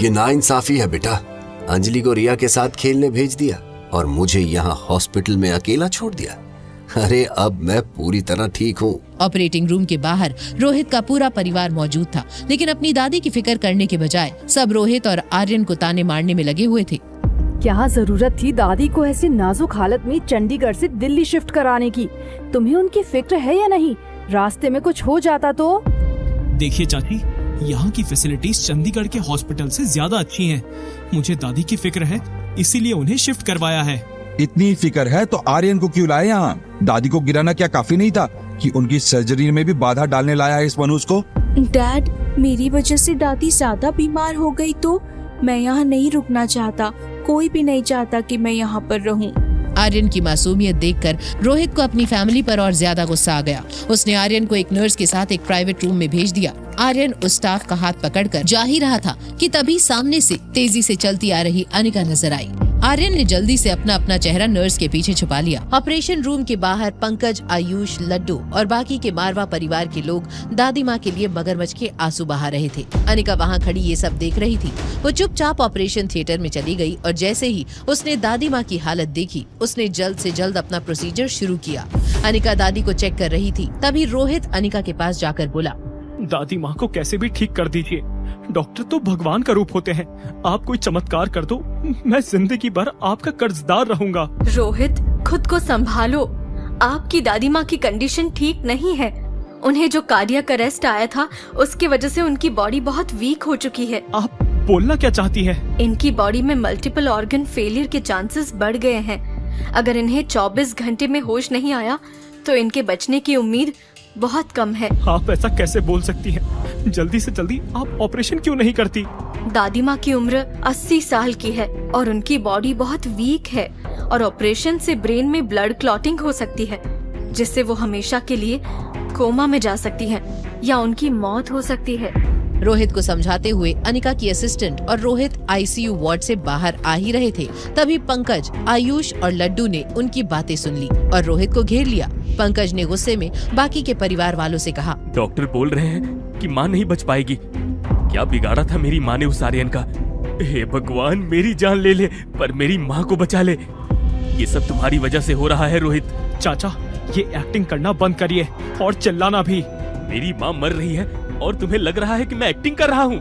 ये नाइंसाफी है बेटा, अंजलि को रिया के साथ खेलने भेज दिया और मुझे यहाँ हॉस्पिटल में अकेला छोड़ दिया। अरे अब मैं पूरी तरह ठीक हूँ। ऑपरेटिंग रूम के बाहर रोहित का पूरा परिवार मौजूद था, लेकिन अपनी दादी की फिक्र करने के बजाय सब रोहित और आर्यन को ताने मारने में लगे हुए थे। क्या जरूरत थी दादी को ऐसी नाजुक हालत में चंडीगढ़ से दिल्ली शिफ्ट कराने की? तुम्हें उनकी फिक्र है या नहीं? रास्ते में कुछ हो जाता तो? देखिए चाची, यहाँ की फैसिलिटीज चंडीगढ़ के हॉस्पिटल से ज्यादा अच्छी हैं। मुझे दादी की फिक्र है, इसीलिए उन्हें शिफ्ट करवाया है। इतनी फिक्र है तो आर्यन को क्यों लाए यहाँ? दादी को गिराना क्या काफी नहीं था कि उनकी सर्जरी में भी बाधा डालने लाया है इस मनुष्य को? डैड, मेरी वजह से दादी ज्यादा बीमार हो गई तो मैं यहाँ नहीं रुकना चाहता। कोई भी नहीं चाहता कि मैं यहाँ पर रहूँ। आर्यन की मासूमियत देखकर रोहित को अपनी फैमिली पर और ज्यादा गुस्सा आ गया। उसने आर्यन को एक नर्स के साथ एक प्राइवेट रूम में भेज दिया। आर्यन उस स्टाफ का हाथ पकड़कर जा ही रहा था कि तभी सामने से तेजी से चलती आ रही अनिका नजर आई। आर्यन ने जल्दी से अपना चेहरा नर्स के पीछे छुपा लिया। ऑपरेशन रूम के बाहर पंकज, आयुष, लड्डू और बाकी के मारवा परिवार के लोग दादी माँ के लिए मगरमच्छ के आंसू बहा रहे थे। अनिका वहाँ खड़ी ये सब देख रही थी। वो चुपचाप ऑपरेशन थिएटर में चली गई और जैसे ही उसने दादी माँ की हालत देखी, उसने जल्द से जल्द अपना प्रोसीजर शुरू किया। अनिका दादी को चेक कर रही थी, तभी रोहित अनिका के पास जाकर बोला, दादी माँ को कैसे भी ठीक कर दीजिए। डॉक्टर तो भगवान का रूप होते हैं। आप कोई चमत्कार कर दो, मैं जिंदगी भर आपका कर्जदार रहूंगा। रोहित, खुद को संभालो। आपकी दादी माँ की कंडीशन ठीक नहीं है। उन्हें जो कार्डियक अरेस्ट आया था, उसकी वजह से उनकी बॉडी बहुत वीक हो चुकी है। आप बोलना क्या चाहती है? इनकी बॉडी में मल्टीपल ऑर्गन फेलियर के चांसेस बढ़ गए हैं। अगर इन्हें 24 घंटे में होश नहीं आया तो इनके बचने की उम्मीद बहुत कम है। आप ऐसा कैसे बोल सकती हैं? जल्दी से जल्दी आप ऑपरेशन क्यों नहीं करती? दादी माँ की उम्र 80 साल की है और उनकी बॉडी बहुत वीक है और ऑपरेशन से ब्रेन में ब्लड क्लॉटिंग हो सकती है, जिससे वो हमेशा के लिए कोमा में जा सकती है या उनकी मौत हो सकती है। रोहित को समझाते हुए अनिका की असिस्टेंट और रोहित आईसीयू वार्ड से बाहर आ ही रहे थे, तभी पंकज, आयुष और लड्डू ने उनकी बातें सुन ली और रोहित को घेर लिया। पंकज ने गुस्से में बाकी के परिवार वालों से कहा, डॉक्टर बोल रहे हैं कि माँ नहीं बच पाएगी। क्या बिगाड़ा था मेरी माँ ने उस आर्यन का? हे भगवान, मेरी जान ले ले पर मेरी माँ को बचा ले। ये सब तुम्हारी वजह से हो रहा है रोहित। चाचा, ये एक्टिंग करना बंद करिए और चिल्लाना भी। मेरी माँ मर रही है और तुम्हें लग रहा है कि मैं एक्टिंग कर रहा हूँ?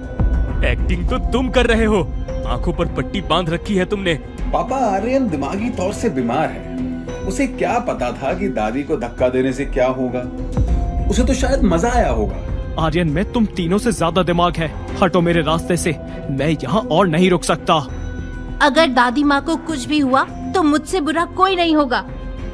एक्टिंग तो तुम कर रहे हो। आंखों पर पट्टी बांध रखी है तुमने। पापा, आर्यन दिमागी तौर से बीमार है। उसे क्या पता था कि दादी को धक्का देने से क्या होगा? उसे तो शायद मजा आया होगा। आर्यन में तुम तीनों से ज्यादा दिमाग है। हटो मेरे रास्ते से, मैं यहाँ और नहीं रुक सकता। अगर दादी माँ को कुछ भी हुआ तो मुझसे बुरा कोई नहीं होगा।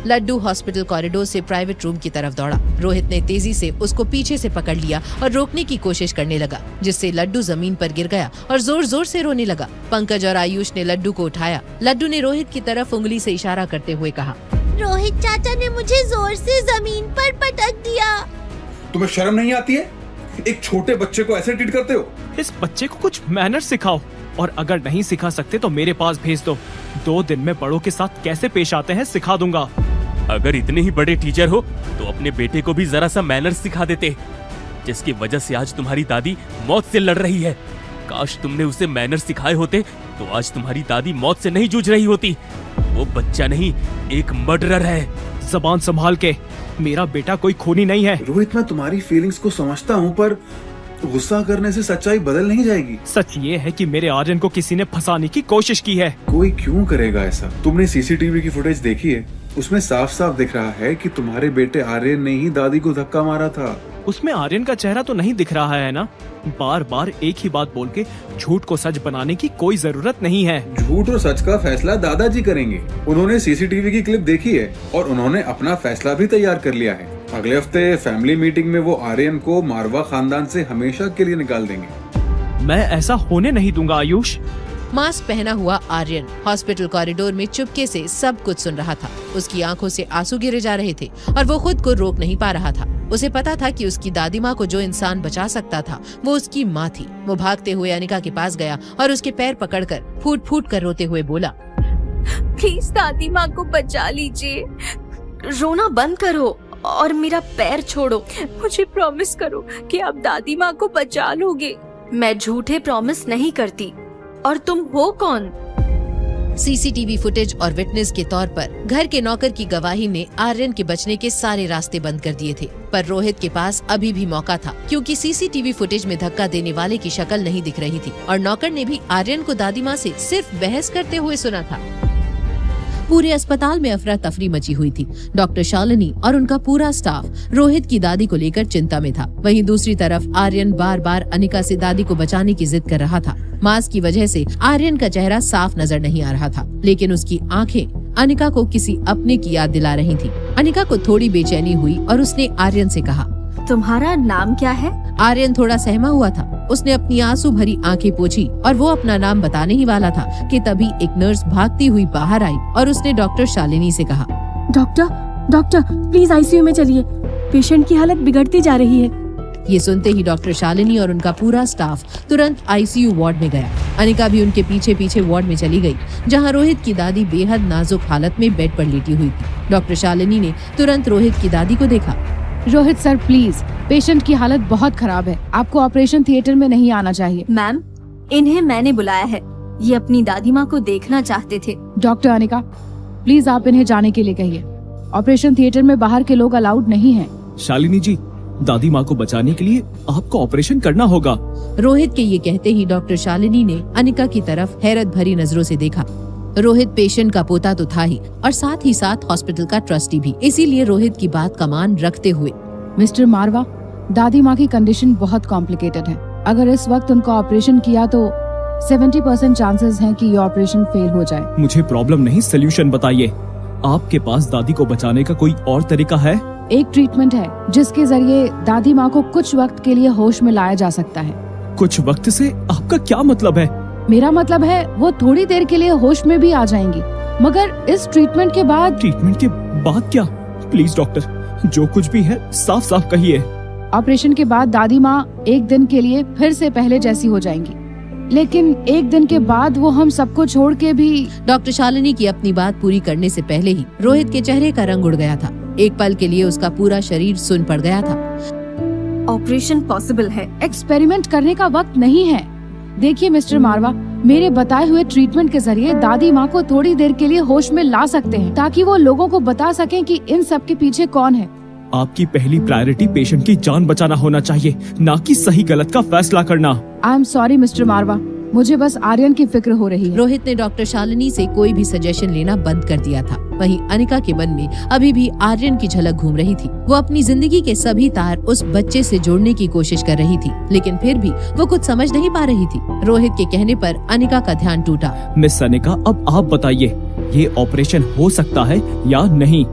लड्डू हॉस्पिटल कॉरिडोर से प्राइवेट रूम की तरफ दौड़ा। रोहित ने तेजी से उसको पीछे से पकड़ लिया और रोकने की कोशिश करने लगा, जिससे लड्डू जमीन पर गिर गया और जोर जोर से रोने लगा। पंकज और आयुष ने लड्डू को उठाया। लड्डू ने रोहित की तरफ उंगली से इशारा करते हुए कहा, रोहित चाचा ने मुझे जोर से जमीन पर पटक दिया। तुम्हें शर्म नहीं आती है? एक छोटे बच्चे को ऐसे ट्रीट करते हो? इस बच्चे को कुछ मैनर्स सिखाओ, और अगर नहीं सिखा सकते तो मेरे पास भेज दो। 2 दिन में बड़ों के साथ कैसे पेश आते हैं सिखा दूंगा। अगर इतने ही बड़े टीचर हो तो अपने बेटे को भी जरा सा मैनर्स सिखा देते, जिसकी वजह से आज तुम्हारी दादी मौत से लड़ रही है। काश तुमने उसे मैनर्स सिखाए होते तो आज तुम्हारी दादी मौत से नहीं जूझ रही होती। वो बच्चा नहीं, एक मर्डरर है। जबान संभाल के, मेरा बेटा कोई खूनी नहीं है। रोहित, मैं तुम्हारी फीलिंग्स को समझता हूँ, पर गुस्सा करने से सच्चाई बदल नहीं जाएगी। सच ये है कि मेरे आर्यन को किसी ने फंसाने की कोशिश की है। कोई क्यों करेगा ऐसा? तुमने सीसीटीवी की फुटेज देखी है? उसमें साफ साफ दिख रहा है कि तुम्हारे बेटे आर्यन ने ही दादी को धक्का मारा था। उसमें आर्यन का चेहरा तो नहीं दिख रहा है ना? बार बार एक ही बात बोल के झूठ को सच बनाने की कोई जरूरत नहीं है। झूठ और सच का फैसला दादाजी करेंगे। उन्होंने सीसीटीवी की क्लिप देखी है और उन्होंने अपना फैसला भी तैयार कर लिया है। अगले हफ्ते फैमिली मीटिंग में वो आर्यन को मारवा खानदान से हमेशा के लिए निकाल देंगे। मैं ऐसा होने नहीं दूंगा आयुष। मास्क पहना हुआ आर्यन हॉस्पिटल कॉरिडोर में चुपके से सब कुछ सुन रहा था। उसकी आंखों से आंसू गिरे जा रहे थे और वो खुद को रोक नहीं पा रहा था। उसे पता था कि उसकी दादी माँ को जो इंसान बचा सकता था वो उसकी माँ थी। वो भागते हुए अनिका के पास गया और उसके पैर पकड़कर फूट फूट कर रोते हुए बोला, प्लीज दादी माँ को बचा लीजिए। रोना बंद करो और मेरा पैर छोड़ो। मुझे प्रॉमिस करो कि आप दादी माँ को बचा लोगे। मैं झूठे प्रॉमिस नहीं करती। और तुम हो कौन? सीसीटीवी फुटेज और विटनेस के तौर पर घर के नौकर की गवाही ने आर्यन के बचने के सारे रास्ते बंद कर दिए थे। पर रोहित के पास अभी भी मौका था, क्योंकि सीसीटीवी फुटेज में धक्का देने वाले की शक्ल नहीं दिख रही थी और नौकर ने भी आर्यन को दादी माँ से सिर्फ बहस करते हुए सुना था। पूरे अस्पताल में अफरा तफरी मची हुई थी। डॉक्टर शालिनी और उनका पूरा स्टाफ रोहित की दादी को लेकर चिंता में था। वहीं दूसरी तरफ आर्यन बार बार अनिका से दादी को बचाने की जिद कर रहा था। मास्क की वजह से आर्यन का चेहरा साफ नजर नहीं आ रहा था, लेकिन उसकी आंखें अनिका को किसी अपने की याद दिला रही थी। अनिका को थोड़ी बेचैनी हुई और उसने आर्यन से कहा, तुम्हारा नाम क्या है? आर्यन थोड़ा सहमा हुआ था। उसने अपनी आंसू भरी आंखें पोंछी और वो अपना नाम बताने ही वाला था कि तभी एक नर्स भागती हुई बाहर आई और उसने डॉक्टर शालिनी से कहा, डॉक्टर प्लीज आईसीयू में चलिए, पेशेंट की हालत बिगड़ती जा रही है। ये सुनते ही डॉक्टर शालिनी और उनका पूरा स्टाफ तुरंत आईसीयू वार्ड में गया। अनिका भी उनके पीछे पीछे वार्ड में चली गई, जहां रोहित की दादी बेहद नाजुक हालत में बेड पर लेटी हुई थी। डॉक्टर शालिनी ने तुरंत रोहित की दादी को देखा। रोहित सर प्लीज, पेशेंट की हालत बहुत खराब है, आपको ऑपरेशन थिएटर में नहीं आना चाहिए। मैम, इन्हें मैंने बुलाया है, ये अपनी दादी माँ को देखना चाहते थे। डॉक्टर अनिका प्लीज आप इन्हें जाने के लिए कहिए, ऑपरेशन थिएटर में बाहर के लोग अलाउड नहीं हैं। शालिनी जी, दादी माँ को बचाने के लिए आपको ऑपरेशन करना होगा। रोहित के ये कहते ही डॉक्टर शालिनी ने अनिका की तरफ हैरत भरी नजरों से देखा। रोहित पेशेंट का पोता तो था ही और साथ ही साथ हॉस्पिटल का ट्रस्टी भी, इसीलिए रोहित की बात का मान रखते हुए, मिस्टर मारवा, दादी माँ की कंडीशन बहुत कॉम्प्लिकेटेड है। अगर इस वक्त उनका ऑपरेशन किया तो 70% चांसेस हैं कि ये ऑपरेशन फेल हो जाए। मुझे प्रॉब्लम नहीं, सोल्यूशन बताइए। आपके पास दादी को बचाने का कोई और तरीका है? एक ट्रीटमेंट है जिसके जरिए दादी माँ को कुछ वक्त के लिए होश में लाया जा सकता है। कुछ वक्त से आपका क्या मतलब है? मेरा मतलब है वो थोड़ी देर के लिए होश में भी आ जाएंगी, मगर इस ट्रीटमेंट के बाद। ट्रीटमेंट के बाद क्या? प्लीज डॉक्टर, जो कुछ भी है साफ साफ कहिए। ऑपरेशन के बाद दादी माँ एक दिन के लिए फिर से पहले जैसी हो जाएंगी, लेकिन एक दिन के बाद वो हम सबको छोड़ के भी। डॉक्टर शालिनी की अपनी बात पूरी करने से पहले ही रोहित के चेहरे का रंग उड़ गया था। एक पल के लिए उसका पूरा शरीर सुन्न पड़ गया था। ऑपरेशन पॉसिबल है, एक्सपेरिमेंट करने का वक्त नहीं है। देखिए मिस्टर मारवा, मेरे बताए हुए ट्रीटमेंट के जरिए दादी माँ को थोड़ी देर के लिए होश में ला सकते हैं, ताकि वो लोगों को बता सकें कि इन सब के पीछे कौन है। आपकी पहली प्रायोरिटी पेशेंट की जान बचाना होना चाहिए, ना कि सही गलत का फैसला करना। आई एम सॉरी मिस्टर मारवा, मुझे बस आर्यन की फिक्र हो रही है। रोहित ने डॉक्टर शालिनी से कोई भी सजेशन लेना बंद कर दिया था। वहीं अनिका के मन में अभी भी आर्यन की झलक घूम रही थी। वो अपनी जिंदगी के सभी तार उस बच्चे से जोड़ने की कोशिश कर रही थी, लेकिन फिर भी वो कुछ समझ नहीं पा रही थी। रोहित के कहने पर अनिका का ध्यान टूटा। मिस अनिका, अब आप बताइए, ये ऑपरेशन हो सकता है या नहीं?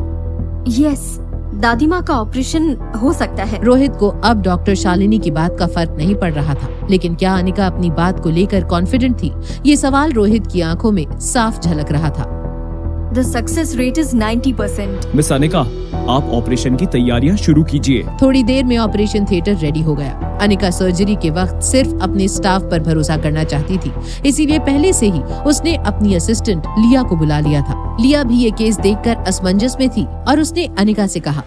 यस, दादी माँ का ऑपरेशन हो सकता है। रोहित को अब डॉक्टर शालिनी की बात का फर्क नहीं पड़ रहा था, लेकिन क्या अनिका अपनी बात को लेकर कॉन्फिडेंट थी? ये सवाल रोहित की आंखों में साफ झलक रहा था। The success rate is 90%. Miss Anika, आप ऑपरेशन की तैयारियां शुरू कीजिए। थोड़ी देर में ऑपरेशन थिएटर रेडी हो गया। अनिका सर्जरी के वक्त सिर्फ अपने स्टाफ पर भरोसा करना चाहती थी, इसीलिए पहले से ही उसने अपनी असिस्टेंट लिया को बुला लिया था। लिया भी ये केस देखकर असमंजस में थी और उसने अनिका से कहा,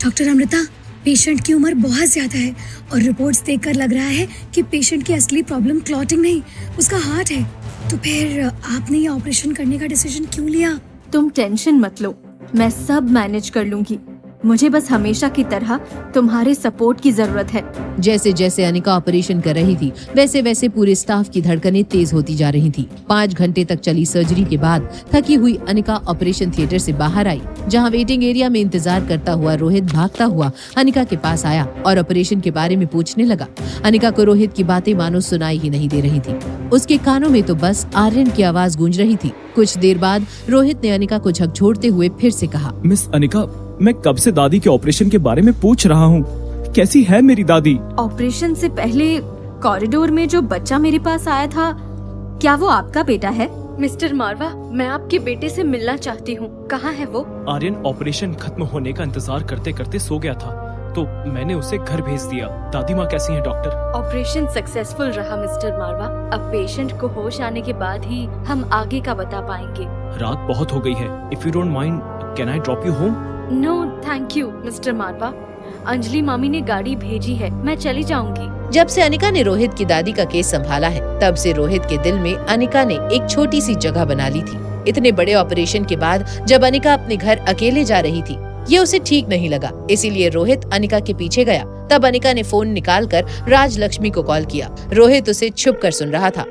डॉक्टर अमृता, पेशेंट की उम्र बहुत ज्यादा है और रिपोर्ट्स देखकर लग रहा है कि पेशेंट की असली प्रॉब्लम क्लॉटिंग नहीं, उसका हार्ट है। तो फिर आपने ये ऑपरेशन करने का डिसीजन क्यों लिया? तुम टेंशन मत लो, मैं सब मैनेज कर लूंगी। मुझे बस हमेशा की तरह तुम्हारे सपोर्ट की जरूरत है। जैसे जैसे अनिका ऑपरेशन कर रही थी वैसे वैसे पूरे स्टाफ की धड़कनें तेज होती जा रही थी। 5 घंटे तक चली सर्जरी के बाद थकी हुई अनिका ऑपरेशन थिएटर से बाहर आई, जहां वेटिंग एरिया में इंतजार करता हुआ रोहित भागता हुआ अनिका के पास आया और ऑपरेशन के बारे में पूछने लगा। अनिका को रोहित की बातें मानो सुनाई ही नहीं दे रही थी। उसके कानों में तो बस आर्यन की आवाज गूंज रही थी। कुछ देर बाद रोहित ने अनिका को झकझोरते हुए फिर से कहा, मिस अनिका, मैं कब से दादी के ऑपरेशन के बारे में पूछ रहा हूँ। कैसी है मेरी दादी? ऑपरेशन से पहले कॉरिडोर में जो बच्चा मेरे पास आया था, क्या वो आपका बेटा है? मिस्टर मारवा, मैं आपके बेटे से मिलना चाहती हूँ। कहाँ है वो? आर्यन ऑपरेशन खत्म होने का इंतजार करते करते सो गया था, तो मैंने उसे घर भेज दिया। दादी माँ कैसी हैं डॉक्टर? ऑपरेशन सक्सेसफुल रहा मिस्टर मारवा। अब पेशेंट को होश आने के बाद ही हम आगे का बता पाएंगे। रात बहुत हो गई है। If you don't mind, can I drop you home? No thank you mister Marwah, Anjali मामी ने गाड़ी भेजी है, मैं चली जाऊंगी। जब से अनिका ने रोहित की दादी का केस संभाला है, तब से रोहित के दिल में अनिका ने एक छोटी सी जगह बना ली थी। इतने बड़े ऑपरेशन के बाद जब अनिका अपने घर अकेले जा रही थी, ये उसे ठीक नहीं लगा। इसीलिए रोहित अनिका के पीछे गया। तब अनिका ने फोन निकालकर राजलक्ष्मी को कॉल किया। रोहित उसे छुप कर सुन रहा था।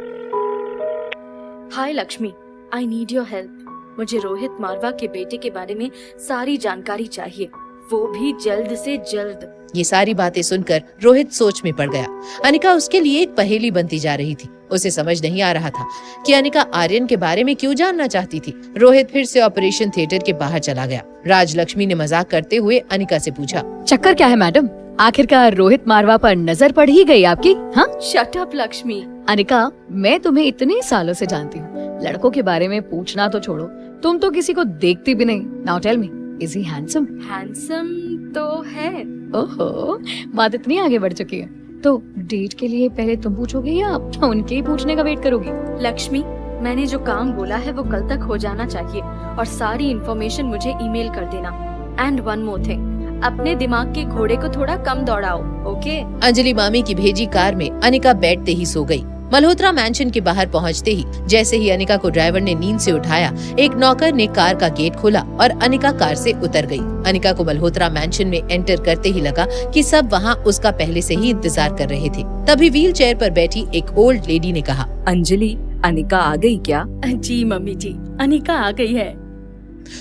Hi Lakshmi, I need your help. मुझे रोहित मारवा के बेटे के बारे में सारी जानकारी चाहिए, वो भी जल्द से जल्द। ये सारी बातें सुनकर रोहित सोच में पड़ गया। अनिका उसके लिए एक पहेली बनती जा रही थी। उसे समझ नहीं आ रहा था कि अनिका आर्यन के बारे में क्यों जानना चाहती थी। रोहित फिर से ऑपरेशन थिएटर के बाहर चला गया। राजलक्ष्मी ने मजाक करते हुए अनिका से पूछा, चक्कर क्या है मैडम? आखिरकार रोहित मारवा पर नजर पड़ ही गई आपकी? हाँ, शट अप लक्ष्मी। अनिका, मैं तुम्हें इतने सालों से जानती हूँ, लड़कों के बारे में पूछना तो छोड़ो, तुम तो किसी को देखती भी नहीं। Now tell me, is he handsome? Handsome तो है। ओहो, बात इतनी आगे बढ़ चुकी है। तो डेट के लिए पहले तुम पूछोगे या उनके ही पूछने का वेट करोगी? लक्ष्मी, मैंने जो काम बोला है वो कल तक हो जाना चाहिए और सारी इन्फॉर्मेशन मुझे ईमेल कर देना। एंड वन मोर थिंग, अपने दिमाग के घोड़े को थोड़ा कम दौड़ाओ, ओके? अंजलि मामी की भेजी कार में अनिका बैठते ही सो गई। मल्होत्रा मैंशन के बाहर पहुंचते ही जैसे ही अनिका को ड्राइवर ने नींद से उठाया, एक नौकर ने कार का गेट खोला और अनिका कार से उतर गई। अनिका को मल्होत्रा मैंशन में एंटर करते ही लगा कि सब वहां उसका पहले से ही इंतजार कर रहे थे। तभी व्हील चेयर पर बैठी एक ओल्ड लेडी ने कहा, अंजलि, अनिका आ गई क्या? जी मम्मी जी, अनिका आ गई है।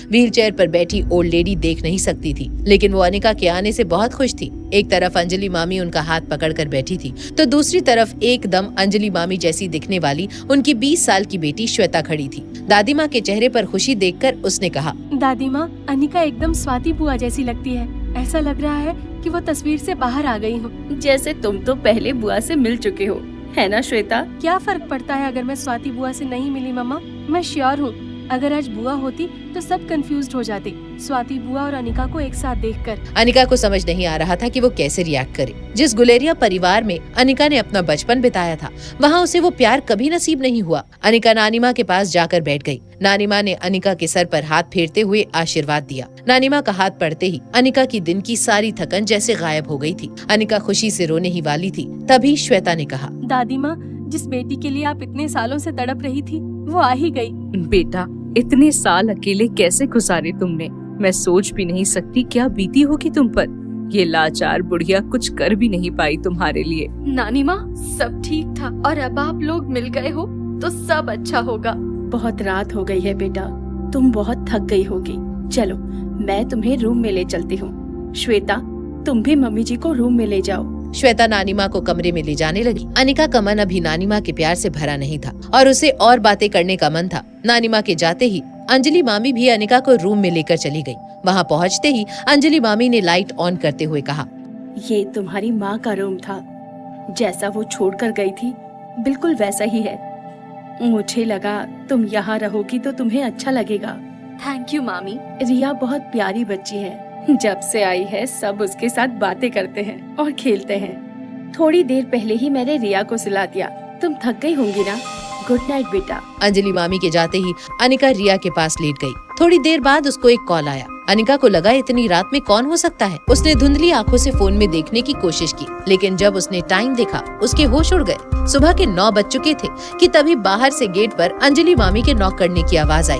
व्हील चेयर पर बैठी ओल्ड लेडी देख नहीं सकती थी, लेकिन वो अनिका के आने से बहुत खुश थी। एक तरफ अंजलि मामी उनका हाथ पकड़कर बैठी थी, तो दूसरी तरफ एकदम अंजलि मामी जैसी दिखने वाली उनकी 20 साल की बेटी श्वेता खड़ी थी। दादी माँ के चेहरे पर खुशी देखकर उसने कहा, दादी माँ, अनिका एकदम स्वाति बुआ जैसी लगती है। ऐसा लग रहा है कि वो तस्वीर से बाहर आ गई हो। जैसे तुम तो पहले बुआ से मिल चुके हो, है ना श्वेता? क्या फर्क पड़ता है अगर मैं स्वाति बुआ से नहीं मिली मम्मा? मैं श्योर हूँ अगर आज बुआ होती तो सब कंफ्यूज्ड हो जाते, स्वाति बुआ और अनिका को एक साथ देखकर। अनिका को समझ नहीं आ रहा था कि वो कैसे रिएक्ट करे। जिस गुलेरिया परिवार में अनिका ने अपना बचपन बिताया था, वहाँ उसे वो प्यार कभी नसीब नहीं हुआ। अनिका नानी माँ के पास जाकर बैठ गई। नानी माँ ने अनिका के सर पर हाथ फेरते हुए आशीर्वाद दिया। नानी माँ का हाथ पड़ते ही अनिका की दिन की सारी थकन जैसे गायब हो गई थी। अनिका खुशी से रोने ही वाली थी, तभी श्वेता ने कहा, दादी माँ, जिस बेटी के लिए आप इतने सालों से तड़प रही थी वो आ ही गई। बेटा, इतने साल अकेले कैसे गुजारे तुमने? मैं सोच भी नहीं सकती क्या बीती होगी तुम पर। ये लाचार बुढ़िया कुछ कर भी नहीं पाई तुम्हारे लिए। नानी माँ, सब ठीक था और अब आप लोग मिल गए हो तो सब अच्छा होगा। बहुत रात हो गई है बेटा, तुम बहुत थक गई होगी। चलो मैं तुम्हें रूम में ले चलती हूँ। श्वेता, तुम भी मम्मी जी को रूम में ले जाओ। श्वेता नानी माँ को कमरे में ले जाने लगी। अनिका का मन अभी नानी माँ के प्यार से भरा नहीं था और उसे और बातें करने का मन था। नानी माँ के जाते ही अंजलि मामी भी अनिका को रूम में लेकर चली गई। वहाँ पहुँचते ही अंजलि मामी ने लाइट ऑन करते हुए कहा, ये तुम्हारी माँ का रूम था, जैसा वो छोड़कर गई थी बिल्कुल वैसा ही है। मुझे लगा तुम यहाँ रहोगी तो तुम्हें अच्छा लगेगा। थैंक यू मामी। रिया बहुत प्यारी बच्ची है, जब से आई है सब उसके साथ बातें करते हैं और खेलते हैं। थोड़ी देर पहले ही मैंने रिया को सुला दिया, तुम थक गई होंगी ना? गुड नाइट बेटा। अंजलि मामी के जाते ही अनिका रिया के पास लेट गई। थोड़ी देर बाद उसको एक कॉल आया। अनिका को लगा इतनी रात में कौन हो सकता है। उसने धुंधली आंखों से फोन में देखने की कोशिश की, लेकिन जब उसने टाइम देखा उसके होश उड़ गए। सुबह के 9 बज चुके थे कि तभी बाहर से गेट पर अंजलि मामी के नॉक करने की आवाज आई।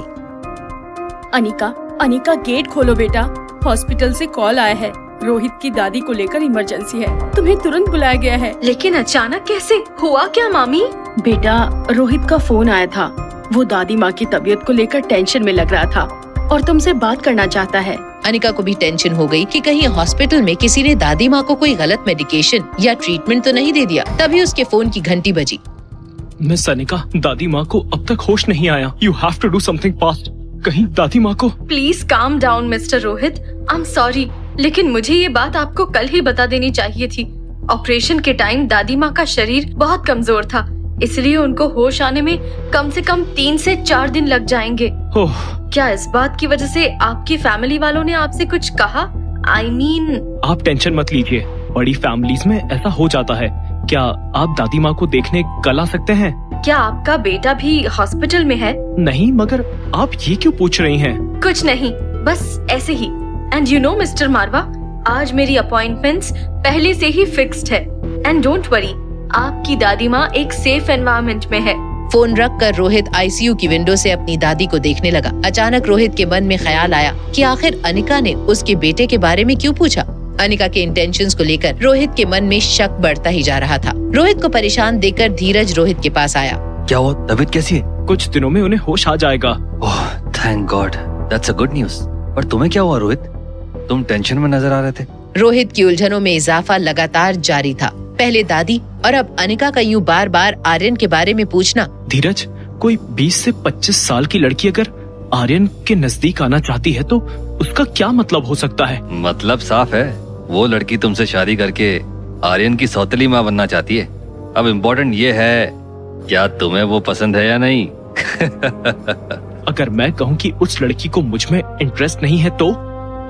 अनिका गेट खोलो बेटा, हॉस्पिटल से कॉल आया है। रोहित की दादी को लेकर इमरजेंसी है, तुम्हें तुरंत बुलाया गया है। लेकिन अचानक कैसे हुआ क्या मामी? बेटा रोहित का फोन आया था, वो दादी माँ की तबीयत को लेकर टेंशन में लग रहा था और तुमसे बात करना चाहता है। अनिका को भी टेंशन हो गई कि कहीं हॉस्पिटल में किसी ने दादी माँ को कोई गलत मेडिकेशन या ट्रीटमेंट तो नहीं दे दिया। तभी उसके फोन की घंटी बजी। मिस अनिका, दादी माँ को अब तक होश नहीं आया। You have to do something fast. कहीं दादी माँ को। Please calm down mister Rohit, I am sorry, लेकिन मुझे ये बात आपको कल ही बता देनी चाहिए थी। ऑपरेशन के टाइम दादी माँ का शरीर बहुत कमजोर था, इसलिए उनको होश आने में कम से कम 3 से 4 दिन लग जाएंगे। क्या इस बात की वजह से आपकी फैमिली वालों ने आपसे कुछ कहा? I mean... आप टेंशन मत लीजिए, बड़ी फैमिलीज में ऐसा हो जाता है। क्या आप दादी माँ को देखने कल आ सकते हैं? क्या आपका बेटा भी हॉस्पिटल में है? नहीं, मगर आप ये क्यों पूछ रही हैं? कुछ नहीं, बस ऐसे ही। एंड यू नो मिस्टर मारवा, आज मेरी अपॉइंटमेंट्स पहले से ही फिक्स्ड है। एंड डोंट वरी, आपकी दादी माँ एक सेफ एनवायरनमेंट में है। फोन रख कर रोहित आईसीयू की विंडो से अपनी दादी को देखने लगा। अचानक रोहित के मन में ख्याल आया कि आखिर अनिका ने उसके बेटे के बारे में क्यों पूछा। अनिका के इंटेंशंस को लेकर रोहित के मन में शक बढ़ता ही जा रहा था। रोहित को परेशान देखकर धीरज रोहित के पास आया। क्या हुआ, तबीयत कैसी है? कुछ दिनों में उन्हें होश आ जाएगा। Oh thank God, that's a good news. पर तुम्हें क्या हुआ रोहित, तुम टेंशन में नजर आ रहे थे। रोहित की उलझनों में इजाफा लगातार जारी था। पहले दादी और अब अनिका का यूं बार बार आर्यन के बारे में पूछना। धीरज, कोई 20 से 25 साल की लड़की अगर आर्यन के नजदीक आना चाहती है तो उसका क्या मतलब हो सकता है? मतलब साफ है, वो लड़की तुमसे शादी करके आर्यन की सौतेली माँ बनना चाहती है। अब इम्पोर्टेंट ये है, क्या तुम्हें वो पसंद है या नहीं? अगर मैं कहूँ कि उस लड़की को मुझ में इंटरेस्ट नहीं है तो?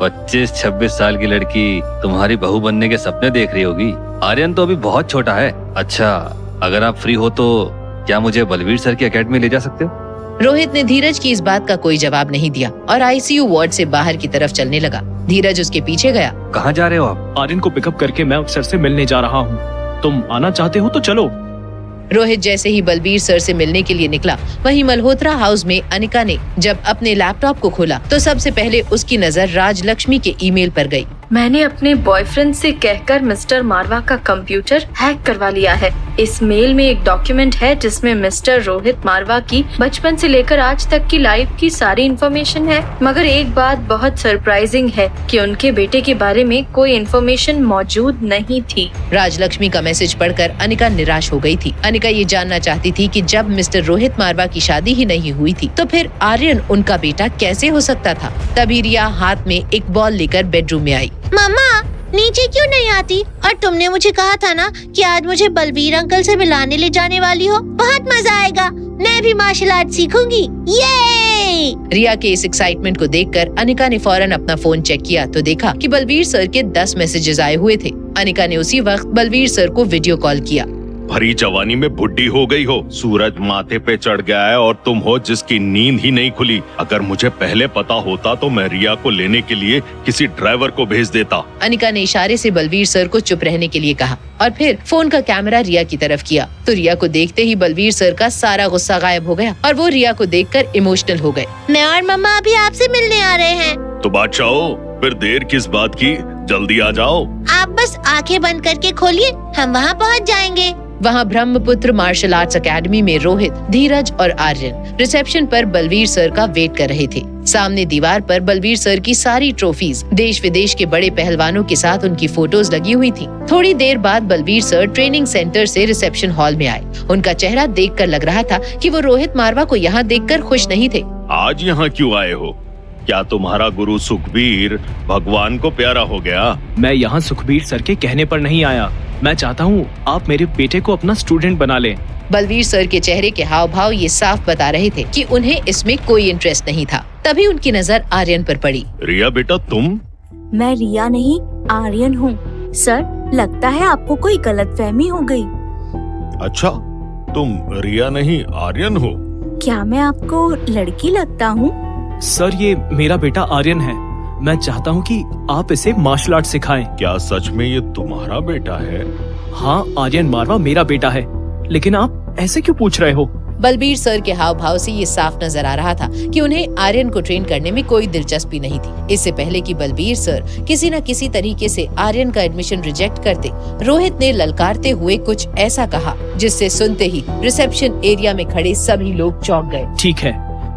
25-26 साल की लड़की तुम्हारी बहू बनने के सपने देख रही होगी। आर्यन तो अभी बहुत छोटा है। अच्छा, अगर आप फ्री हो तो क्या मुझे बलवीर सर की एकेडमी ले जा सकते हो? रोहित ने धीरज की इस बात का कोई जवाब नहीं दिया और आईसीयू वार्ड से बाहर की तरफ चलने लगा। धीरज उसके पीछे गया। कहाँ जा रहे हो आप? आर्यन को पिकअप करके मैं सर से मिलने जा रहा हूँ। तुम आना चाहते हो तो चलो। रोहित जैसे ही बलबीर सर से मिलने के लिए निकला, वहीं मल्होत्रा हाउस में अनिका ने जब अपने लैपटॉप को खोला तो सबसे पहले उसकी नजर राजलक्ष्मी के ईमेल पर गई। मैंने अपने बॉयफ्रेंड से कहकर मिस्टर मारवा का कंप्यूटर हैक करवा लिया है। इस मेल में एक डॉक्यूमेंट है जिसमें मिस्टर रोहित मारवा की बचपन से लेकर आज तक की लाइफ की सारी इन्फॉर्मेशन है। मगर एक बात बहुत सरप्राइजिंग है कि उनके बेटे के बारे में कोई इन्फॉर्मेशन मौजूद नहीं थी। राजलक्ष्मी का मैसेज पढ़कर अनिका निराश हो गई थी। अनिका ये जानना चाहती थी कि जब मिस्टर रोहित मारवा की शादी ही नहीं हुई थी तो फिर आर्यन उनका बेटा कैसे हो सकता था। तभी रिया हाथ में एक बॉल लेकर बेडरूम में आई। मम्मा, नीचे क्यों नहीं आती? और तुमने मुझे कहा था ना कि आज मुझे बलवीर अंकल से मिलाने ले जाने वाली हो। बहुत मजा आएगा, मैं भी मार्शल आर्ट सीखूंगी। ये रिया के इस एक्साइटमेंट को देखकर अनिका ने फौरन अपना फोन चेक किया तो देखा कि बलवीर सर के 10 मैसेजेस आए हुए थे। अनिका ने उसी वक्त बलवीर सर को वीडियो कॉल किया। भरी जवानी में बुढ़ी हो गई हो, सूरज माथे पे चढ़ गया है और तुम हो जिसकी नींद ही नहीं खुली। अगर मुझे पहले पता होता तो मैं रिया को लेने के लिए किसी ड्राइवर को भेज देता। अनिका ने इशारे से बलवीर सर को चुप रहने के लिए कहा और फिर फोन का कैमरा रिया की तरफ किया तो रिया को देखते ही बलवीर सर का सारा गुस्सा गायब हो गया और वो रिया को देखकर इमोशनल हो गए। मैं और मम्मा अभी आपसे मिलने आ रहे हैं। तो बादशाह, फिर देर किस बात की, जल्दी आ जाओ। आप बस आंखें बंद करके खोलिए, हम वहाँ पहुँच जाएंगे। वहाँ ब्रह्मपुत्र मार्शल आर्ट्स एकेडमी में रोहित, धीरज और आर्यन रिसेप्शन पर बलवीर सर का वेट कर रहे थे। सामने दीवार पर बलवीर सर की सारी ट्रॉफीज, देश विदेश के बड़े पहलवानों के साथ उनकी फोटोज लगी हुई थी। थोड़ी देर बाद बलवीर सर ट्रेनिंग सेंटर से रिसेप्शन हॉल में आए। उनका चेहरा देखकर लग रहा था कि वो रोहित मारवा को यहाँ देखकर खुश नहीं थे। आज यहाँ क्यों आए हो? क्या तुम्हारा गुरु सुखबीर भगवान को प्यारा हो गया? मैं यहाँ सुखबीर सर के कहने पर नहीं आया। मैं चाहता हूँ आप मेरे बेटे को अपना स्टूडेंट बना लें। बलवीर सर के चेहरे के हाव भाव ये साफ बता रहे थे कि उन्हें इसमें कोई इंटरेस्ट नहीं था। तभी उनकी नजर आर्यन पर पड़ी। रिया बेटा, तुम? मैं रिया नहीं, आर्यन हूँ। सर, लगता है आपको कोई गलतफहमी हो गई। अच्छा, तुम रिया नहीं आर्यन हो? क्या मैं आपको लड़की लगता हूँ? सर, ये मेरा बेटा आर्यन है। मैं चाहता हूँ कि आप इसे मार्शल आर्ट सिखाएं। क्या सच में ये तुम्हारा बेटा है? हाँ, आर्यन मारवा मेरा बेटा है, लेकिन आप ऐसे क्यों पूछ रहे हो? बलबीर सर के हाव भाव से ये साफ नजर आ रहा था कि उन्हें आर्यन को ट्रेन करने में कोई दिलचस्पी नहीं थी। इससे पहले कि बलबीर सर किसी न किसी तरीके से आर्यन का एडमिशन रिजेक्ट करते, रोहित ने ललकारते हुए कुछ ऐसा कहा जिससे सुनते ही रिसेप्शन एरिया में खड़े सभी लोग चौंक गए। ठीक है,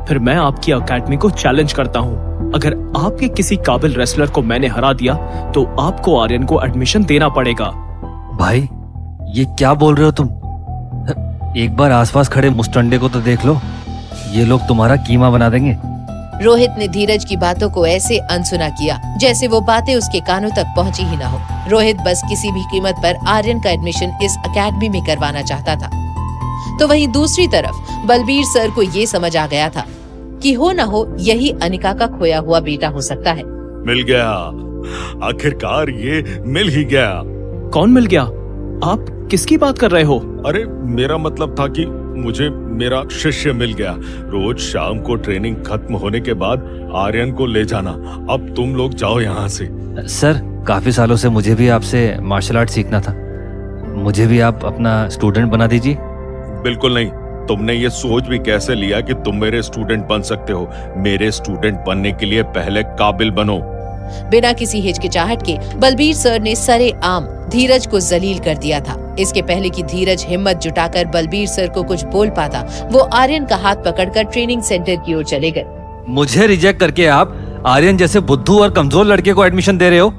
फिर मैं आपकी अकेडमी को चैलेंज करता हूँ। अगर आपके किसी काबिल रेसलर को मैंने हरा दिया तो आपको आर्यन को एडमिशन देना पड़ेगा। भाई, ये क्या बोल रहे हो तुम? एक बार आसपास खड़े मुस्टंडे को तो देख लो, ये लोग तुम्हारा कीमा बना देंगे। रोहित ने धीरज की बातों को ऐसे अनसुना किया जैसे वो बातें उसके कानों तक पहुंची ही ना हो। रोहित बस किसी भी कीमत पर आर्यन का एडमिशन इस अकेडमी में करवाना चाहता था। तो वहीं दूसरी तरफ बलबीर सर को ये समझ आ गया था कि हो न हो यही अनिका का खोया हुआ बेटा हो सकता है। मिल गया, आखिरकार ये मिल ही गया। कौन मिल गया? आप किसकी बात कर रहे हो? अरे मेरा मतलब था कि मुझे मेरा शिष्य मिल गया। रोज शाम को ट्रेनिंग खत्म होने के बाद आर्यन को ले जाना। अब तुम लोग जाओ यहाँ से। सर, काफी सालों से मुझे भी आपसे मार्शल आर्ट सीखना था। मुझे भी आप अपना स्टूडेंट बना दीजिए। बिल्कुल नहीं। तुमने ये सोच भी कैसे लिया कि तुम मेरे स्टूडेंट बन सकते हो? मेरे स्टूडेंट बनने के लिए पहले काबिल बनो। बिना किसी हिचकिचाहट के बलबीर सर ने सरे आम धीरज को जलील कर दिया था। इसके पहले कि धीरज हिम्मत जुटाकर बलबीर सर को कुछ बोल पाता, वो आर्यन का हाथ पकड़कर ट्रेनिंग सेंटर की ओर चले गए। मुझे रिजेक्ट करके आप आर्यन जैसे बुद्धू और कमजोर लड़के को एडमिशन दे रहे हो?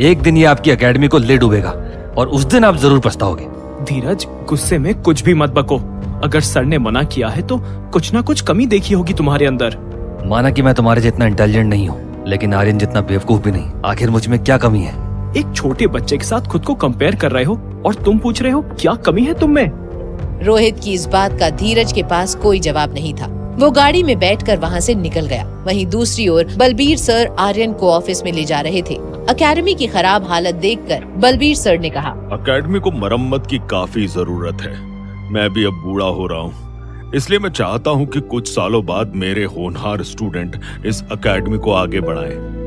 एक दिन ये आपकी एकेडमी को ले डूबेगा और उस दिन आप जरूर पछताओगे। धीरज, गुस्से में कुछ भी मत बको। अगर सर ने मना किया है तो कुछ ना कुछ कमी देखी होगी तुम्हारे अंदर। माना कि मैं तुम्हारे जितना इंटेलिजेंट नहीं हूँ, लेकिन आर्यन जितना बेवकूफ भी नहीं। आखिर मुझ में क्या कमी है? एक छोटे बच्चे के साथ खुद को कंपेयर कर रहे हो और तुम पूछ रहे हो क्या कमी है तुम में? रोहित की इस बात का धीरज के पास कोई जवाब नहीं था। वो गाड़ी में बैठकर वहाँ से निकल गया। वहीं दूसरी ओर बलबीर सर आर्यन को ऑफिस में ले जा रहे थे। अकेडमी की खराब हालत देखकर बलबीर सर ने कहा, अकेडमी को मरम्मत की काफी जरूरत है। मैं भी अब बूढ़ा हो रहा हूँ, इसलिए मैं चाहता हूँ कि कुछ सालों बाद मेरे होनहार स्टूडेंट इस अकेडमी को आगे बढ़ाएं।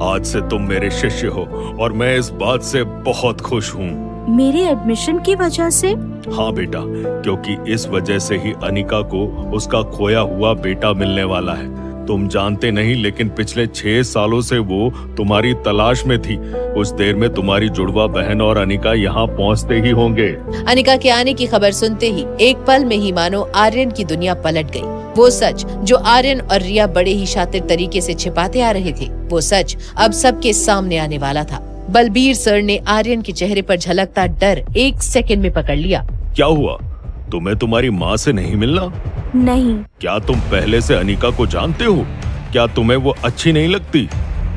आज से तुम मेरे शिष्य हो और मैं इस बात से बहुत खुश हूँ। मेरे एडमिशन की वजह से? हाँ बेटा, क्योंकि इस वजह से ही अनिका को उसका खोया हुआ बेटा मिलने वाला है। तुम जानते नहीं, लेकिन पिछले 6 सालों से वो तुम्हारी तलाश में थी। कुछ देर में तुम्हारी जुड़वा बहन और अनिका यहाँ पहुँचते ही होंगे। अनिका के आने की खबर सुनते ही एक पल में ही मानो आर्यन की दुनिया पलट गई। वो सच जो आर्यन और रिया बड़े ही शातिर तरीके से छिपाते आ रहे थे, वो सच अब सबके सामने आने वाला था। बलबीर सर ने आर्यन के चेहरे पर झलकता डर 1 सेकंड में पकड़ लिया। क्या हुआ? तुम्हें तुम्हारी माँ से नहीं मिलना? नहीं। क्या तुम पहले से अनिका को जानते हो? क्या तुम्हें वो अच्छी नहीं लगती?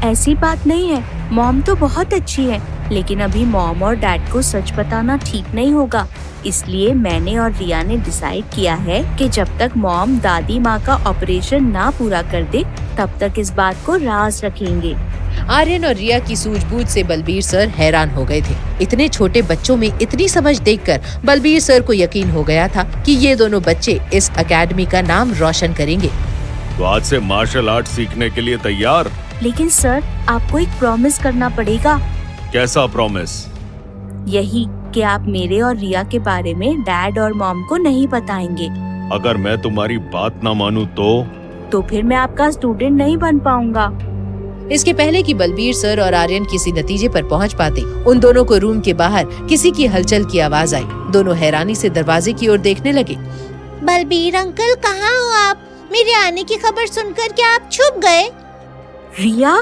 ऐसी बात नहीं है, मॉम तो बहुत अच्छी है, लेकिन अभी मॉम और डैड को सच बताना ठीक नहीं होगा। इसलिए मैंने और रिया ने डिसाइड किया है कि जब तक मॉम दादी माँ का ऑपरेशन ना पूरा कर दे, तब तक इस बात को राज रखेंगे। आर्यन और रिया की सूझबूझ से बलबीर सर हैरान हो गए थे। इतने छोटे बच्चों में इतनी समझ देखकर बलबीर सर को यकीन हो गया था कि ये दोनों बच्चे इस अकेडमी का नाम रोशन करेंगे। तो आज से मार्शल आर्ट सीखने के लिए तैयार? लेकिन सर, आपको एक प्रॉमिस करना पड़ेगा। कैसा प्रॉमिस? यही कि आप मेरे और रिया के बारे में डैड और मॉम को नहीं बताएंगे। अगर मैं तुम्हारी बात ना मानूं तो फिर मैं आपका स्टूडेंट नहीं बन पाऊंगा। इसके पहले कि बलबीर सर और आर्यन किसी नतीजे पर पहुंच पाते, उन दोनों को रूम के बाहर किसी की हलचल की आवाज आई। दोनों हैरानी से दरवाजे की ओर देखने लगे। बलबीर अंकल, कहाँ हो आप? मेरे आने की खबर सुनकर क्या आप छुप गए? रिया?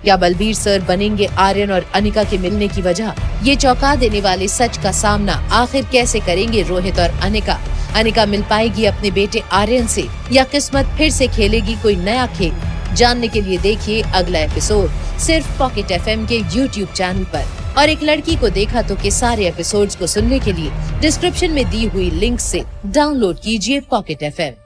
क्या बलबीर सर बनेंगे आर्यन और अनिका के मिलने की वजह? ये चौंका देने वाले सच का सामना आखिर कैसे करेंगे रोहित और अनिका? अनिका मिल पाएगी अपने बेटे आर्यन से या किस्मत फिर से खेलेगी कोई नया खेल? जानने के लिए देखिए अगला एपिसोड सिर्फ पॉकेट FM के YouTube चैनल पर। और एक लड़की को देखा तो के सारे एपिसोड्स को सुनने के लिए डिस्क्रिप्शन में दी हुई लिंक से डाउनलोड कीजिए पॉकेट FM।